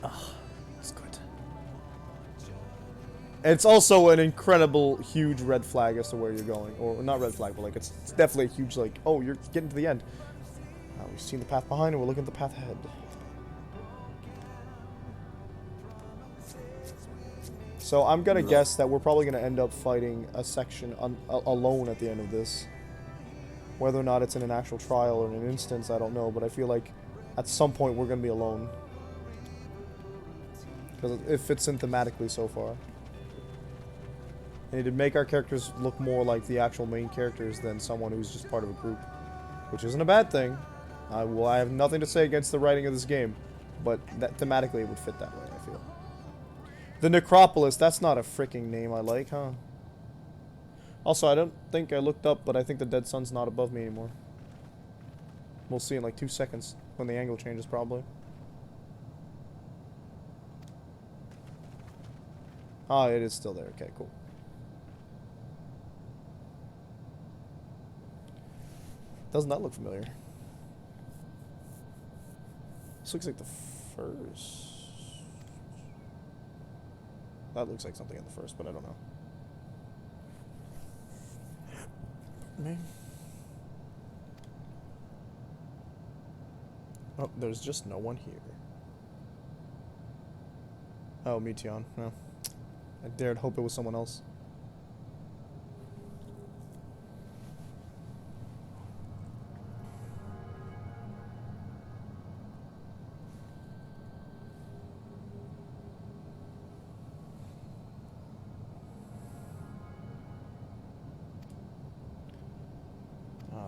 good. And it's also an incredible, huge red flag as to where you're going, or not red flag, but like it's definitely a huge like, oh, you're getting to the end. We've seen the path behind, and we're looking at the path ahead. So I'm gonna guess that we're probably gonna end up fighting a section alone at the end of this. Whether or not it's in an actual trial or in an instance, I don't know, but I feel like at some point we're going to be alone. Because it fits in thematically so far. And it'd make our characters look more like the actual main characters than someone who's just part of a group. Which isn't a bad thing. I have nothing to say against the writing of this game. But that thematically it would fit that way, I feel. The Necropolis, that's not a freaking name I like, huh? Also, I don't think I looked up, but I think the dead sun's not above me anymore. We'll see in like 2 seconds when the angle changes, probably. Ah, it is still there. Okay, cool. Doesn't that look familiar? This looks like the first. That looks like something in the first, but I don't know. Man. Oh, there's just no one here. Oh, Meteon. No. I dared hope it was someone else.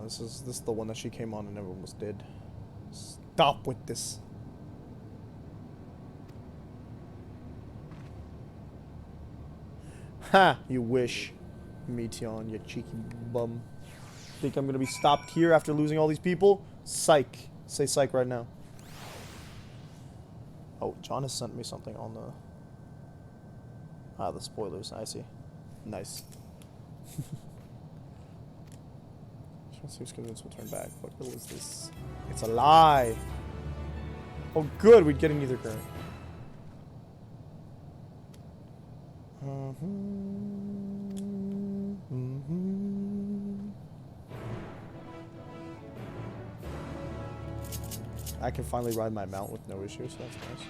This is the one that she came on and everyone was dead. Stop with this. Ha! You wish, Meteon, you cheeky bum. Think I'm gonna be stopped here after losing all these people? Psych. Say psych right now. Oh, John has sent me something on the... the spoilers. I see. Nice. Seems convinced we'll turn back. What bill is this? It's a lie! Oh good, we'd get an ether current. I can finally ride my mount with no issues, so that's nice.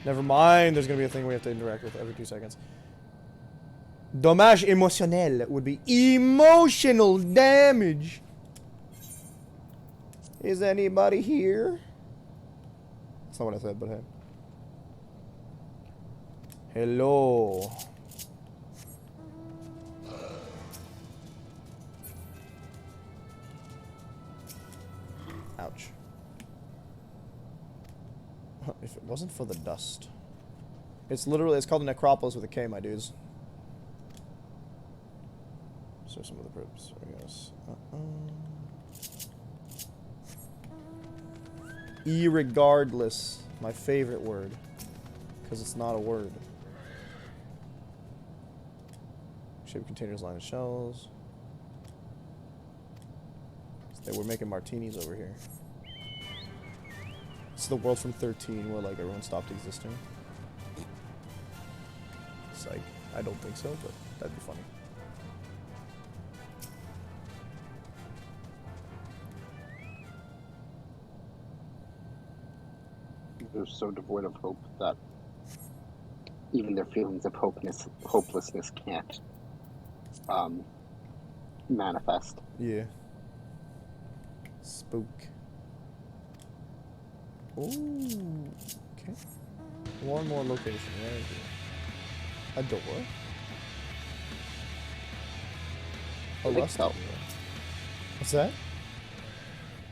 Never mind, there's gonna be a thing we have to interact with every 2 seconds. Dommage émotionnel would be emotional damage. Is anybody here? That's not what I said, but hey. Hello. Ouch. If it wasn't for the dust. It's called the Necropolis with a K, my dudes. So some of the groups, I guess. Irregardless, my favorite word, because it's not a word. Shape containers, line of shells. They were making martinis over here. It's the world from 13 where like everyone stopped existing. Psych. I don't think so, but that'd be funny. They're so devoid of hope that even their feelings of hopelessness can't manifest. Yeah. Spook. Ooh. Okay. One more location. Where is it? A door? A rust door. What's that?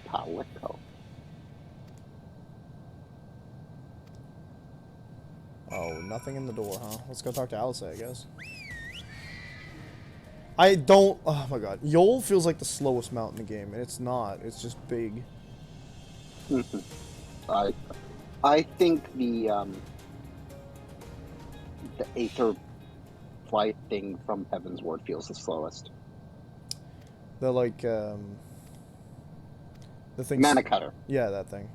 Palico. Oh, nothing in the door, huh? Let's go talk to Alice, I guess. I don't... Oh my god. Yol feels like the slowest mount in the game, and it's not. It's just big. I think the Aether flight thing from Heaven's Ward feels the slowest. The, like, the thing... Mana Cutter. Yeah, that thing.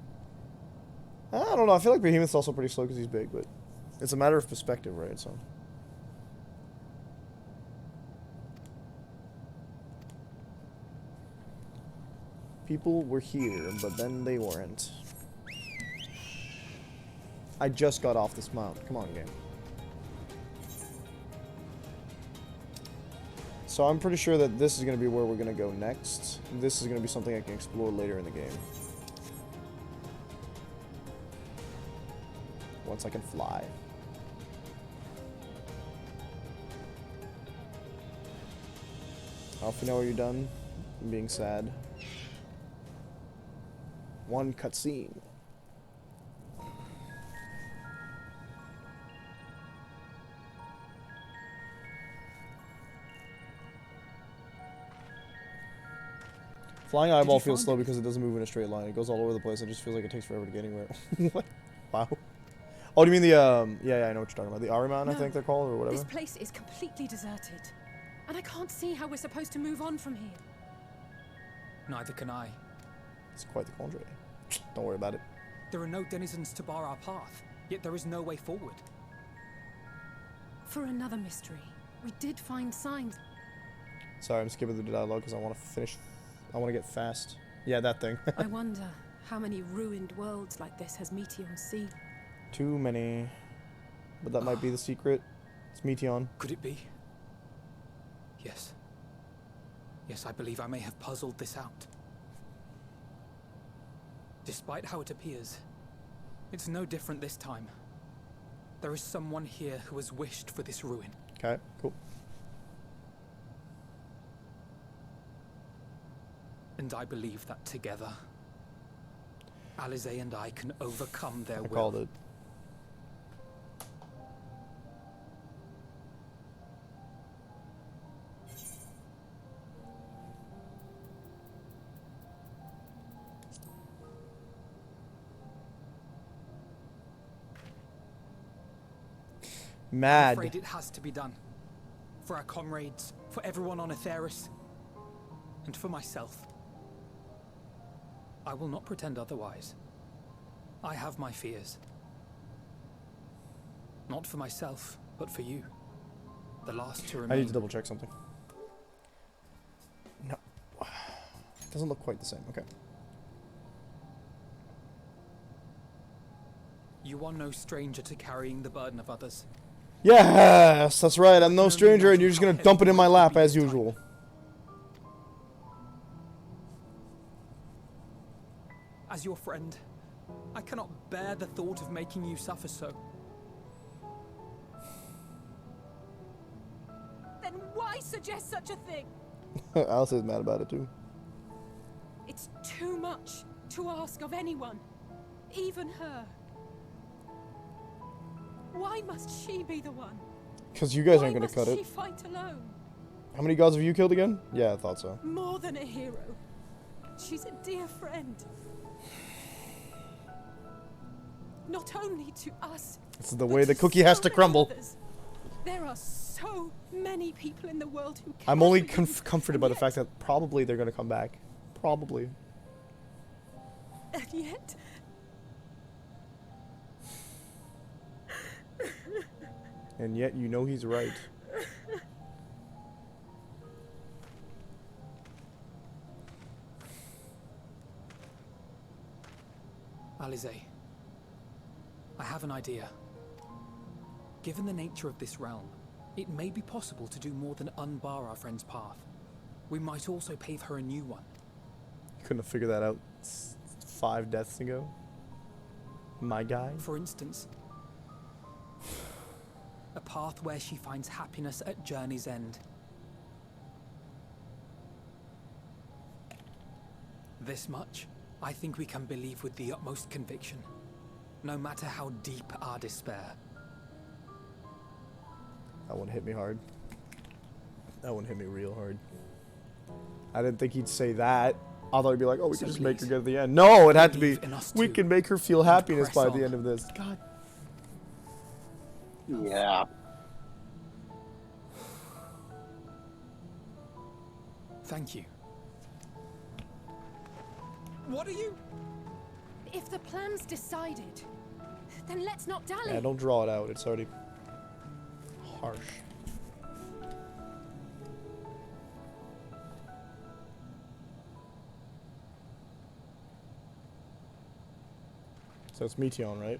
I don't know. I feel like Behemoth's also pretty slow because he's big, but... It's a matter of perspective, right? So... People were here, but then they weren't. I just got off this mount. Come on, game. So I'm pretty sure that this is going to be where we're going to go next. This is going to be something I can explore later in the game. Once I can fly. Alpha, now are you done? I'm being sad. One cutscene. Flying eyeball feels slow because it doesn't move in a straight line. It goes all over the place. It just feels like it takes forever to get anywhere. What? Wow. Oh, do you mean the, yeah, I know what you're talking about. The Ariman, I think they're called, or whatever? This place is completely deserted. And I can't see how we're supposed to move on from here. Neither can I. It's quite the contrary. Don't worry about it. There are no denizens to bar our path, yet there is no way forward. For another mystery, we did find signs. Sorry, I'm skipping the dialogue because I want to finish. I want to get fast. Yeah, that thing. I wonder how many ruined worlds like this has Meteon seen. Too many. But that might be the secret. It's Meteon. Could it be? Yes. Yes, I believe I may have puzzled this out. Despite how it appears, it's no different this time. There is someone here who has wished for this ruin. Okay, cool. And I believe that together, Alize and I can overcome their will. I called it. Mad. I'm afraid it has to be done. For our comrades, for everyone on Atheris, and for myself. I will not pretend otherwise. I have my fears. Not for myself, but for you. The last to remain. I need to double check something. No. It doesn't look quite the same. Okay. You are no stranger to carrying the burden of others. Yes, that's right. I'm no stranger, and you're just gonna dump it in my lap as usual. As your friend, I cannot bear the thought of making you suffer so. Then why suggest such a thing? Alice is mad about it too. It's too much to ask of anyone, even her. Why must she be the one? Because you guys aren't Why gonna cut must it. she fight alone? How many gods have you killed again? Yeah, I thought so. More than a hero. She's a dear friend. Not only to us. This is the way the cookie has to crumble. Others. There are so many people in the world who I'm only comforted by the fact that probably they're gonna come back. Probably. And yet... And yet you know he's right. Alize, I have an idea. Given the nature of this realm, it may be possible to do more than unbar our friend's path. We might also pave her a new one. Couldn't have figured that out 5 deaths ago. My guy. For instance, a path where she finds happiness at journey's end. This much, I think we can believe with the utmost conviction, no matter how deep our despair. That one hit me hard. That one hit me real hard. I didn't think he'd say that. I thought he'd be like, oh, we can just make her get to the end. No, it had to be, we can make her feel happiness by the end of this. God. Yeah. Thank you. What are you? If the plan's decided, then let's not dally. Yeah, don't draw it out. It's already harsh. So it's Meteon, right?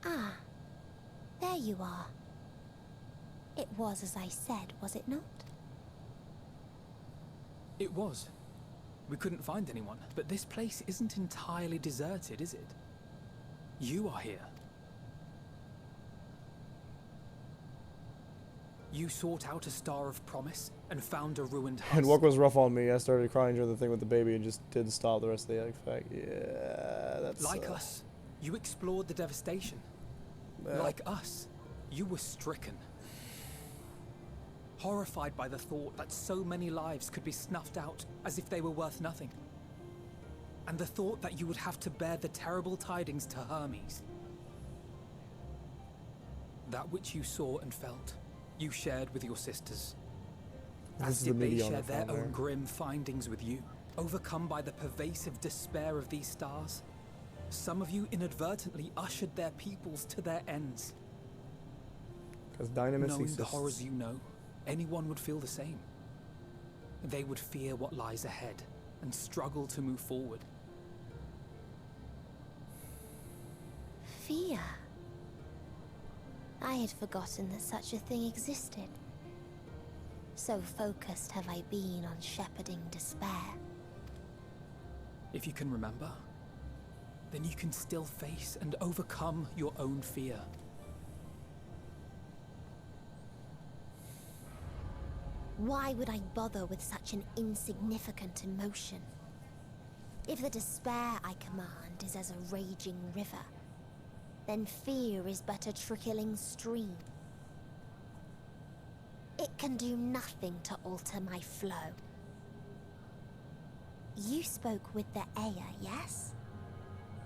Ah, you are. It was as I said, was it not? It was. We couldn't find anyone, but this place isn't entirely deserted, is it? You are here. You sought out a star of promise and found a ruined husk. And what was rough on me, I started crying during the thing with the baby and just didn't stop the rest of the fact. Yeah, that's... Like us, you explored the devastation. Like us, you were stricken. Horrified by the thought that so many lives could be snuffed out as if they were worth nothing. And the thought that you would have to bear the terrible tidings to Hermes. That which you saw and felt, you shared with your sisters. As did they share their own grim findings with you, overcome by the pervasive despair of these stars. Some of you inadvertently ushered their peoples to their ends. Because Dynamis Knowing exists. the horrors you know, anyone would feel the same. They would fear what lies ahead and struggle to move forward. Fear. I had forgotten that such a thing existed. So focused have I been on shepherding despair. If you can remember, then you can still face and overcome your own fear. Why would I bother with such an insignificant emotion? If the despair I command is as a raging river, then fear is but a trickling stream. It can do nothing to alter my flow. You spoke with the Aya, yes?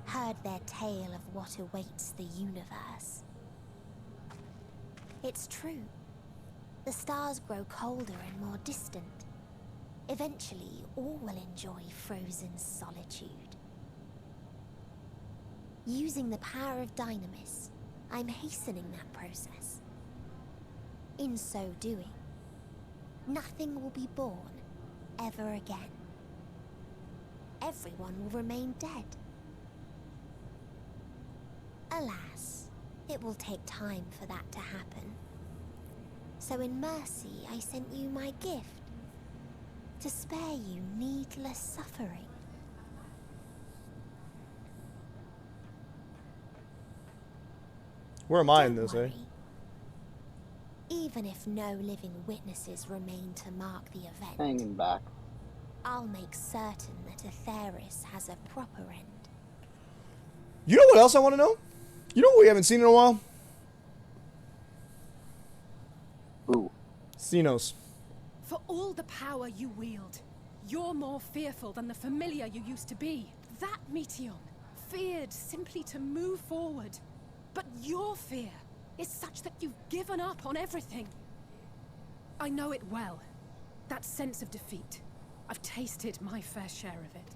Heard their tale of what awaits the universe. It's true. The stars grow colder and more distant. Eventually, all will enjoy frozen solitude. Using the power of Dynamis, I'm hastening that process. In so doing, nothing will be born ever again. Everyone will remain dead. Alas, it will take time for that to happen. So in mercy, I sent you my gift, to spare you needless suffering. Where am I in Don't this, worry. eh? Even if no living witnesses remain to mark the event, Hanging back. I'll make certain that Atheris has a proper end. You know what else I want to know? You know what we haven't seen in a while? Ooh. Xenos. For all the power you wield, you're more fearful than the familiar you used to be. That Meteon feared simply to move forward. But your fear is such that you've given up on everything. I know it well. That sense of defeat. I've tasted my fair share of it.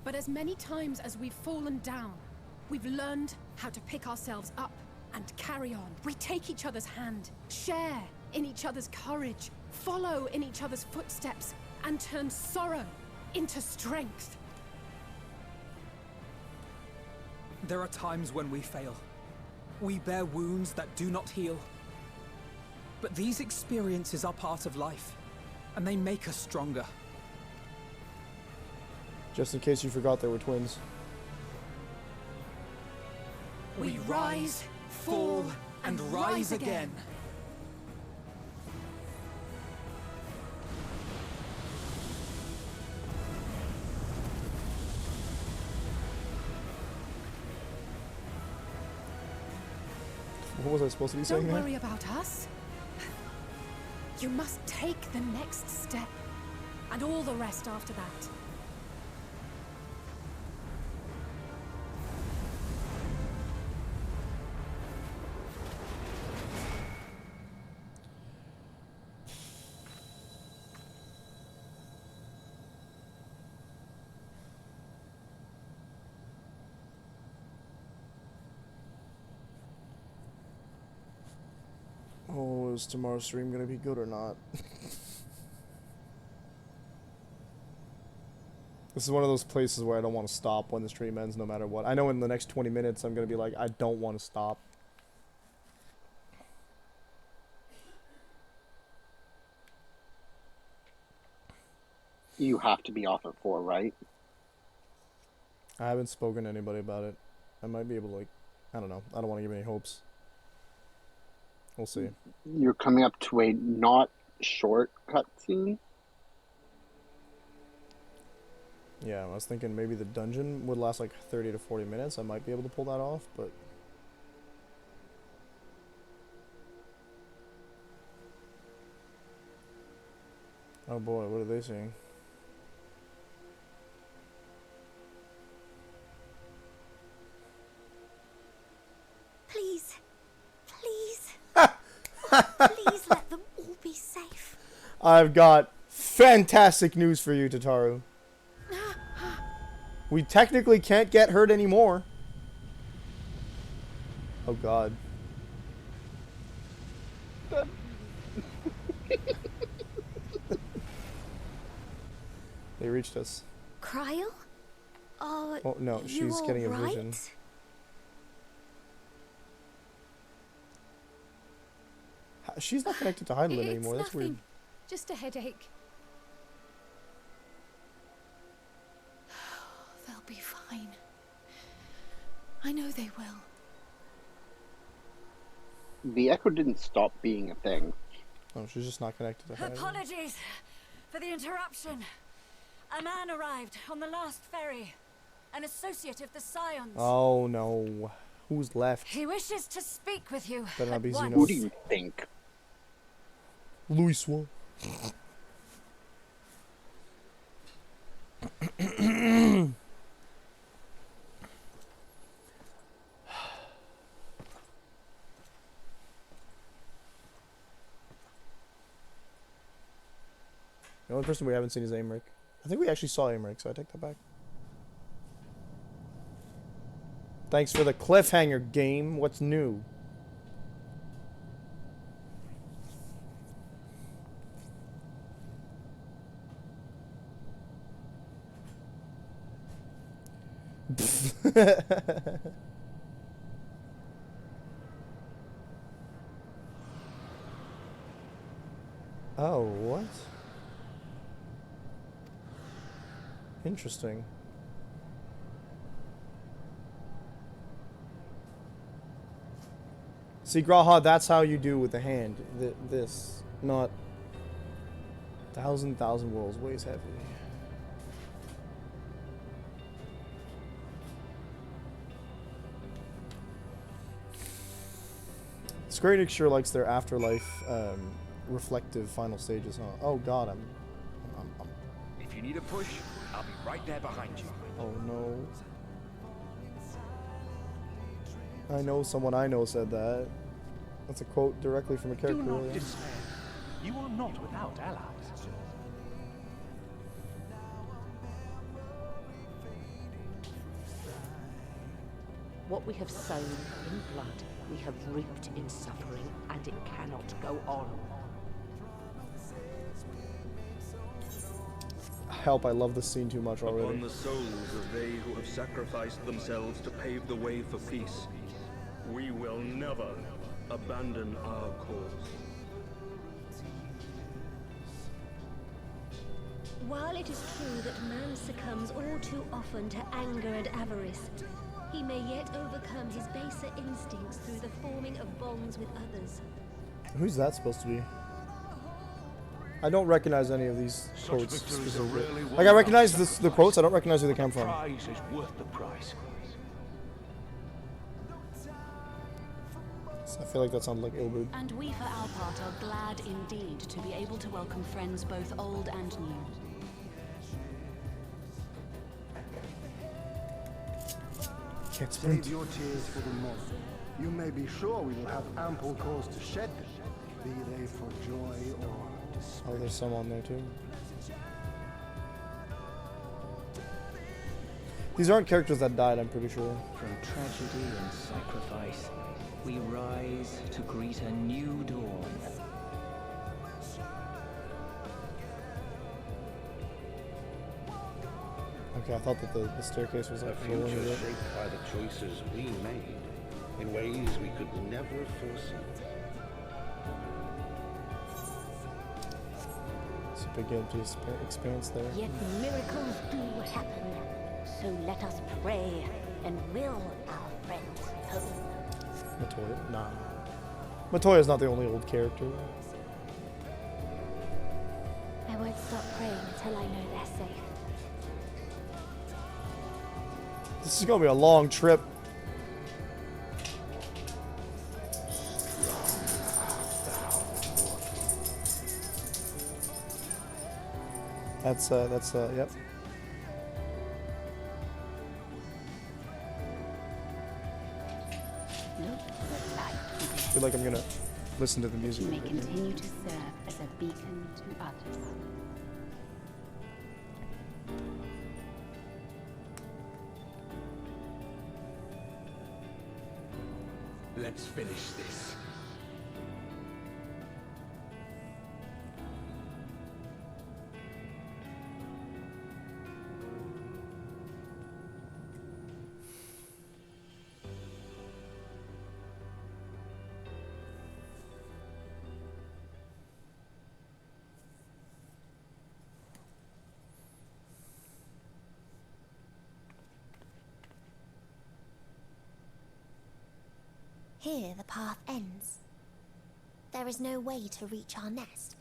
But as many times as we've fallen down, we've learned how to pick ourselves up and carry on. We take each other's hand, share in each other's courage, follow in each other's footsteps, and turn sorrow into strength. There are times when we fail. We bear wounds that do not heal. But these experiences are part of life, and they make us stronger. Just in case you forgot they were twins. We rise, fall, and rise again. What was I supposed to be saying Don't there? worry about us. You must take the next step, and all the rest after that. Oh, is tomorrow's stream gonna be good or not? This is one of those places where I don't want to stop when the stream ends no matter what. I know in the next 20 minutes I'm gonna be like, I don't want to stop. you have to be off at 4, right? I haven't spoken to anybody about it. I might be able to, like, I don't know. I don't want to give any hopes. We'll see. You're coming up to a not short cutscene. Yeah, I was thinking maybe the dungeon would last like 30 to 40 minutes. I might be able to pull that off, but... Oh boy, what are they saying? Please. Please. Please let them all be safe. I've got fantastic news for you, Tataru. We technically can't get hurt anymore. Oh god. They reached us. Cryle? Oh no, she's getting a vision. She's not connected to Hydaelyn anymore. That's weird. Just a headache. They'll be fine. I know they will. The echo didn't stop being a thing. Oh, she's just not connected to Hydaelyn. Apologies for the interruption. A man arrived on the last ferry. An associate of the Scions. Oh no. Who's left? He wishes to speak with you. Better not be Xenos. Who do you think? Louis Swan. The only person we haven't seen is Aymeric. I think we actually saw Aymeric, so I take that back. Thanks for the cliffhanger, game. What's new? Oh, what? Interesting. See, Graha, that's how you do with the hand. This, not thousand worlds weighs heavy. Square Enix sure likes their afterlife reflective final stages, huh? Oh god, I'm... If you need a push, I'll be right there behind you. Oh no. I know someone I know said that. That's a quote directly from a character. Do not despair. You are not without allies. What we have sown in blood, we have reaped in suffering, and it cannot go on. Help, I love this scene too much already. Upon the souls of they who have sacrificed themselves to pave the way for peace, we will never abandon our cause. While it is true that man succumbs all too often to anger and avarice, he may yet overcome his baser instincts through the forming of bonds with others. Who's that supposed to be? I don't recognize any of these quotes specifically. Like, I recognize the quotes, I don't recognize who they come from. Price is worth the price. I feel like that sounded like Ilberd. And we for our part are glad indeed to be able to welcome friends both old and new. Can't Save your tears for the morrow. You may be sure we will have ample cause to shed them, be they for joy or despair. Oh, there's some on there too. These aren't characters that died, I'm pretty sure. From tragedy and sacrifice, we rise to greet a new dawn. Okay, I thought that the staircase was like a future shaped by the choices we made in ways we could never foresee. It's a big empty expanse there. Yet miracles do happen. So let us pray and will our friends home. Matoya? Nah. Matoya's not the only old character. I won't stop praying until I know they're safe. This is gonna be a long trip. That's yep. I feel like I'm gonna listen to the music. You may continue to serve as a beacon to others. Let's finish this. Here the path ends. There is no way to reach our nest.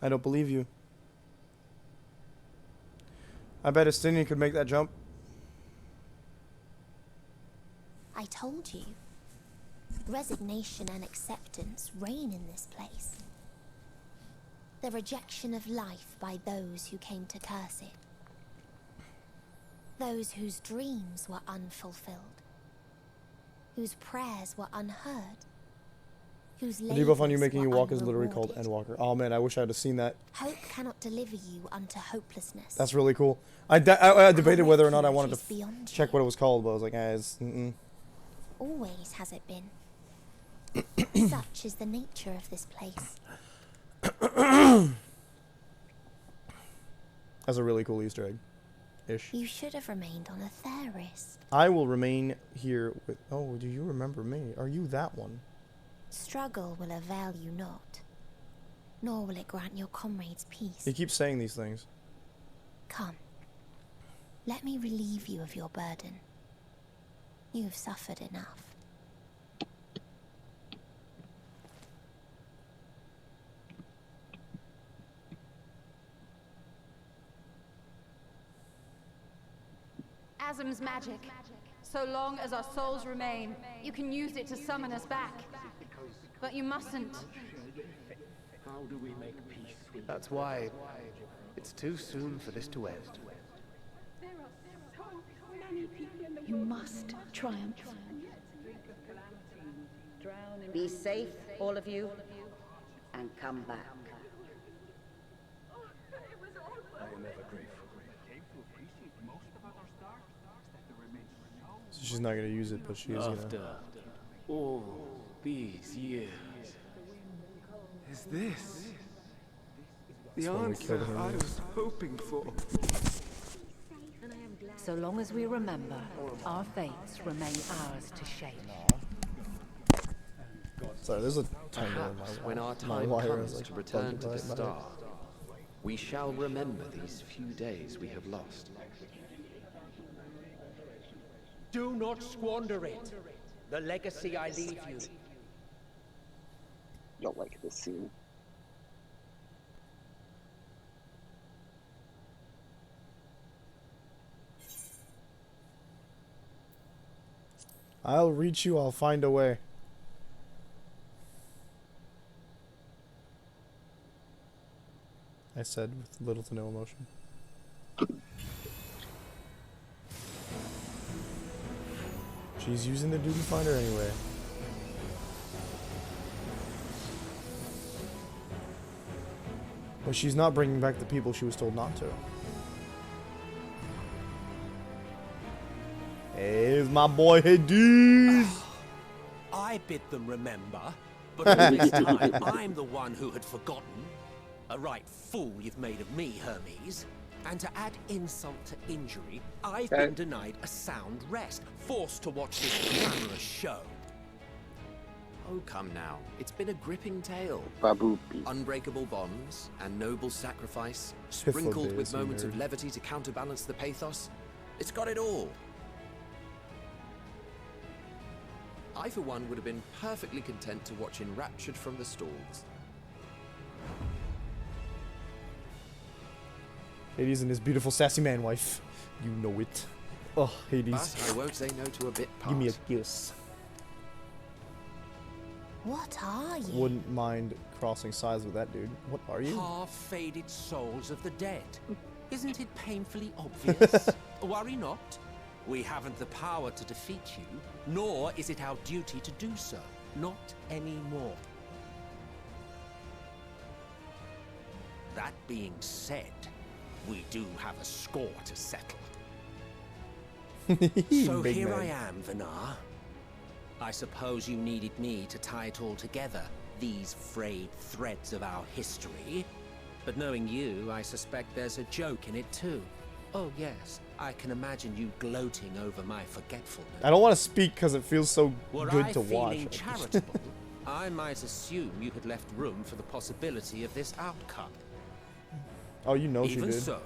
I don't believe you. I bet Estinian could make that jump. I told you. Resignation and acceptance reign in this place. The rejection of life by those who came to curse it. Those whose dreams were unfulfilled. Whose prayers were unheard. Whose The debuff on you labors making you were walk is literally unrewarded. called Endwalker. Oh man, I wish I had seen that. Hope cannot deliver you unto hopelessness. That's really cool. I debated whether or not I wanted refuge is to beyond check what it was called, but I was like, it's Always has it been. Such is the nature of this place. That's a really cool Easter egg. Ish. You should have remained on Aetheris. I will remain here with... Oh, do you remember me? Are you that one? Struggle will avail you not, nor will it grant your comrades peace. He keeps saying these things. Come, let me relieve you of your burden. You've suffered enough. Asm's magic. So long as our souls remain, you can use it to summon us back. But you mustn't. How do we make peace with That's why it's too soon for this to end. You must triumph. Be safe, all of you, and come back. I am ever grateful. So she's not going to use it, but she is going to... After all these years, is this the That's why we answer killed him, I yeah. was hoping for? So long as we remember, our fates remain ours to shape. Sorry, there's a tangle in Perhaps my when our my time wire comes is, like, to return to the bugged by my star, we shall remember these few days we have lost. Do not squander it. The legacy I leave you. Don't like this scene. I'll reach you, I'll find a way. I said with little to no emotion. She's using the duty finder anyway. But she's not bringing back the people she was told not to. Hey, it's my boy Hades! I bid them remember, but all this time I'm the one who had forgotten. A right fool you've made of me, Hermes. And to add insult to injury, I've been denied a sound rest, forced to watch this glamorous show. Oh, come now. It's been a gripping tale. Babu. Unbreakable bonds and noble sacrifice, sprinkled with moments of levity to counterbalance the pathos. It's got it all. I, for one, would have been perfectly content to watch enraptured from the stalls. Hades and his beautiful sassy man wife. You know it. Oh, Hades. But I won't say no to a bit part. Give me a kiss. What are you? Wouldn't mind crossing sides with that dude. What are you? Half-faded souls of the dead. Isn't it painfully obvious? Worry not. We haven't the power to defeat you, nor is it our duty to do so. Not anymore. That being said, we do have a score to settle. So Big here man. I am, Vinar. I suppose you needed me to tie it all together, these frayed threads of our history. But knowing you, I suspect there's a joke in it too. Oh yes, I can imagine you gloating over my forgetfulness. I don't want to speak because it feels so Were good I to watch. feeling charitable, I might assume you had left room for the possibility of this outcome. Oh, you know she Even did. so,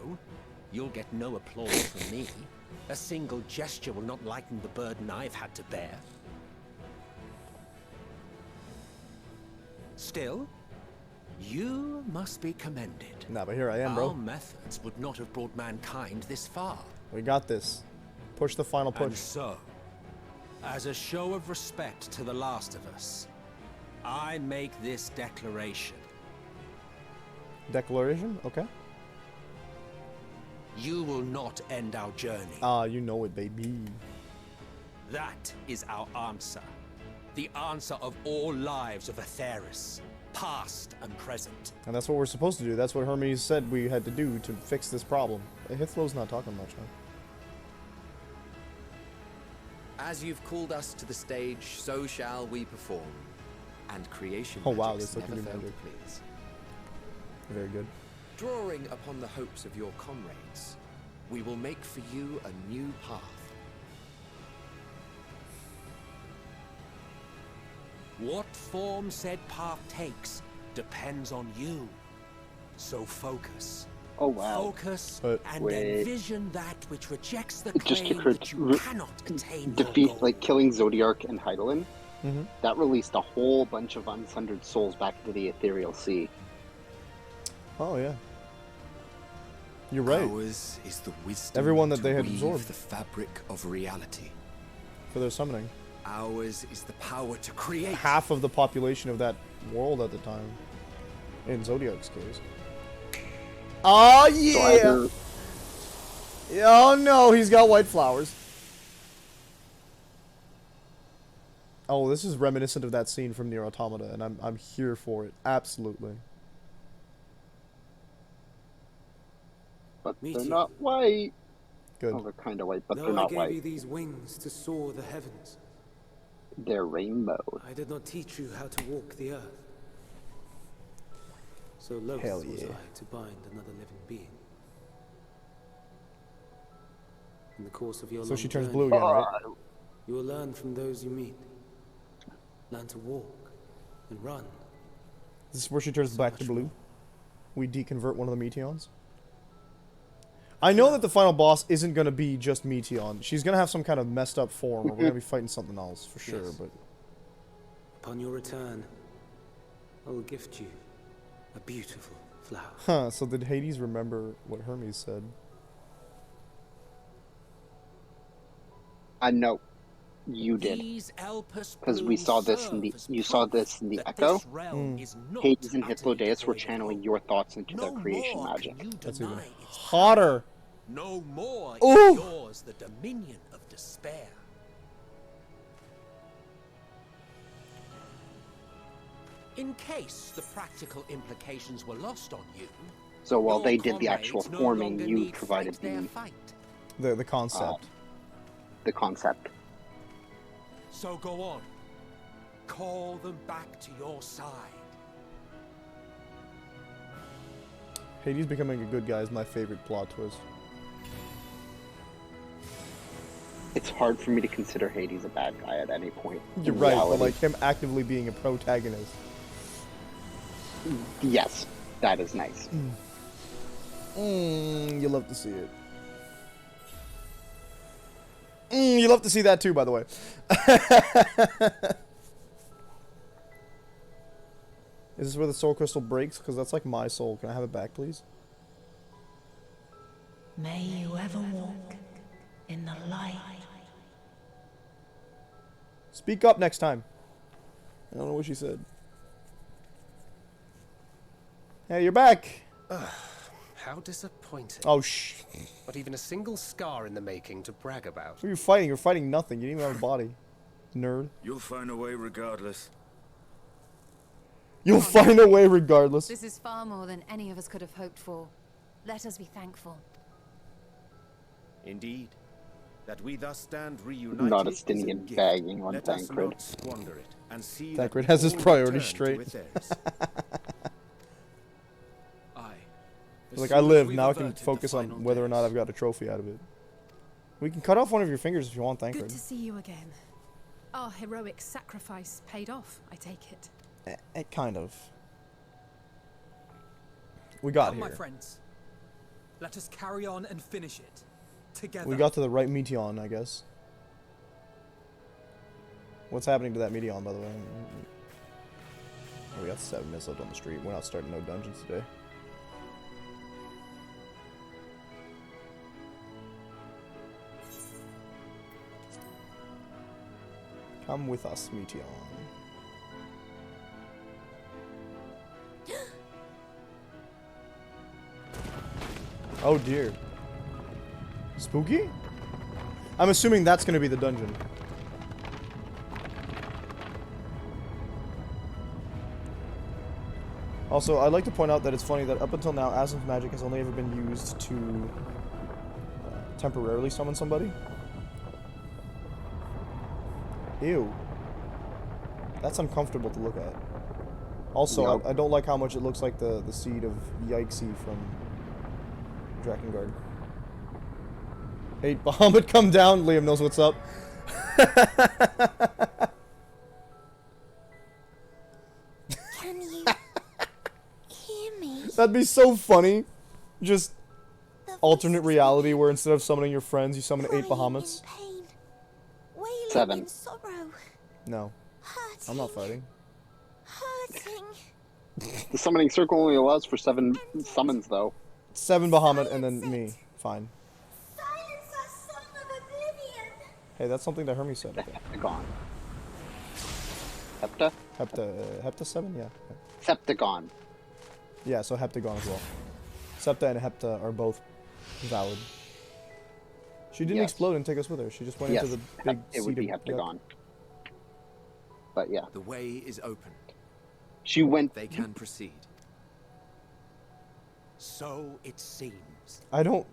you'll get no applause from me. A single gesture will not lighten the burden I've had to bear. Still, you must be commended. Nah, but here I am, Our bro. methods would not have brought mankind this far. We got this. Push the final push. And so, as a show of respect to the last of us, I make this declaration. Declaration? Okay. You will not end our journey. Ah, you know it, baby. That is our answer. The answer of all lives of Atheris, past and present. And that's what we're supposed to do. That's what Hermes said we had to do to fix this problem. Hithlow's not talking much, huh? As you've called us to the stage, so shall we perform. And creation Oh, wow, magics this looking never fail magic. to please. Very good. Drawing upon the hopes of your comrades, we will make for you a new path. What form said path takes depends on you. So focus. Oh wow. Focus and Wait. envision that which rejects the It just claim occurred that you cannot attain your defeat, goal. like killing Zodiark and Hydaelyn. Mm-hmm. That released a whole bunch of unsundered souls back into the ethereal sea. Oh, yeah. You're right. Ours is the wisdom Everyone that to they had weave absorbed the fabric of reality. for their summoning. Ours is the power to create. Half of the population of that world at the time. In Zodiac's case. Oh, yeah! Oh, no, he's got white flowers. Oh, this is reminiscent of that scene from Nier Automata, and I'm here for it. Absolutely. But they're not white. Good. Oh, they're kind of white, but Though they're not I gave white. you these wings to soar the heavens, They're rainbow. I did not teach you how to walk the earth. So loath Hell was yeah. I to bind another living being. In the course of your So long she turns journey, blue again, right? You will learn from those you meet. Learn to walk and run. This is where she turns back to blue. We deconvert one of the Meteons. I know that the final boss isn't going to be just Meteon. She's going to have some kind of messed up form, or we're going to be fighting something else, for sure, Yes. but... Upon your return, I will gift you a beautiful flower. Huh, so did Hades remember what Hermes said? No, you did. Because we saw this in the you saw this in the Echo. Hades and Hythlodaeus were channeling your thoughts into their creation magic. That's even hotter. No more Ooh. is yours the dominion of despair. In case the practical implications were lost on you, So while your they did the actual comrades no forming, longer you need provided fight their the fight. The concept. the concept. So go on. Call them back to your side. Hades becoming a good guy is my favorite plot twist. it's hard for me to consider Hades a bad guy at any point. You're right, but like him actively being a protagonist. Yes, that is nice. You love to see it. You love to see that too, by the way. Is this where the soul crystal breaks? Because that's like my soul. Can I have it back, please? May you ever walk in the light. Speak up next time. I don't know what she said. Hey, you're back. How disappointing. Oh, Not even a single scar in the making to brag about. Who are you fighting? You're fighting nothing. You didn't even have a body. Nerd. You'll find a way regardless. You'll find a way regardless. This is far more than any of us could have hoped for. Let us be thankful. Indeed. That we thus stand reunited. Not a Stinian bagging on Let us Thancred. not squander it and see Thancred that has his all priorities return to straight. its heirs. Like, I live, now I can focus on whether or not I've got a trophy out of it. We can cut off one of your fingers if you want, Good Thancred. to see you again. Our heroic sacrifice paid off, I take it. Kind of. We got Come, here. my friends. Let us carry on and finish it. Together. We got to the right Meteon, I guess. What's happening to that Meteon, by the way? Oh, we got 7 minutes left on the street. We're not starting no dungeons today. Come with us, Meteon. Oh dear. Spooky? I'm assuming that's going to be the dungeon. Also, I'd like to point out that it's funny that up until now, Asim's magic has only ever been used to temporarily summon somebody. Ew. That's uncomfortable to look at. Also, Yep. I don't like how much it looks like the seed of Yikesy from Drakengard. Hey, Bahamut, come down. Liam knows what's up. Can you hear me? That'd be so funny. Just alternate reality where instead of summoning your friends, you summon 8 Bahamuts. Wailing 7. in sorrow, No. I'm not fighting. hurting. The summoning circle only allows for 7 summons, though. 7 Bahamut and then me. Fine. Silence us, son of oblivion. Hey, that's something that Hermes said. Okay. Heptagon. Hepta? Hepta 7? Yeah. Septagon. Yeah, so Heptagon as well. Septa and Hepta are both valid. She didn't Yes. explode and take us with her. She just went Yes, into the big it would be seed of- Heptagon. But yeah. The way is open. She went... They can proceed. So it seems. I don't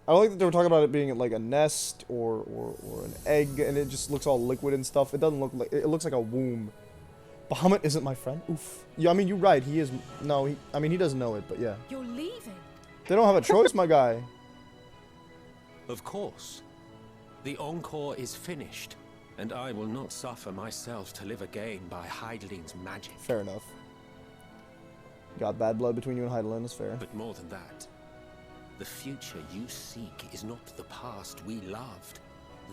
like that they were talking about it being like a nest or an egg, and it just looks all liquid and stuff. It doesn't look like it looks like a womb. Bahamut isn't my friend. Oof. Yeah, I mean you're right. He is. No, I mean he doesn't know it, but yeah. You're leaving. They don't have a choice, my guy. Of course. The encore is finished, and I will not suffer myself to live again by Hydaelyn's magic. Fair enough. Got bad blood between you and Hydaelyn, is fair. But more than that, the future you seek is not the past we loved.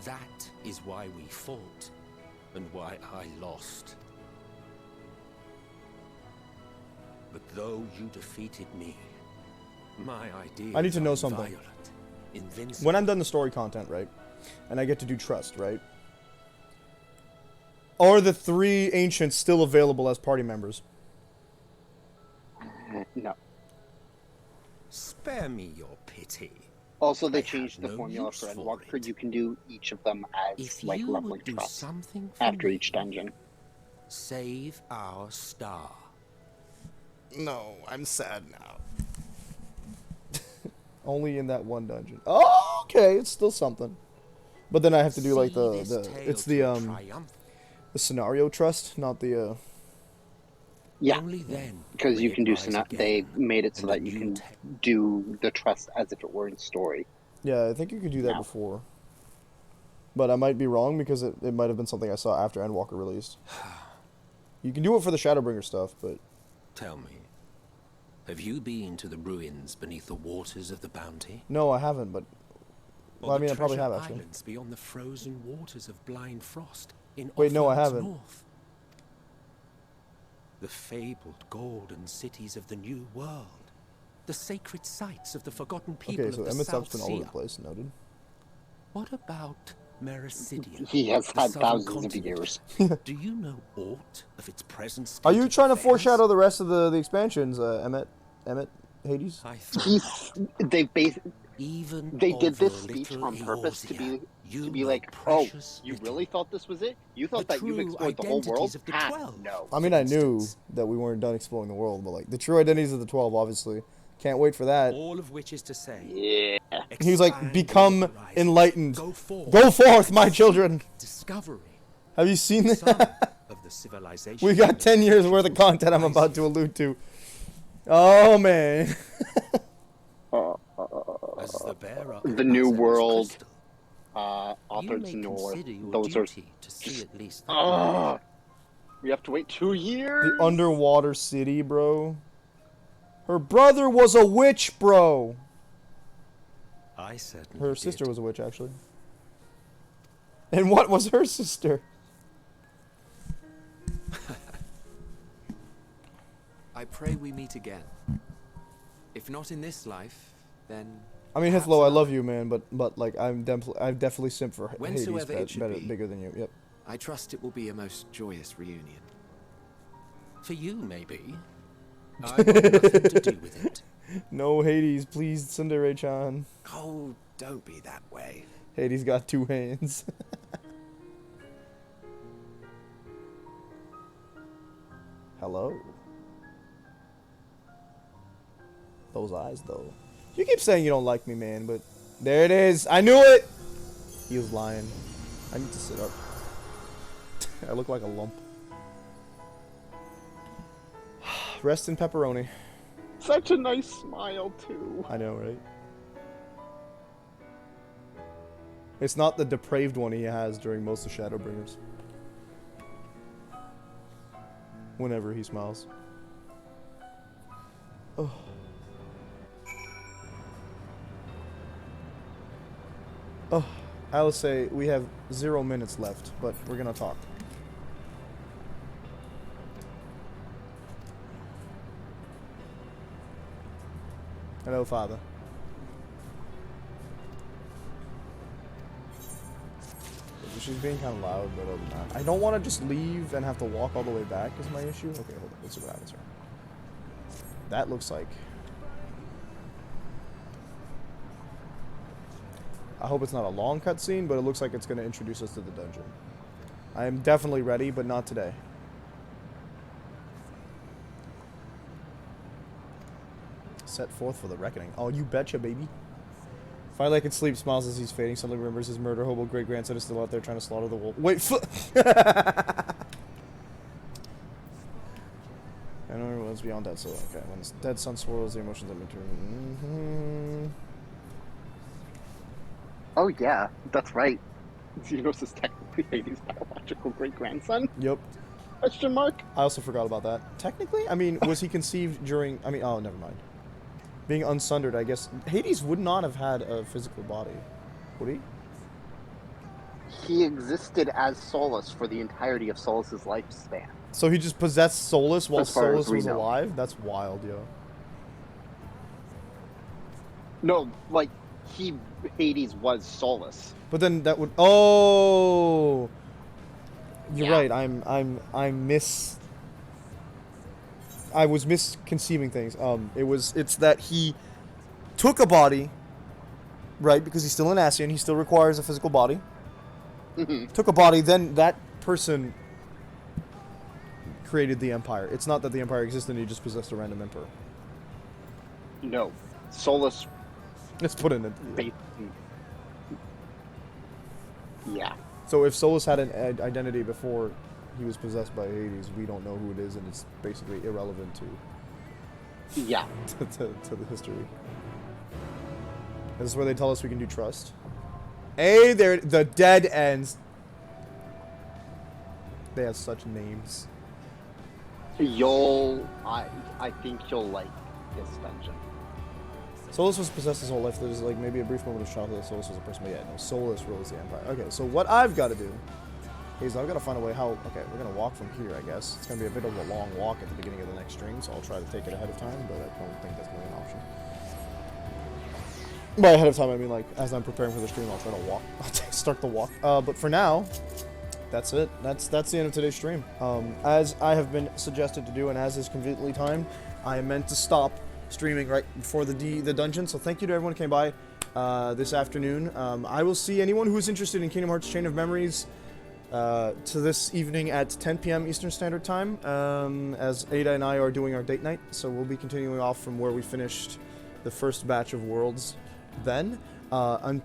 That is why we fought, and why I lost. But though you defeated me, my ideas I need to know are something. inviolate, invincible. When I'm done the story content, right, and I get to do Trust, right, are the 3 ancients still available as party members? No. Spare me your pity. Also, they I changed have the no formula use for for Endwalker. You can do each of them as, If like, you leveling would do trust something for after me, each dungeon. Save our star. No, I'm sad now. Only in that one dungeon. Oh, okay, it's still something. But then I have to do like the scenario trust, not the Yeah, Only then because will you it can do rise they made it so and that a you new can do the trust as if it were in story. Yeah, I think you could do that No. before. But I might be wrong because it might have been something I saw after Endwalker released. You can do it for the Shadowbringer stuff, but... Tell me, have you been to the ruins beneath the waters of the Bounty? No, I haven't, but... Or Well, I mean, I probably treasure have, actually. islands beyond the frozen waters of Blind Frost in Wait, no, I Offland's haven't. north? The fabled golden cities of the New World. The sacred sites of the forgotten people Okay, so of the Emmett's South been all over Sea. the place, noted. What about Mericidian? He has the had southern thousands of continent? years. Do you know aught of its present state? Are you of trying to affairs? foreshadow the rest of the expansions, Emmett, Hades? They did of this your speech little on purpose to Eorzea, be like, oh, you really thought this was it? You thought The that you've true explored the whole world? identities of the Ha, 12. no. I mean, I knew that we weren't done exploring the world, but like the true identities of the 12, obviously. Can't wait for that. All of which is to say, yeah. He was like, expand become your horizons. enlightened. Go forth. Go forth, my children. Discovery. Have you seen this? Some of the civilization. We got 10 years worth of content I'm about to allude to. Oh, man. As the bearer of The New Lazarus World, crystal, Authors you may North, consider your those are duty to see at least that Ah, we have to wait 2 years. The underwater city, bro. Her brother was a witch, bro. I certainly Her did. sister was a witch, actually. And what was her sister? I pray we meet again. If not in this life, then... I mean, perhaps Hithlo, I another. love you, man, but like, I've definitely simped for Hades Whensoever it should better, be. bigger than you. Yep. I trust it will be a most joyous reunion. For you, maybe. I want nothing to do with it. No, Hades, please, Tsundere-chan. Oh, don't be that way. Hades got 2 hands. Hello. Those eyes, though. You keep saying you don't like me, man, but there it is. I knew it. He was lying. I need to sit up. I look like a lump. Rest in pepperoni. Such a nice smile, too. I know, right? It's not the depraved one he has during most of Shadowbringers. Whenever he smiles. Oh. Oh, I will say we have 0 minutes left, but we're gonna talk. Hello, Father. She's being kind of loud, but other than that, I don't want to just leave and have to walk all the way back is my issue. Okay, hold on. Let's see what happens here. That looks like... I hope it's not a long cutscene, but it looks like it's going to introduce us to the dungeon. I am definitely ready, but not today. Set forth for the reckoning. Oh, you betcha, baby. Finally, I can sleep. Smiles as he's fading. Suddenly remembers his murder hobo great grandson is still out there trying to slaughter the wolf. Wait, I know everyone's beyond that, so okay. When his dead son swirls, the emotions that return. Oh yeah, that's right. Xenos is technically Hades' biological great-grandson? Yep. Question mark? I also forgot about that. Technically, I mean, was he conceived during... I mean, oh, never mind. Being unsundered, I guess. Hades would not have had a physical body. Would he? He existed as Solus for the entirety of Solus's lifespan. So he just possessed Solus while As far as Solus we was know. alive? That's wild, yo. No, like, Hades was Solus. But then that would... Oh! You're Yeah. right. I was misconceiving things. It's that he took a body, right? Because he's still an Ascian, he still requires a physical body. Took a body, then that person created the Empire. It's not that the Empire existed and he just possessed a random emperor. No. Solus... Let's put in it. Yeah. So if Solus had an identity before he was possessed by Hades, we don't know who it is, and it's basically irrelevant to Yeah. to the history. This is where they tell us we can do trust. Hey, they're the dead ends. They have such names. I think you'll like this dungeon. Solus was possessed his whole life. There's like maybe a brief moment of childhood that Solus was a person, but yeah, no, Solus rules the Empire. Okay, so what I've got to do is I've got to find a way how... Okay, we're going to walk from here, I guess. It's going to be a bit of a long walk at the beginning of the next stream, so I'll try to take it ahead of time, but I don't think that's going to be an option. By ahead of time, I mean, like, as I'm preparing for the stream, I'll try to walk. I'll start the walk. But for now, that's it. That's the end of today's stream. As I have been suggested to do, and as is conveniently timed, I am meant to stop streaming right before the dungeon, so thank you to everyone who came by this afternoon. I will see anyone who is interested in Kingdom Hearts Chain of Memories to this evening at 10 p.m. Eastern Standard Time, as Ada and I are doing our date night, so we'll be continuing off from where we finished the first batch of worlds then, and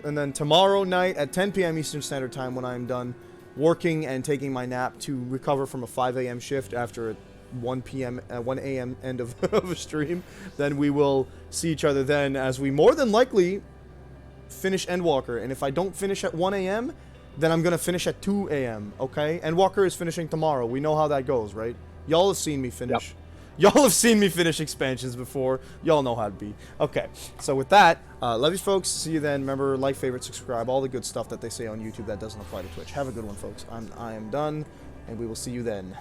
then tomorrow night at 10 p.m. Eastern Standard Time, when I'm done working and taking my nap to recover from a 5 a.m. shift after a 1 a.m. end of, of a stream, then we will see each other then, as we more than likely finish Endwalker. And if I don't finish at 1 a.m., then I'm gonna finish at 2 a.m., okay? Endwalker is finishing tomorrow. We know how that goes, right? Y'all have seen me finish. Yep. Y'all have seen me finish expansions before. Y'all know how to be. Okay, so with that, love you folks. See you then. Remember, like, favorite, subscribe, all the good stuff that they say on YouTube that doesn't apply to Twitch. Have a good one, folks. I am done, and we will see you then.